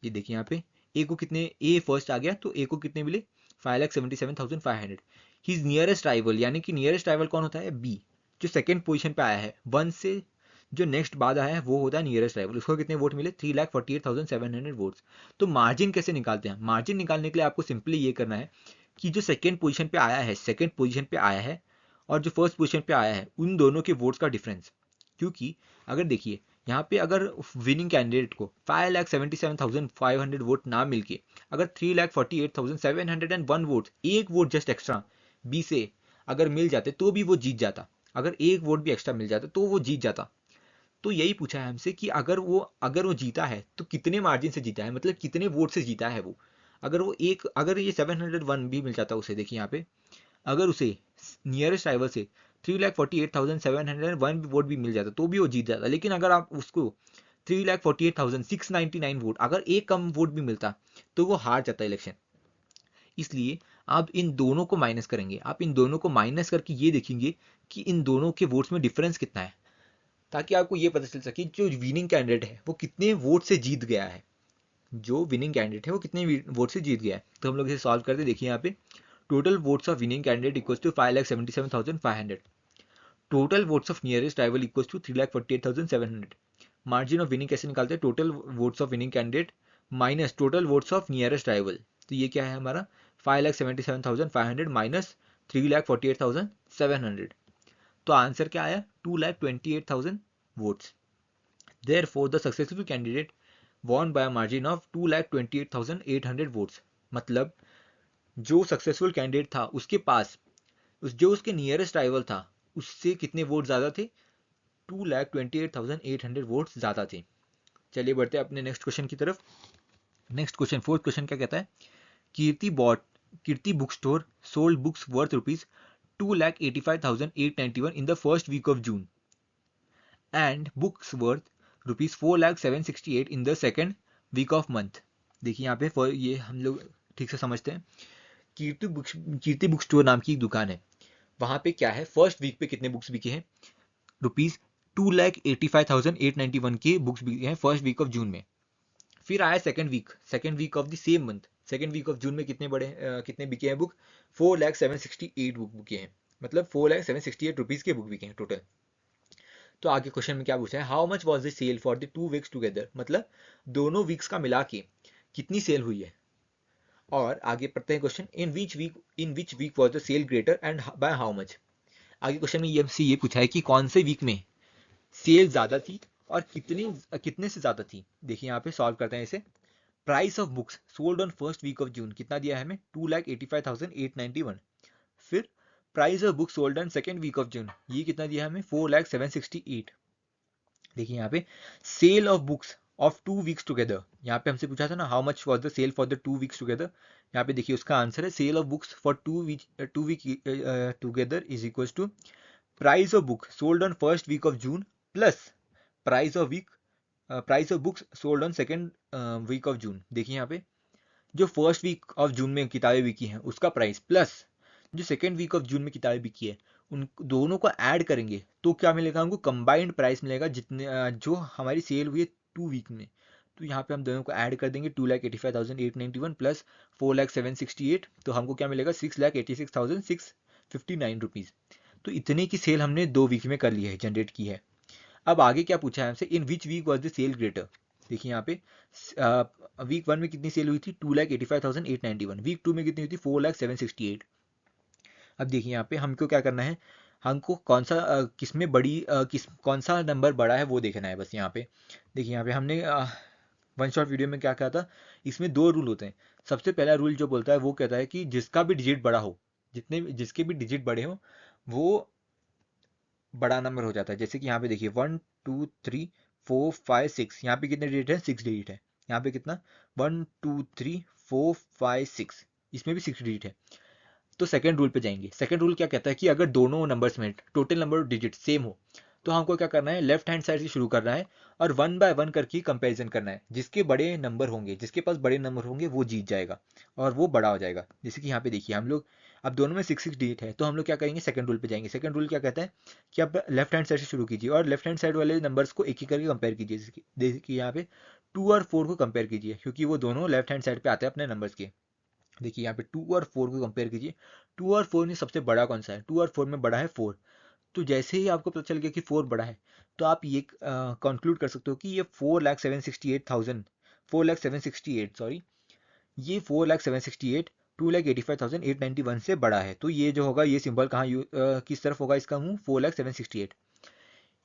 ये देखिए यहाँ पे ए को कितने, ए फर्स्ट आ गया तो ए को कितने मिले, 5,77,500। हिज नियरेस्ट राइवल, यानी कि नियरेस्ट राइवल कौन होता है, बी, जो सेकेंड पोजिशन पे आया है, वन से जो नेक्स्ट बाद आया है वो होता है नियरेस्ट राइवल, उसको कितने वोट मिले, 3,48,700 वोट्स। तो मार्जिन कैसे निकालते हैं, मार्जिन निकालने के लिए आपको सिंपली ये करना है कि जो सेकेंड पोजीशन पे आया है, सेकेंड पोजीशन पे आया है और जो फर्स्ट पोजीशन पे आया है उन दोनों के वोट्स का डिफरेंस, क्योंकि अगर देखिए यहाँ पे अगर विनिंग कैंडिडेट को 5,77,500 वोट ना मिलके अगर 3,48,701 वोट, एक वोट जस्ट एक्स्ट्रा बी से अगर मिल जाते तो भी वो जीत जाता, अगर एक वोट भी एक्स्ट्रा मिल जाता तो वो जीत जाता। तो यही पूछा है हमसे कि अगर वो जीता है तो कितने मार्जिन से जीता है, मतलब कितने वोट से जीता है वो, अगर ये 701 भी मिल जाता उसे, देखिए यहाँ पे अगर उसे नियरेस्ट राइवल से 3,48,701 वोट भी मिल जाता तो भी वो जीत जाता, लेकिन अगर आप उसको 3,48,699 वोट, अगर एक कम वोट भी मिलता तो वो हार जाता इलेक्शन। इसलिए आप इन दोनों को माइनस करेंगे, आप इन दोनों को माइनस करके ये देखेंगे कि इन दोनों के वोट्स में डिफरेंस कितना है, ताकि आपको ये पता चल सके जो विनिंग कैंडिडेट है वो कितने वोट से जीत गया है, जो विनिंग कैंडिडेट है वो कितने वोट से जीत गया है। तो हम लोग इसे सॉल्व करते, देखिए यहाँ पे total votes of winning candidate equals to 5,77,500, total votes of nearest rival equals to 3,48,700। Margin of winning कैसे निकालते हैं, total votes of winning candidate minus total votes of nearest rival, तो ये क्या है हमारा 5,77,500 माइनस 3,48,700, तो आंसर क्या आया, 2,28,000 votes. Therefore, the successful candidate won by a margin of 2,28,800 votes. मतलब जो सक्सेसफुल कैंडिडेट था उसके पास जो उसके नियरेस्ट राइवल था उससे कितने वोट ज़्यादा थे, 2,28,800 वोट्स ज़्यादा थे। चलिए बढ़ते हैं अपने नेक्स्ट क्वेश्चन की तरफ। नेक्स्ट क्वेश्चन, फोर्थ क्वेश्चन क्या कहता है, Kirti book store sold books worth rupees 2,85,891 in the first week of June and books worth rupees 4,768 in the second week of month। देखिए यहाँ पे ये हम लोग ठीक से समझते हैं, कीर्ति बुक स्टोर नाम की एक दुकान है, वहां पे क्या है, फर्स्ट वीक पे कितने बुक्स बिके हैं, रुपीज 2,85,891 के बुक्स बिके हैं फर्स्ट वीक ऑफ जून में। फिर आया second week of the same month, second week of June में कितने बिके हैं बुक, 4,768 बुक बिके हैं, मतलब 4,768 रुपीज के बुक बिके हैं टोटल। तो आगे क्वेश्चन में क्या पूछा है, how much was the sale for the 2 weeks together, मतलब दोनों वीक्स का मिला के कितनी सेल हुई है। और आगे पढ़ते हैं question, in which week was the sale greater and by how much. आगे क्वेश्चन में ये पूछा है कि कौन से वीक में सेल ज्यादा थी और कितने से ज्यादा थी। देखिए यहाँ पे सॉल्व करते हैं इसे। Price of books sold on first week of June कितना दिया है हमें, 2,85,891। फिर price of books sold on second week of June, ये कितना दिया है हमें, 4,768। देखिए यहाँ पे sale of books of 2 weeks together, यहाँ पे हमसे पूछा था ना how much was the sale for the 2 weeks together, यहाँ पे देखिए उसका आंसर है sale of books for 2 week together is equal to price of book sold on first week of June plus price of books sold on second week of June. देखिए यहाँ पे जो फर्स्ट वीक ऑफ जून में किताबें बिकी हैं उसका प्राइस प्लस जो सेकेंड वीक ऑफ जून में किताबें बिकी है उन दोनों को ऐड करेंगे तो क्या मिलेगा हमको, कंबाइंड प्राइस मिलेगा जितने जो हमारी सेल हुई है 2 वीक में। तो यहाँ पे हम दोनों को ऐड कर देंगे, 2,85,891 प्लस 4,768, तो हमको क्या मिलेगा, 6,86,659 रुपीज़। तो इतने की सेल हमने 2 वीक में कर ली है, जनरेट की है। अब आगे क्या पूछा है हमसे, in which week was the sale greater. देखिए यहाँ पे वीक 1 में कितनी सेल हुई थी, 2,85,891, वीक 2 में कितनी हुई थी, 4,768। अब देखिए यहाँ पे हमको क्या करना है, हमको कौन सा किस में बड़ी कौन सा नंबर बड़ा है वो देखना है बस। यहाँ पे देखिए यहाँ पे हमने वन शॉट वीडियो में क्या कहा था, इसमें दो रूल होते हैं। सबसे पहला रूल जो बोलता है वो कहता है कि जिसका भी डिजिट बड़ा हो, जिसके भी डिजिट बड़े हो वो बड़ा नंबर हो जाता है। जैसे कि यहाँ पे देखिए 1 2 3 4 5 6, यहाँ पे कितने डिजिट है, 6 डिजिट है। यहाँ पे कितना 1 2 3 4 5 6, इसमें भी 6 डिजिट है। तो सेकंड रूल पे जाएंगे। सेकंड रूल क्या कहता है कि अगर दोनों नंबर्स में total number of digit same हो तो हमको क्या करना है, लेफ्ट हैंड साइड से शुरू करना है और वन बाय वन करके कंपैरिजन करना है। जिसके बड़े नंबर होंगे, जिसके पास बड़े नंबर होंगे वो जीत जाएगा और वो बड़ा हो जाएगा। जैसे कि यहाँ पे देखिए हम लोग अब दोनों में 6 डिजिट है, तो हम लोग क्या करेंगे, सेकंड रूल पे जाएंगे। सेकंड रूल क्या कहता है कि आप लेफ्ट हैंड साइड से शुरू कीजिए और लेफ्ट हैंड साइड वाले नंबर्स को एक एक करके कंपेयर कीजिए। जैसे कि यहाँ पे 2 और 4 को कंपेयर कीजिए, क्योंकि वो दोनों लेफ्ट हैंड साइड पे आते हैं अपने नंबर्स के। देखिए यहाँ पे 2 और 4 को कंपेयर कीजिए। 2 और 4 में सबसे बड़ा कौन सा है, 2 और 4 में बड़ा है 4। तो जैसे ही आपको पता चल गया कि 4 बड़ा है, तो आप ये कंक्लूड कर सकते हो कि ये 4,768,000 सॉरी, ये 4,768 2,85,891 से बड़ा है। तो ये जो होगा, ये सिंबल कहाँ किस तरफ होगा, इसका मुंह 4,768,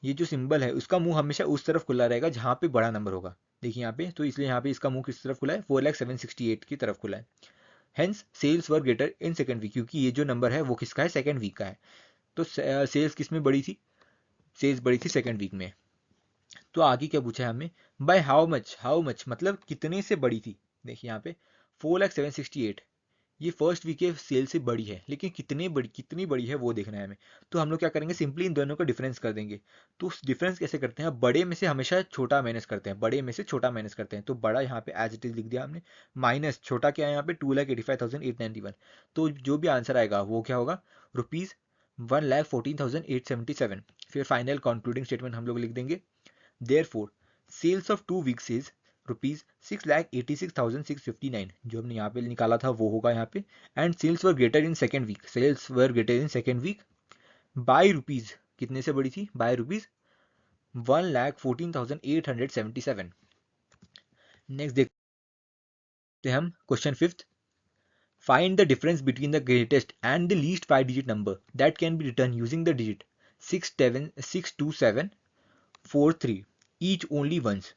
ये जो सिंबल है उसका मुंह हमेशा उस तरफ खुला रहेगा जहाँ पे बड़ा नंबर होगा। देखिए यहाँ पे, तो इसलिए यहाँ पे इसका मुंह किस तरफ खुला है, 4,768 की तरफ खुला है। Hence sales were greater in second week, क्योंकि ये जो नंबर है वो किसका है, सेकंड वीक का है। तो सेल्स किस में बड़ी थी, सेल्स बड़ी थी सेकंड वीक में। तो आगे क्या पूछा है हमें, बाय हाउ मच मतलब कितने से बड़ी थी। देखिए यहाँ पे 4,768, ये फर्स्ट वीक के सेल से बड़ी है, लेकिन कितनी बड़ी है वो देखना है हमें। तो हम लोग क्या करेंगे, सिंपली इन दोनों का डिफरेंस कर देंगे। तो उस डिफरेंस कैसे करते हैं, बड़े में से हमेशा छोटा माइनस करते हैं, बड़े में से छोटा माइनस करते हैं। तो बड़ा यहाँ पे एज इट इज लिख दिया हमने, माइनस छोटा क्या है यहाँ पे 2,85,891। तो जो भी आंसर आएगा वो क्या होगा, रुपीज 1,14,877। फिर फाइनल कंक्लूडिंग स्टेटमेंट हम लोग लिख देंगे, Therefore, sales of 2 weeks is rupees 6,86,659, जो हमने यहाँ पे निकाला था वो होगा यहाँ पे। And sales were greater in second week, sales were greater in second week by rupees, कितने से बड़ी थी, बाय रुपीज 1,14,877। नेक्स्ट देखते हैं हम question fifth, find the difference between the greatest and the least 5 digit number that can be written using the digit 62743 each only once.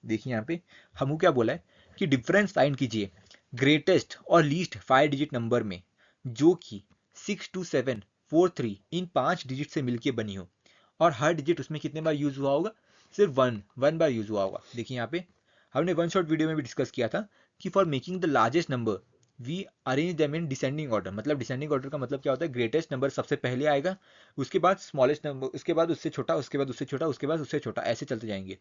देखिए यहाँ पे हमको क्या बोला है कि डिफरेंस फाइंड कीजिए ग्रेटेस्ट और लीस्ट 5 डिजिट नंबर में, जो कि 62743 इन 5 डिजिट से मिलके बनी हो और हर डिजिट उसमें कितने बार यूज हुआ होगा, सिर्फ वन बार यूज हुआ होगा। देखिए यहाँ पे हमने वन शॉट वीडियो में भी डिस्कस किया था कि for making the largest number we arrange them in descending order. मतलब डिसेंडिंग ऑर्डर का मतलब क्या होता है, ग्रेटेस्ट नंबर सबसे पहले आएगा, उसके बाद स्मॉलेस्ट नंबर, उसके बाद उससे छोटा, उसके बाद उससे छोटा, उसके बाद उससे छोटा, ऐसे चलते जाएंगे।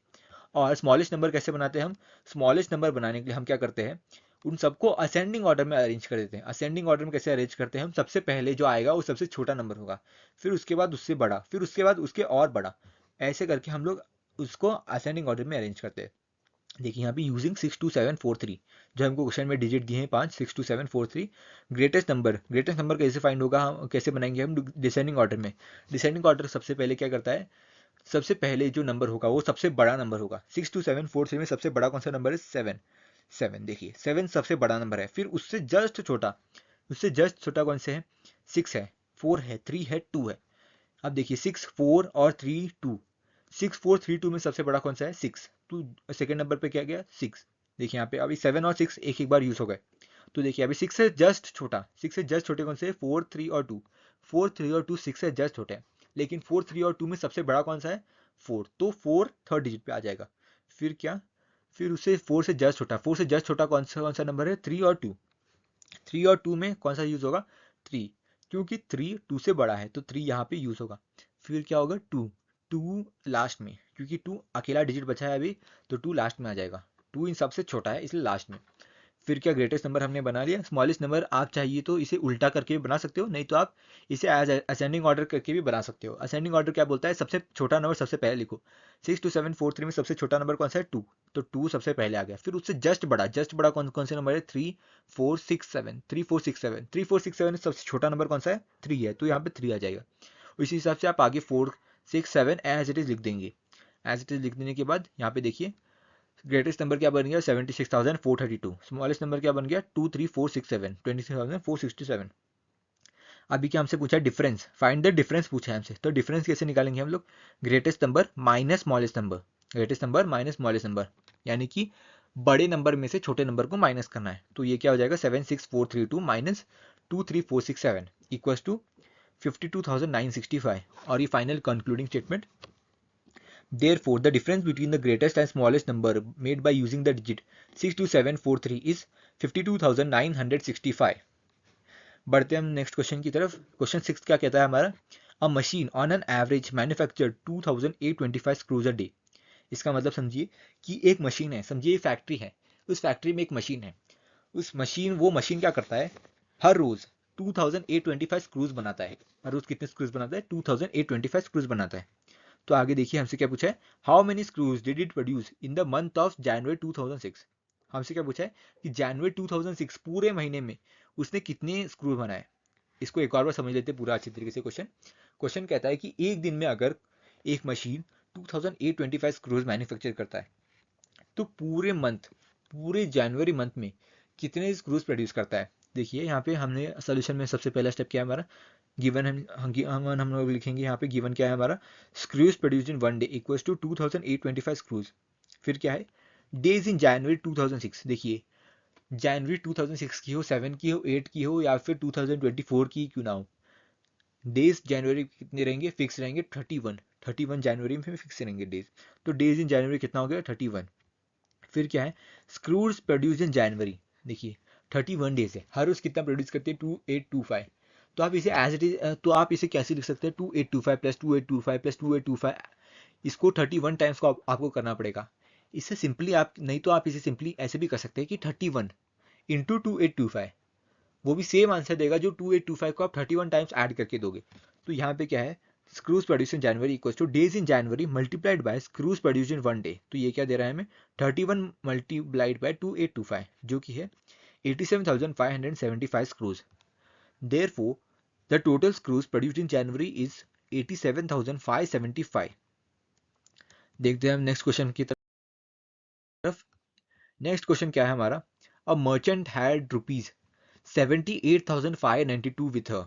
और स्मॉलेस्ट नंबर कैसे बनाते हैं हम, स्मॉलेस्ट नंबर बनाने के लिए हम क्या करते हैं, उन सबको असेंडिंग ऑर्डर में अरेंज कर देते हैं। असेंडिंग ऑर्डर में कैसे अरेंज करते हैं हम, सबसे पहले जो आएगा वो सबसे छोटा नंबर होगा, फिर उसके बाद उससे बड़ा, फिर उसके बाद उसके और बड़ा, ऐसे करके हम लोग उसको असेंडिंग ऑर्डर में अरेंज करते हैं। देखिए यहाँ पे यूजिंग 62743, जो हमको क्वेश्चन में डिजिट दिए हैं 5, 62743। ग्रेटेस्ट नंबर कैसे फाइंड होगा, हम कैसे बनाएंगे, हम डिसेंडिंग ऑर्डर में। डिसेंडिंग ऑर्डर सबसे पहले क्या करता है, सबसे पहले जो नंबर होगा वो सबसे बड़ा नंबर होगा। 62743 में सबसे बड़ा कौन सा नंबर है, 7। देखिए 7 सबसे बड़ा नंबर है, फिर उससे जस्ट छोटा कौन से है, 6 है, 4 है, 3 है, 2 है। अब देखिए 6 4 और 3 2, 6 4 3 2 में सबसे बड़ा कौन सा है, 6। तो सेकेंड नंबर पे क्या गया, 6। देखिए यहाँ पे अभी 7 और 6 एक एक बार यूज हो गए। तो देखिए अभी 6 से जस्ट छोटा, 6 से जस्ट छोटे कौन से, 4 3 और 2, 4 3 और 2 6 से जस्ट छोटे हैं। लेकिन 4 3 और 2 में सबसे बड़ा कौन सा है, 4, तो 4 थर्ड डिजिट पे आ जाएगा। फिर क्या, फिर उससे 4 से जस्ट छोटा, 4 से जस्ट छोटा कौन सा नंबर है, 3 और 2, 3 और 2 में कौन सा यूज होगा, 3, क्योंकि 3 2 से बड़ा है तो 3 यहाँ पे यूज होगा। फिर क्या होगा, 2 लास्ट में, क्योंकि 2 अकेला डिजिट बचा है अभी, तो 2 लास्ट में आ जाएगा। 2 इन सबसे छोटा है इसलिए लास्ट में। फिर क्या, ग्रेटेस्ट नंबर हमने बना लिया। स्मॉलेस्ट नंबर आप चाहिए तो इसे उल्टा करके भी बना सकते हो, नहीं तो आप इसे एज असेंडिंग ऑर्डर करके भी बना सकते हो। असेंडिंग ऑर्डर क्या बोलता है, सबसे छोटा नंबर सबसे पहले लिखो। 62743 में सबसे छोटा नंबर कौन सा है, 2, तो 2 सबसे पहले आ गया। फिर उससे जस्ट बड़ा कौन कौन से नंबर है, 3 4 6 7, 3 4 6 7, 3 4 6 7 में सबसे छोटा नंबर कौन सा है, 3 है, तो यहाँ पे 3 आ जाएगा। इसी हिसाब से आप आगे 4 6 7 एज इट इज लिख देंगे। एज इट इज लिख देने के बाद यहाँ पे देखिए ग्रेटेस्ट नंबर क्या बन गया, 76,432। स्मॉलेस्ट नंबर क्या बन गया, 23467, 23,467। अभी क्या हमसे पूछा है, डिफरेंस फाइंड द डिफरेंस पूछा है हमसे। तो डिफरेंस कैसे निकालेंगे हम लोग, greatest number minus smallest number, greatest number minus smallest number, यानी कि बड़े नंबर में से छोटे नंबर को माइनस करना है। तो ये क्या हो जाएगा 76432 माइनस 23467 इक्वल्स टू 52,965। और ये final concluding statement, therefore the difference between the greatest and smallest number made by using the digit 62743 is 52,965। बढ़ते हैं हम नेक्स्ट क्वेश्चन की तरफ। क्वेश्चन 6 क्या कहता है हमारा, a machine on an average manufacture 2825 screws a day. इसका मतलब समझिए कि एक मशीन है, समझिए फैक्ट्री है, उस फैक्ट्री में एक मशीन है, वो मशीन क्या करता है, हर रोज 2825 स्क्रूज बनाता है। हर रोज कितने स्क्रूज बनाता है, 2825 स्क्रूज बनाता है। तो आगे देखिए हमसे क्या पूछा है, how many screws did it produce in the month of January 2006। हमसे क्या पूछा है कि जनवरी 2006 पूरे महीने में उसने कितने स्क्रू बनाए। इसको एक और बार समझ लेते हैं पूरा अच्छी तरीके से। क्वेश्चन कहता है कि एक दिन में अगर एक मशीन 2825 स्क्रूज मैन्युफैक्चर करता है तो पूरे जनवरी मंथ में कितने स्क्रूज प्रोड्यूस करता है। देखिए यहाँ पे हमने सोल्यूशन में सबसे पहला स्टेप क्या है हमारा, गिवन हम लोग लिखेंगे यहाँ पे, गिवन क्या है हमारा, screws produced in one day equals to 2825 screws. फिर क्या है, डेज इन जनवरी 2006। देखिए जनवरी 2006 की हो, 7 की हो, 8 की हो, या फिर 2024 की क्यों ना हो, डेज जनवरी कितने रहेंगे, फिक्स रहेंगे 31 जनवरी में फिक्स रहेंगे डेज। तो डेज इन जनवरी कितना हो गया 31। फिर क्या है, स्क्रूज प्रोड्यूस इन जनवरी, देखिए 31 डेज है, हर रोज कितना प्रोड्यूस करते हैं 2825। तो आप इसे एज इट इज, तो आप इसे कैसे लिख सकते हैं, 2825 प्लस 2825 प्लस 2825, इसको 31 टाइम्स को आपको करना पड़ेगा। इससे सिंपली आप, नहीं तो आप इसे सिंपली ऐसे भी कर सकते हैं कि 31 इंटू 2825, वो भी सेम आंसर देगा जो 2825 को आप 31 टाइम्स ऐड करके दोगे। तो यहाँ पे क्या है, screws produce in January equals to days in January multiplied by screws produce in one day. तो ये क्या दे रहा है हमें, 31 मल्टीप्लाइड बाय 2825 जो कि है 87,575 screws. Therefore the total screws produced in January is 87,575। देखते हैं हम नेक्स्ट क्वेश्चन की तरफ। नेक्स्ट क्वेश्चन क्या है हमारा, a merchant had rupees 78,592 with her.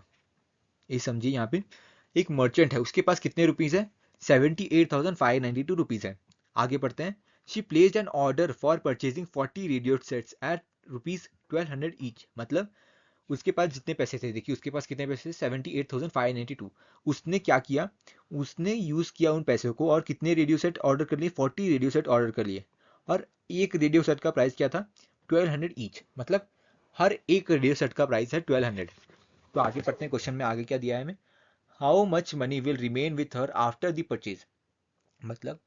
ये समझिए यहाँ पे एक मर्चेंट है, उसके पास कितने रुपीज है, 78,592 रुपीज है। आगे पढ़ते हैं, she placed an order for purchasing 40 radio sets at rupees 1200 each. मतलब उसके पास जितने पैसे थे, देखिए उसके पास कितने पैसे थे, 78,592। उसने क्या किया, उसने यूज किया उन पैसों को और कितने रेडियो सेट ऑर्डर कर लिए, 40 रेडियो सेट ऑर्डर कर लिए। और एक रेडियो सेट का प्राइस क्या था, 1200 ईच, मतलब हर एक रेडियो सेट का प्राइस है 1200। तो आगे पढ़ते हैं, क्वेश्चन में आगे क्या दिया है हमें, how much money will remain with her after the purchase. मतलब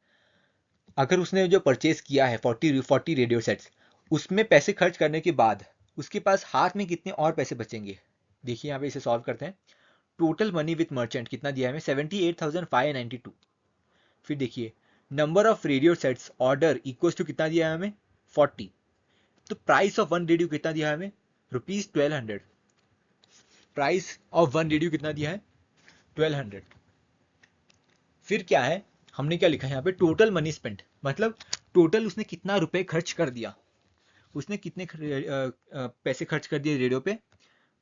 अगर उसने जो परचेज किया है 40 रेडियो सेट्स, उसमें पैसे खर्च करने के बाद उसके पास हाथ में कितने और पैसे बचेंगे। देखिए यहाँ पे इसे सॉल्व करते हैं। टोटल मनी विथ मर्चेंट कितना दिया है हमें, 78,592। फिर देखिए number of radio sets order equals to कितना दिया है हमें, 40। तो प्राइस ऑफ वन रेडियो कितना दिया है हमें, rupees 1200। Price of one radio कितना दिया है, 1200। फिर क्या है, हमने क्या लिखा है यहाँ पे, टोटल मनी स्पेंट, मतलब टोटल उसने कितना रुपए खर्च कर दिया, उसने कितने पैसे खर्च कर दिए रेडियो पे।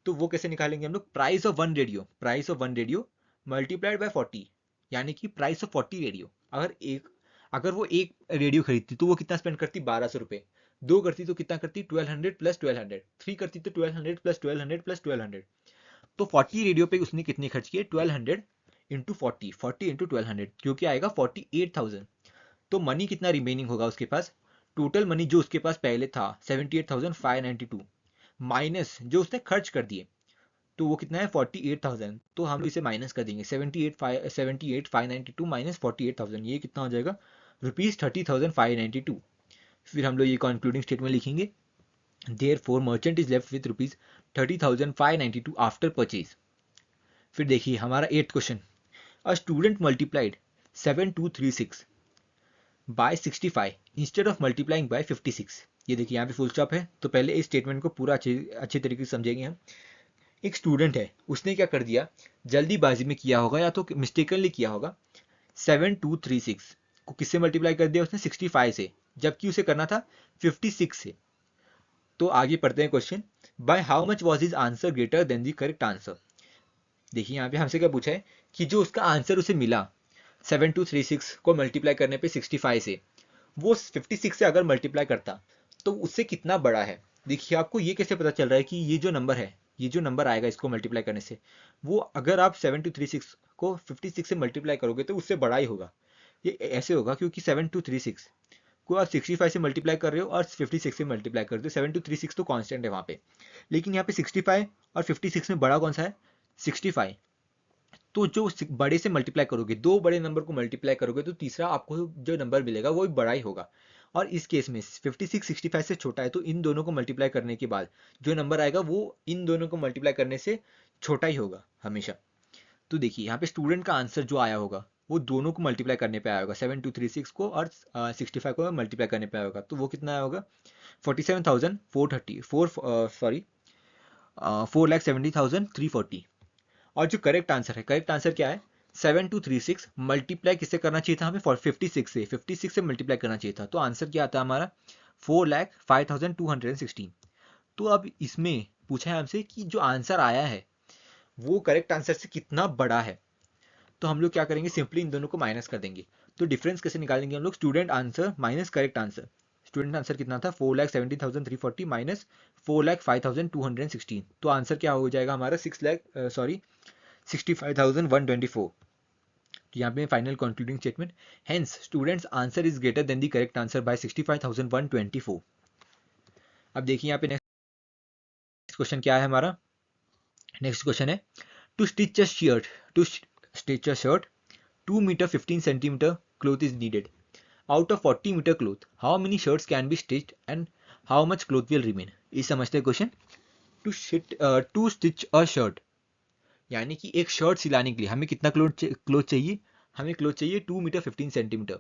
तो वो कैसे निकालेंगे हम लोग, price of one radio, multiplied by 40, यानी कि प्राइस ऑफ 40 रेडियो। अगर वो एक रेडियो खरीदती तो वो कितना स्पेंड करती, 1200 रुपए। दो करती तो कितना करती, 1200 प्लस 1200। थ्री करती तो 1200 प्लस 1200 प्लस 1200। तो 40 रेडियो पे उसने कितने खर्च किए, 1200 इंटू 40 इंटू 1200, जो कि आएगा 48,000। तो मनी कितना रिमेनिंग होगा उसके पास, टोटल मनी जो उसके पास पहले था 78,592 माइनस जो उसने खर्च कर दिए, तो वो कितना है 48,000। तो हम इसे माइनस कर देंगे, 78,592 माइनस 48,000, ये कितना हो जाएगा, रुपीज 30,592। फिर हम लोग ये कंक्लूडिंग स्टेटमेंट लिखेंगे, therefore merchant is left with rupees 30,592 after purchase. फिर देखिए हमारा 8th question, a student multiplied 7236 by 65 instead of multiplying by 56। ये देखिए यहाँ पे फुल स्टॉप है, तो पहले इस स्टेटमेंट को पूरा अच्छे तरीके से समझेंगे हम। एक स्टूडेंट है, उसने क्या कर दिया, जल्दीबाजी में किया होगा या तो मिस्टेकनली किया होगा, 7236 को किससे मल्टीप्लाई कर दिया उसने, 65 से, जबकि उसे करना था 56 से। तो आगे पढ़ते हैं question, bye how much was his answer greater than the correct answer. देखिए यहाँ पे हमसे क्या पूछा है कि जो उसका आंसर उसे मिला 7236 को मल्टीप्लाई करने पे 65 से, वो 56 से अगर मल्टीप्लाई करता तो उससे कितना बड़ा है। देखिए आपको ये कैसे पता चल रहा है कि ये जो नंबर है, ये जो नंबर आएगा इसको मल्टीप्लाई करने से, वो अगर आप 7236 को 56 से मल्टीप्लाई करोगे तो उससे बड़ा ही होगा। ये ऐसे होगा क्योंकि 7236 को आप 65 से मल्टीप्लाई कर रहे हो और 56 से मल्टीप्लाई कर रहे हो। 7236 तो कांस्टेंट है वहाँ पे, लेकिन यहाँ पे 65 और 56 में बड़ा कौन सा है, 65। तो जो बड़े से मल्टीप्लाई करोगे, दो बड़े नंबर को मल्टीप्लाई करोगे तो तीसरा आपको जो नंबर मिलेगा वो भी बड़ा ही होगा। और इस केस में 56 65 से छोटा है, तो इन दोनों को मल्टीप्लाई करने के बाद जो नंबर आएगा वो इन दोनों को मल्टीप्लाई करने से छोटा ही होगा हमेशा। तो देखिए यहाँ पे स्टूडेंट का आंसर जो आया होगा वो दोनों को मल्टीप्लाई करने पे आया होगा, 7236 को और 65 को मल्टीप्लाई करने पे आया होगा। तो वो कितना आया होगा, 47,430 सॉरी 4,70,340। और जो करेक्ट आंसर है, करेक्ट आंसर क्या है, 7236 मल्टीप्लाई किससे करना चाहिए था हमें, 56 से मल्टीप्लाई करना चाहिए था। तो आंसर क्या आता है हमारा, 4,05,216। तो अब इसमें पूछा है हमसे कि जो आंसर आया है वो करेक्ट आंसर से कितना बड़ा है। तो हम लोग क्या करेंगे, सिंपली इन दोनों को माइनस कर देंगे। तो डिफरेंस कैसे निकालेंगे हम लोग, student answer minus correct answer. Student answer कितना था, 4,70,340 माइनस 4,05,216। तो आंसर क्या हो जाएगा हमारा, 65,124। तो यहाँ पे final concluding statement, hence students answer is greater than the correct answer by 65,124। अब देखिए यहाँ पे नेक्स्ट क्वेश्चन क्या है हमारा। नेक्स्ट क्वेश्चन है, to stitch a shirt, to stitch a shirt 2 metre 15 centimetre cloth is needed. Out of 40 meter cloth, how many shirts can be stitched and how much cloth will remain? ये समझते हैं question. To stitch a shirt, यानी कि एक शर्ट सिलाने के लिए हमें कितना क्लोथ चाहिए, हमें क्लोथ चाहिए 2 मीटर 15 सेंटीमीटर,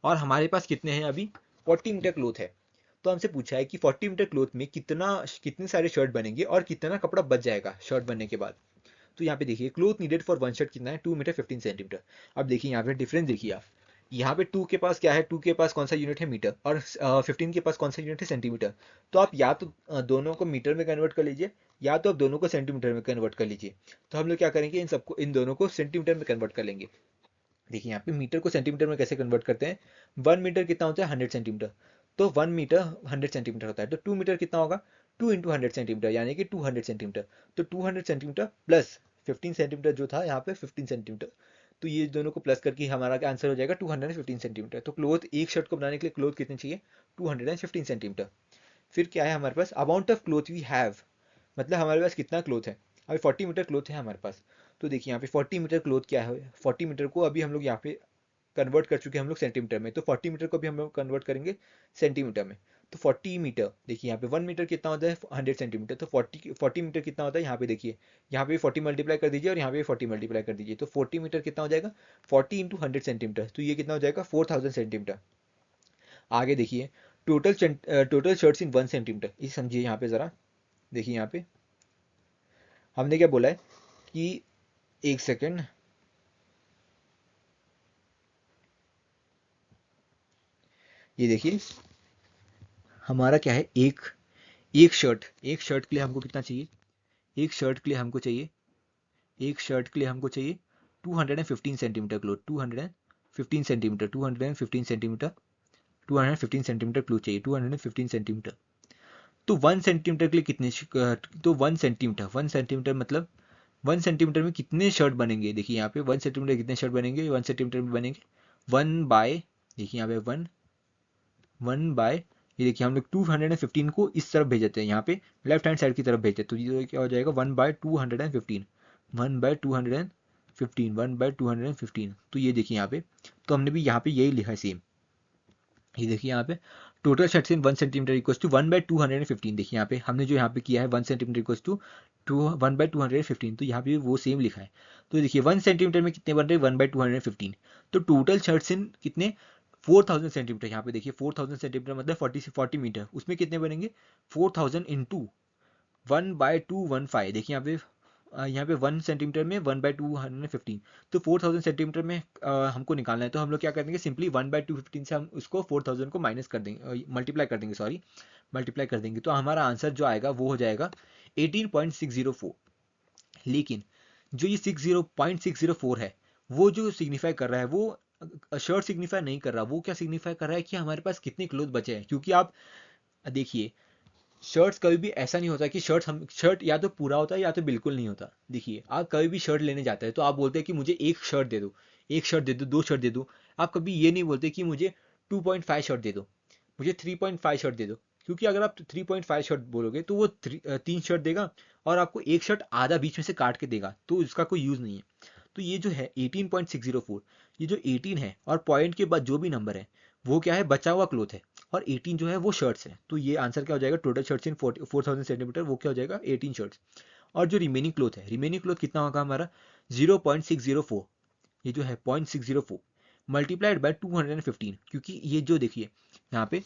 और हमारे पास कितने हैं अभी, 40 मीटर क्लोथ है। तो हमसे पूछा है कि 40 मीटर क्लोथ में कितने सारे शर्ट बनेंगे और कितना कपड़ा बच जाएगा शर्ट बनने के बाद। तो यहाँ पे देखिए cloth needed for one shirt कितना है, 2 मीटर 15 सेंटीमीटर। अब देखिए यहाँ पे डिफरेंस देखिए आप, यहाँ पे 2 के पास क्या है, 2 के पास कौन सा यूनिट है, मीटर, और 15 के पास कौन सा यूनिट है, सेंटीमीटर। तो आप या तो दोनों को मीटर में कन्वर्ट कर लीजिए, या तो आप दोनों को सेंटीमीटर में कन्वर्ट कर लीजिए। तो हम लोग क्या करेंगे, इन दोनों को सेंटीमीटर में कन्वर्ट कर लेंगे। देखिए यहाँ पे मीटर को सेंटीमीटर में कैसे कन्वर्ट करते हैं, 1 मीटर कितना होता है, 100 सेंटीमीटर। तो 1 मीटर 100 सेंटीमीटर होता है, तो 2 मीटर कितना होगा, 2 इंटू 100 सेंटीमीटर, यानी कि 200 सेंटीमीटर। तो 200 सेंटीमीटर प्लस 15 सेंटीमीटर जो था यहाँ पे 15 सेंटीमीटर, तो ये दोनों को प्लस करके हमारा क्या आंसर हो जाएगा, 215 सेंटीमीटर। तो क्लोथ, एक शर्ट को बनाने के लिए क्लोथ कितनी चाहिए, 215 सेंटीमीटर। फिर क्या है हमारे पास, amount of cloth we have, मतलब हमारे पास कितना क्लोथ है, अभी 40 मीटर क्लोथ है हमारे पास। तो देखिए यहाँ पे 40 मीटर क्लोथ क्या है, 40 मीटर को अभी हम लोग यहाँ पे कन्वर्ट कर चुके हैं हम लोग सेंटीमीटर में, तो 40 मीटर को भी हम लोग कन्वर्ट करेंगे सेंटीमीटर में। तो 40 मीटर, देखिए यहाँ पे 1 मीटर कितना होता है, 100 सेंटीमीटर। तो 40 मीटर कितना होता है, यहाँ पे देखिए, यहाँ पे 40 मल्टीप्लाई कर दीजिए और यहाँ पे 40 मल्टीप्लाई कर दीजिए। तो 40 मीटर कितना हो जाएगा, 40 इंटू 100 सेंटीमीटर, तो ये कितना हो जाएगा, 4000 सेंटीमीटर। आगे देखिए, टोटल शर्ट्स इन 1 सेंटीमीटर, ये समझिए यहाँ पे ज़रा। देखिए यहाँ पे हमने क्या बोला है कि, एक सेकेंड, ये देखिए हमारा क्या है, एक शर्ट के लिए हमको कितना चाहिए, एक शर्ट के लिए हमको चाहिए एक शर्ट के लिए हमको चाहिए 215 centimetre cloth, 215 centimetre 215 centimetre 215 centimetre cloth चाहिए, 215 सेंटीमीटर। तो 1 सेंटीमीटर के लिए कितने तो 1 सेंटीमीटर मतलब 1 सेंटीमीटर में कितने शर्ट बनेंगे, देखिए यहाँ पे 1 सेंटीमीटर कितने शर्ट बनेंगे, 1 सेंटीमीटर में बनेंगे 1 बाय, देखिए यहाँ पे 1 बाय, ये देखिए हम लोग 215 को इस तरफ भेज देते हैं, यहाँ पे लेफ्ट हैंड साइड की तरफ भेजते हैं। तो ये क्या हो जाएगा, 1/215, 1/215। तो ये देखिए यहाँ पे, तो हमने भी यहाँ पे यही लिखा है सेम। ये देखिए यहाँ पे total shirts in 1 centimetre equals to 1/215। देखिए यहाँ पे हमने जो यहाँ पे किया है 1 सेंटीमीटर इक्वल्स टू 1/215, तो यहाँ पे वो सेम लिखा है। तो देखिए 1 सेंटीमीटर में कितने बन रहे हैं, 1/215। तो टोटल शर्ट्स इन कितने, 4000 सेंटीमीटर। यहाँ पे देखिए 4000 सेंटीमीटर मतलब 40 मीटर, उसमें कितने बनेंगे, 4000 इंटू 1/215। देखिए यहाँ पे 1 सेंटीमीटर में 1/215, तो 4000 सेंटीमीटर में हमको निकालना है। तो हम लोग क्या करेंगे, सिंपली 1/215 से हम उसको 4000 को माइनस कर देंगे, मल्टीप्लाई कर देंगे। तो हमारा आंसर जो आएगा वो हो जाएगा 18.604। लेकिन जो ये 60.604 है, वो जो सिग्निफाई कर रहा है वो शर्ट सिग्निफाई नहीं कर रहा, वो क्या सिग्निफाई कर रहा है कि हमारे पास कितने क्लोथ बचे हैं। क्योंकि आप देखिए शर्ट्स कभी भी ऐसा नहीं होता कि शर्ट या तो पूरा होता है या तो बिल्कुल नहीं होता। देखिए आप कभी भी शर्ट लेने जाते हैं तो आप बोलते हैं कि मुझे एक शर्ट दे दो, एक शर्ट दे दो, दो शर्ट दे दो। आप कभी ये नहीं बोलते कि मुझे 2.5 शर्ट दे दो, मुझे 3.5 शर्ट दे दो। क्योंकि अगर आप 3.5 शर्ट बोलोगे तो वो 3 शर्ट देगा और आपको एक शर्ट आधा बीच में से काट के देगा, तो इसका कोई यूज़ नहीं है। तो ये जो है 18.604, ये जो 18 है और पॉइंट के बाद जो भी नंबर है वो क्या है, बचा हुआ क्लोथ है। और 18 जो है वो शर्ट्स है। तो ये आंसर क्या हो जाएगा, टोटल शर्ट्स इन 4000 सेंटीमीटर, वो क्या हो जाएगा 18 शर्ट्स। और जो रिमेनिंग क्लोथ है, रिमेनिंग क्लोथ कितना होगा हमारा 0.604, ये जो है 0.604 मल्टीप्लाइड बाय 215, क्योंकि ये जो देखिए यहाँ पे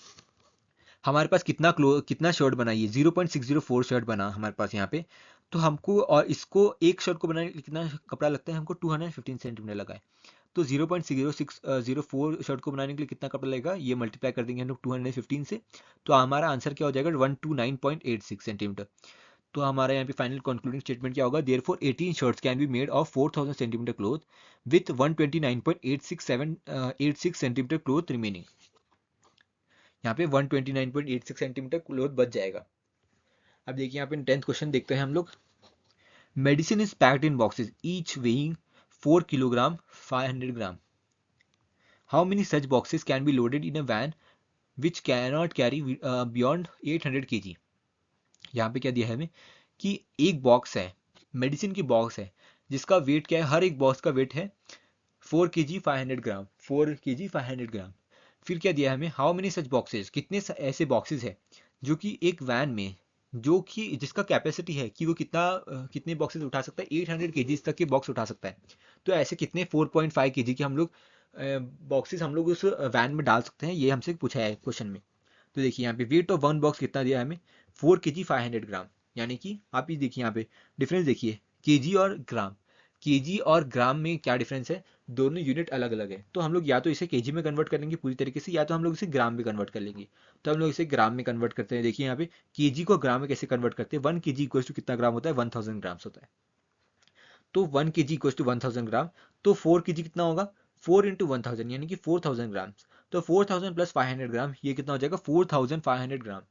हमारे पास कितना शर्ट बना, ये 0.604 शर्ट बना हमारे पास यहाँ पे। तो हमको और इसको एक शर्ट को बनाने के लिए कितना कपड़ा लगता है, हमको 215 सेंटीमीटर लगा है। तो 0.0604 शर्ट को बनाने के लिए कितना कपड़ा लगेगा, ये मल्टीप्लाई कर देंगे हम लोग 215 से। तो हमारा आंसर क्या हो जाएगा 129.86 सेंटीमीटर। तो हमारा यहाँ पे फाइनल कंक्लूडिंग स्टेटमेंट क्या होगा, therefore 18 shirts can be made of 4000 centimetre cloth with 129.86 centimetre cloth remaining. यहाँ पे 129.86 सेंटीमीटर क्लोथ बच जाएगा। अब देखिए यहाँ पे 10th क्वेश्चन देखते हैं हम लोग। Medicine is packed in boxes each weighing 4 kilogram 500 gram. How many such boxes can be loaded in a van which cannot carry beyond 800 kg। यहाँ पे क्या दिया है हमें कि एक बॉक्स है, मेडिसिन की बॉक्स है, जिसका वेट क्या है, हर एक बॉक्स का वेट है 4 kg 500 ग्राम, 4 kg 500 ग्राम। फिर क्या दिया है हमें, हाउ मेनी सच बॉक्सेस, कितने ऐसे बॉक्सेस है जो कि एक वैन में, जो कि जिसका कैपेसिटी है कि वो कितने बॉक्सेस उठा सकता है, 800 kg तक के बॉक्स उठा सकता है। तो ऐसे कितने 4.5 kg के हम लोग बॉक्सेस हम लोग उस वैन में डाल सकते हैं, ये हमसे पूछा है क्वेश्चन में। तो देखिए यहाँ पे वेट ऑफ वन बॉक्स कितना दिया है हमें, 4 kg 500 ग्राम। यानी कि आप ये देखिए यहाँ पे डिफरेंस देखिए, केजी और ग्राम, केजी और ग्राम में क्या डिफरेंस है, दोनों यूनिट अलग अलग है। तो हम लोग या तो इसे केजी में कन्वर्ट कर लेंगे पूरी तरीके से, या तो हम लोग इसे ग्राम में कन्वर्ट कर लेंगे। तो हम लोग इसे ग्राम में कन्वर्ट करते हैं। देखिए यहाँ पे केजी को ग्राम में कैसे कन्वर्ट करते हैं, 1 kg इक्वल्स टू कितना ग्राम होता है, 1000 ग्राम्स होता है। तो 1 kg इक्वल्स टू 1000 ग्राम। तो 4 kg कितना होगा, 4 इंटू 1000 यानी कि 4000 ग्राम्स। तो 4000 प्लस 500 ग्राम, ये कितना हो जाएगा 4500 ग्राम।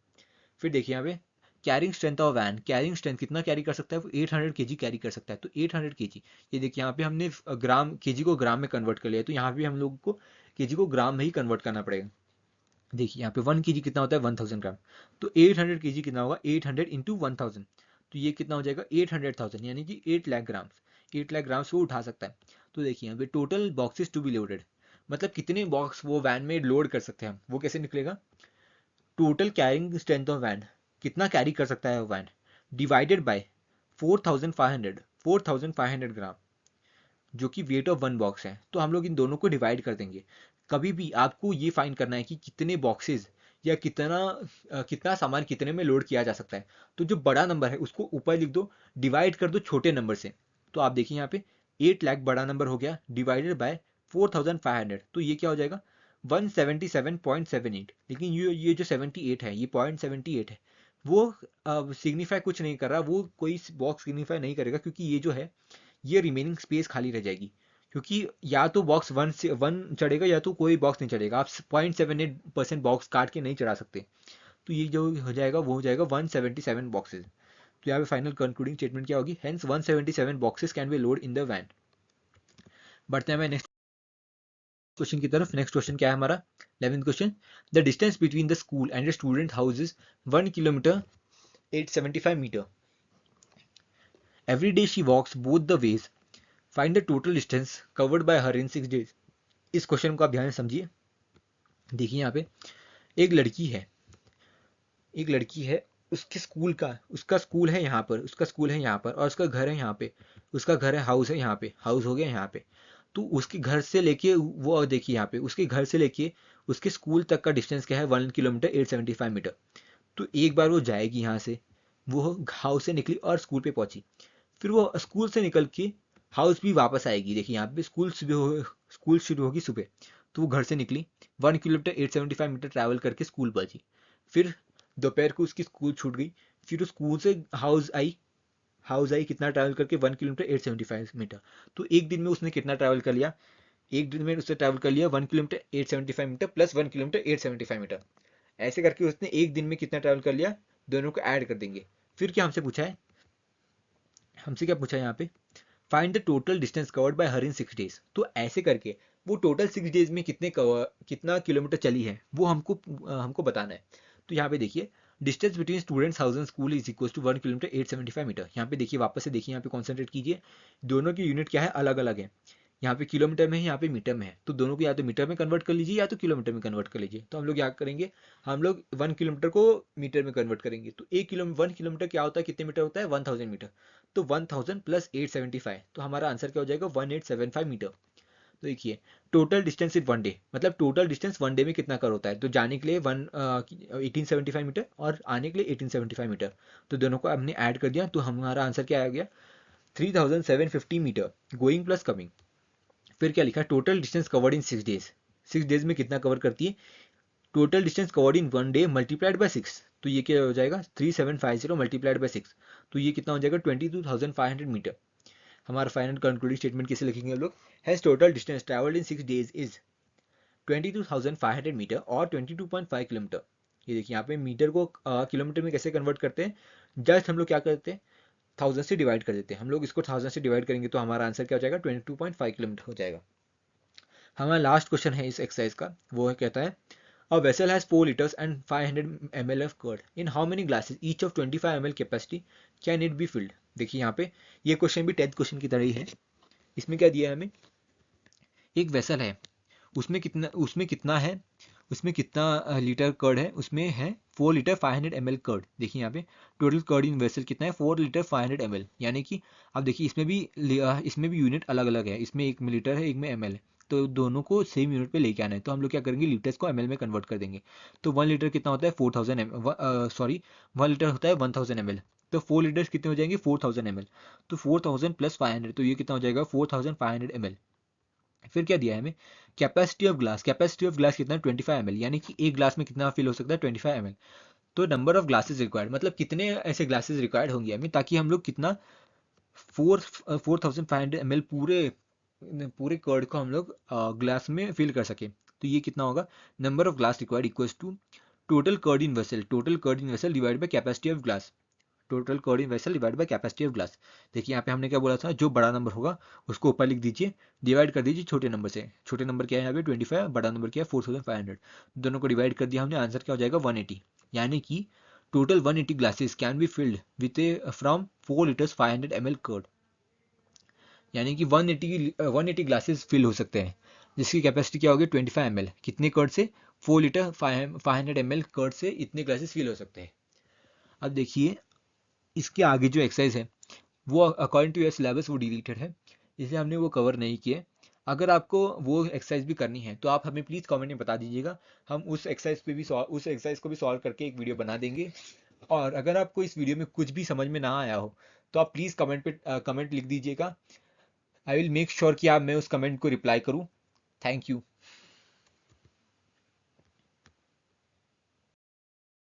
फिर देखिए यहाँ पे carrying strength of van, carrying strength कितना कैरी कर सकता है, वो 800 kg कैरी कर सकता है। तो 800 kg, ये देखिए यहाँ पे हमने ग्राम केजी को ग्राम में कन्वर्ट कर लिया, तो यहाँ पे हम लोग को केजी को ग्राम में ही कन्वर्ट करना पड़ेगा। देखिए यहाँ पे 1 kg कितना होता है 1000 ग्राम। तो 800 kg कितना होगा, 800 इंटू 1000, तो ये कितना हो जाएगा 800,000 यानी कि 8 लाख ग्राम्स, 8 लाख ग्राम्स वो उठा सकता है। तो देखिए यहाँ पे total boxes to be loaded, मतलब कितने बॉक्स वो वैन में लोड कर सकते हैं हम, वो कैसे निकलेगा, total carrying strength of van, कितना कैरी कर सकता है वैन, डिवाइडेड बाय 4500 ग्राम, जो कि वेट ऑफ वन बॉक्स है। तो हम लोग इन दोनों को डिवाइड कर देंगे। कभी भी आपको ये फाइंड करना है कि कितने बॉक्सेस या कितना सामान कितने में लोड किया जा सकता है। तो जो बड़ा नंबर है उसको ऊपर लिख दो, डिवाइड कर दो छोटे नंबर से। तो आप देखिए यहाँ पे 8 लाख बड़ा नंबर हो गया, डिवाइडेड बाय 4500, तो ये क्या हो जाएगा 177.78। लेकिन ये जो 78 है, ये 0.78 है, वो सिग्निफाई कुछ नहीं कर रहा, वो कोई बॉक्स सिग्निफाई नहीं करेगा, क्योंकि ये जो है ये रिमेनिंग स्पेस खाली रह जाएगी। क्योंकि या तो बॉक्स वन चढ़ेगा या तो कोई बॉक्स नहीं चढ़ेगा, आप 0.78% बॉक्स काट के नहीं चढ़ा सकते। तो ये जो हो जाएगा वो हो जाएगा 177 बॉक्सेस। तो यहाँ पे फाइनल कंक्लूडिंग स्टेटमेंट क्या होगी, hence 177 boxes can be load in the van. बढ़ते हैं नेक्स्ट क्वेश्चन की तरफ। नेक्स्ट क्वेश्चन क्या है हमारा 11th question, the distance between the school and the student house is 1 kilometre 875 metre. Every day she walks both the ways, find the total distance covered by her in 6 days. इस क्वेश्चन को आप ध्यान से समझिए। देखिए यहाँ पे एक लड़की है, एक लड़की है, उसके स्कूल का, उसका स्कूल है यहाँ पर, उसका स्कूल है यहाँ पर, और उसका घर है यहाँ पे, उसका घर है, हाउस है यहाँ पे, हाउस हो गया यहाँ पे। तो उसके घर से लेके वो देखिए यहाँ पे उसके घर से लेके उसके स्कूल तक का डिस्टेंस क्या है 1 किलोमीटर 875 मीटर। तो एक बार वो जाएगी यहाँ से, वो हाउस से निकली और स्कूल पे पहुंची, फिर वो स्कूल से निकल के हाउस भी वापस आएगी। देखिए यहाँ पे स्कूल शुरू होगी सुबह, तो वो घर से निकली 1 किलोमीटर 875 मीटर ट्रैवल करके स्कूल पहुंची। फिर दोपहर को उसकी स्कूल छूट गई, फिर वो स्कूल से हाउस आई कितना ट्रैवल करके 1 किलोमीटर 875 मीटर। तो एक दिन में उसने कितना ट्रैवल कर लिया, एक दिन में उसने ट्रैवल कर लिया 1 kilometre 875 metre plus 1 kilometre 875 metre. ऐसे करके उसने एक दिन में कितना ट्रैवल कर लिया, दोनों को ऐड कर देंगे। फिर क्या हमसे पूछा है, हमसे क्या पूछा है यहाँ पे, find the total distance covered by her in 6 days. तो ऐसे करके वो टोटल 6 डेज में कितना किलोमीटर चली है वो हमको बताना है। तो यहाँ पे देखिए, distance between students house and school is equal to 1 kilometre 875 metre. यहाँ पे देखिए, वापस से देखिए, यहाँ पे कॉन्सेंट्रेट कीजिए, दोनों की यूनिट क्या है, अलग अलग है। यहाँ पे किलोमीटर में है, यहाँ पे मीटर में है, तो दोनों को या तो मीटर में कन्वर्ट कर लीजिए या तो किलोमीटर में कन्वर्ट कर लीजिए। तो हम लोग क्या करेंगे, हम लोग 1 किलोमीटर को मीटर में कन्वर्ट करेंगे। तो 1 किलोमीटर क्या होता है, कितने मीटर होता है, 1000 मीटर। तो 1000 प्लस 875, तो हमारा आंसर क्या हो जाएगा, 1875 मीटर। तो देखिए, टोटल डिस्टेंस इन 1 डे, मतलब टोटल डिस्टेंस 1 डे में कितना कर होता है, तो जाने के लिए 1875 मीटर और आने के लिए 1875 मीटर। तो दोनों को हमने ऐड कर दिया, तो हमारा आंसर क्या आ गया, 3750 मीटर गोइंग प्लस कमिंग। फिर क्या लिखा, total distance covered in 6 days, 6 days में कितना कवर करती है, total distance covered in 1 day multiplied by 6। तो ये क्या हो जाएगा, 3750 मल्टीप्लाइड बाय 6, तो ये कितना हो जाएगा, 22,500 मीटर। हमारा फाइनल कंक्लूडिंग स्टेटमेंट कैसे लिखेंगे हम लोग, hence total distance travelled in 6 days is 22,500 metre और 22.5 किलोमीटर। ये देखिए, यहाँ पे मीटर को किलोमीटर में कैसे कन्वर्ट करते हैं, जस्ट हम लोग क्या करते हैं, 1000 से डिवाइड कर देते हैं। हम लोग इसको 1000 से डिवाइड करेंगे तो हमारा आंसर क्या हो जाएगा, 22.5 किलोमीटर हो जाएगा। हमारा लास्ट क्वेश्चन है इस एक्सरसाइज का, वो है कहता है, a vessel has 4 liters and 500 ml of curd. In how many glasses each of 25 ml capacity can it be filled? देखिए यहाँ पे ये क्वेश्चन भी 10th क्वेश्चन की तरह ही है। इसमें क्या दिया है हमें, एक वेसल है, उसमें कितना लीटर कर्ड है, उसमें है 4 लीटर 500 ml कर्ड। देखिए यहाँ पे टोटल कर्ड इन वेसल कितना है, 4 लीटर 500 ml, यानी कि अब देखिए इसमें भी यूनिट अलग अलग है, इसमें एक लीटर है, एक में ml है, तो दोनों को सेम यूनिट पे लेके आना है। तो हम लोग क्या करेंगे, लीटर्स को ml में कन्वर्ट कर देंगे। तो 1 लीटर कितना होता है, 4000 ml, सॉरी 1 लीटर होता है 1000 ml, तो 4 लीटर्स कितने हो जाएंगे, 4000 ml। तो 4000 प्लस 500, तो ये कितना हो जाएगा, 4500 ml। फिर क्या दिया है हमें, capacity of glass, capacity of glass कितना है, 25 ml, यानी कि एक ग्लास में कितना फिल हो सकता है, 25 ml। तो नंबर ऑफ ग्लासेस रिक्वायर्ड, मतलब कितने ऐसे ग्लासेस रिक्वायर्ड होंगे हमें, ताकि हम लोग कितना 4500 ml पूरे पूरे कर्ड को हम लोग ग्लास में फिल कर सके। तो ये कितना होगा, number of glass required equals to total curd in vessel, total curd in vessel divide by capacity of glass, total curd in vessel divide by capacity of glass. देखिए यहाँ पे हमने क्या बोला था, जो बड़ा नंबर होगा उसको ऊपर लिख दीजिए, डिवाइड कर दीजिए छोटे नंबर से। छोटे नंबर क्या है यहाँ पे 25, बड़ा नंबर क्या है 4500। दोनों को डिवाइड कर दिया हमने, आंसर क्या हो जाएगा 180, यानी कि total 180 glasses can be filled with a from 4 litres 500 ml curd, यानी कि 180 ग्लासेस फिल हो सकते हैं, जिसकी कैपेसिटी क्या होगी 25 ml, कितने कर्ड से, 4 लीटर 500 ml कर्ड से इतने ग्लासेस फिल हो सकते हैं। अब देखिए, इसके आगे जो एक्सरसाइज है वो अकॉर्डिंग टू योर सिलेबस वो डिलीटेड है, इसलिए हमने वो कवर नहीं किए। अगर आपको वो एक्सरसाइज भी करनी है तो आप हमें प्लीज़ कमेंट में बता दीजिएगा, हम उस एक्सरसाइज को भी सॉल्व करके एक वीडियो बना देंगे। और अगर आपको इस वीडियो में कुछ भी समझ में ना आया हो तो आप प्लीज़ कमेंट लिख दीजिएगा। आई विल मेक श्योर कि आप मैं उस कमेंट को रिप्लाई करूँ। Thank you.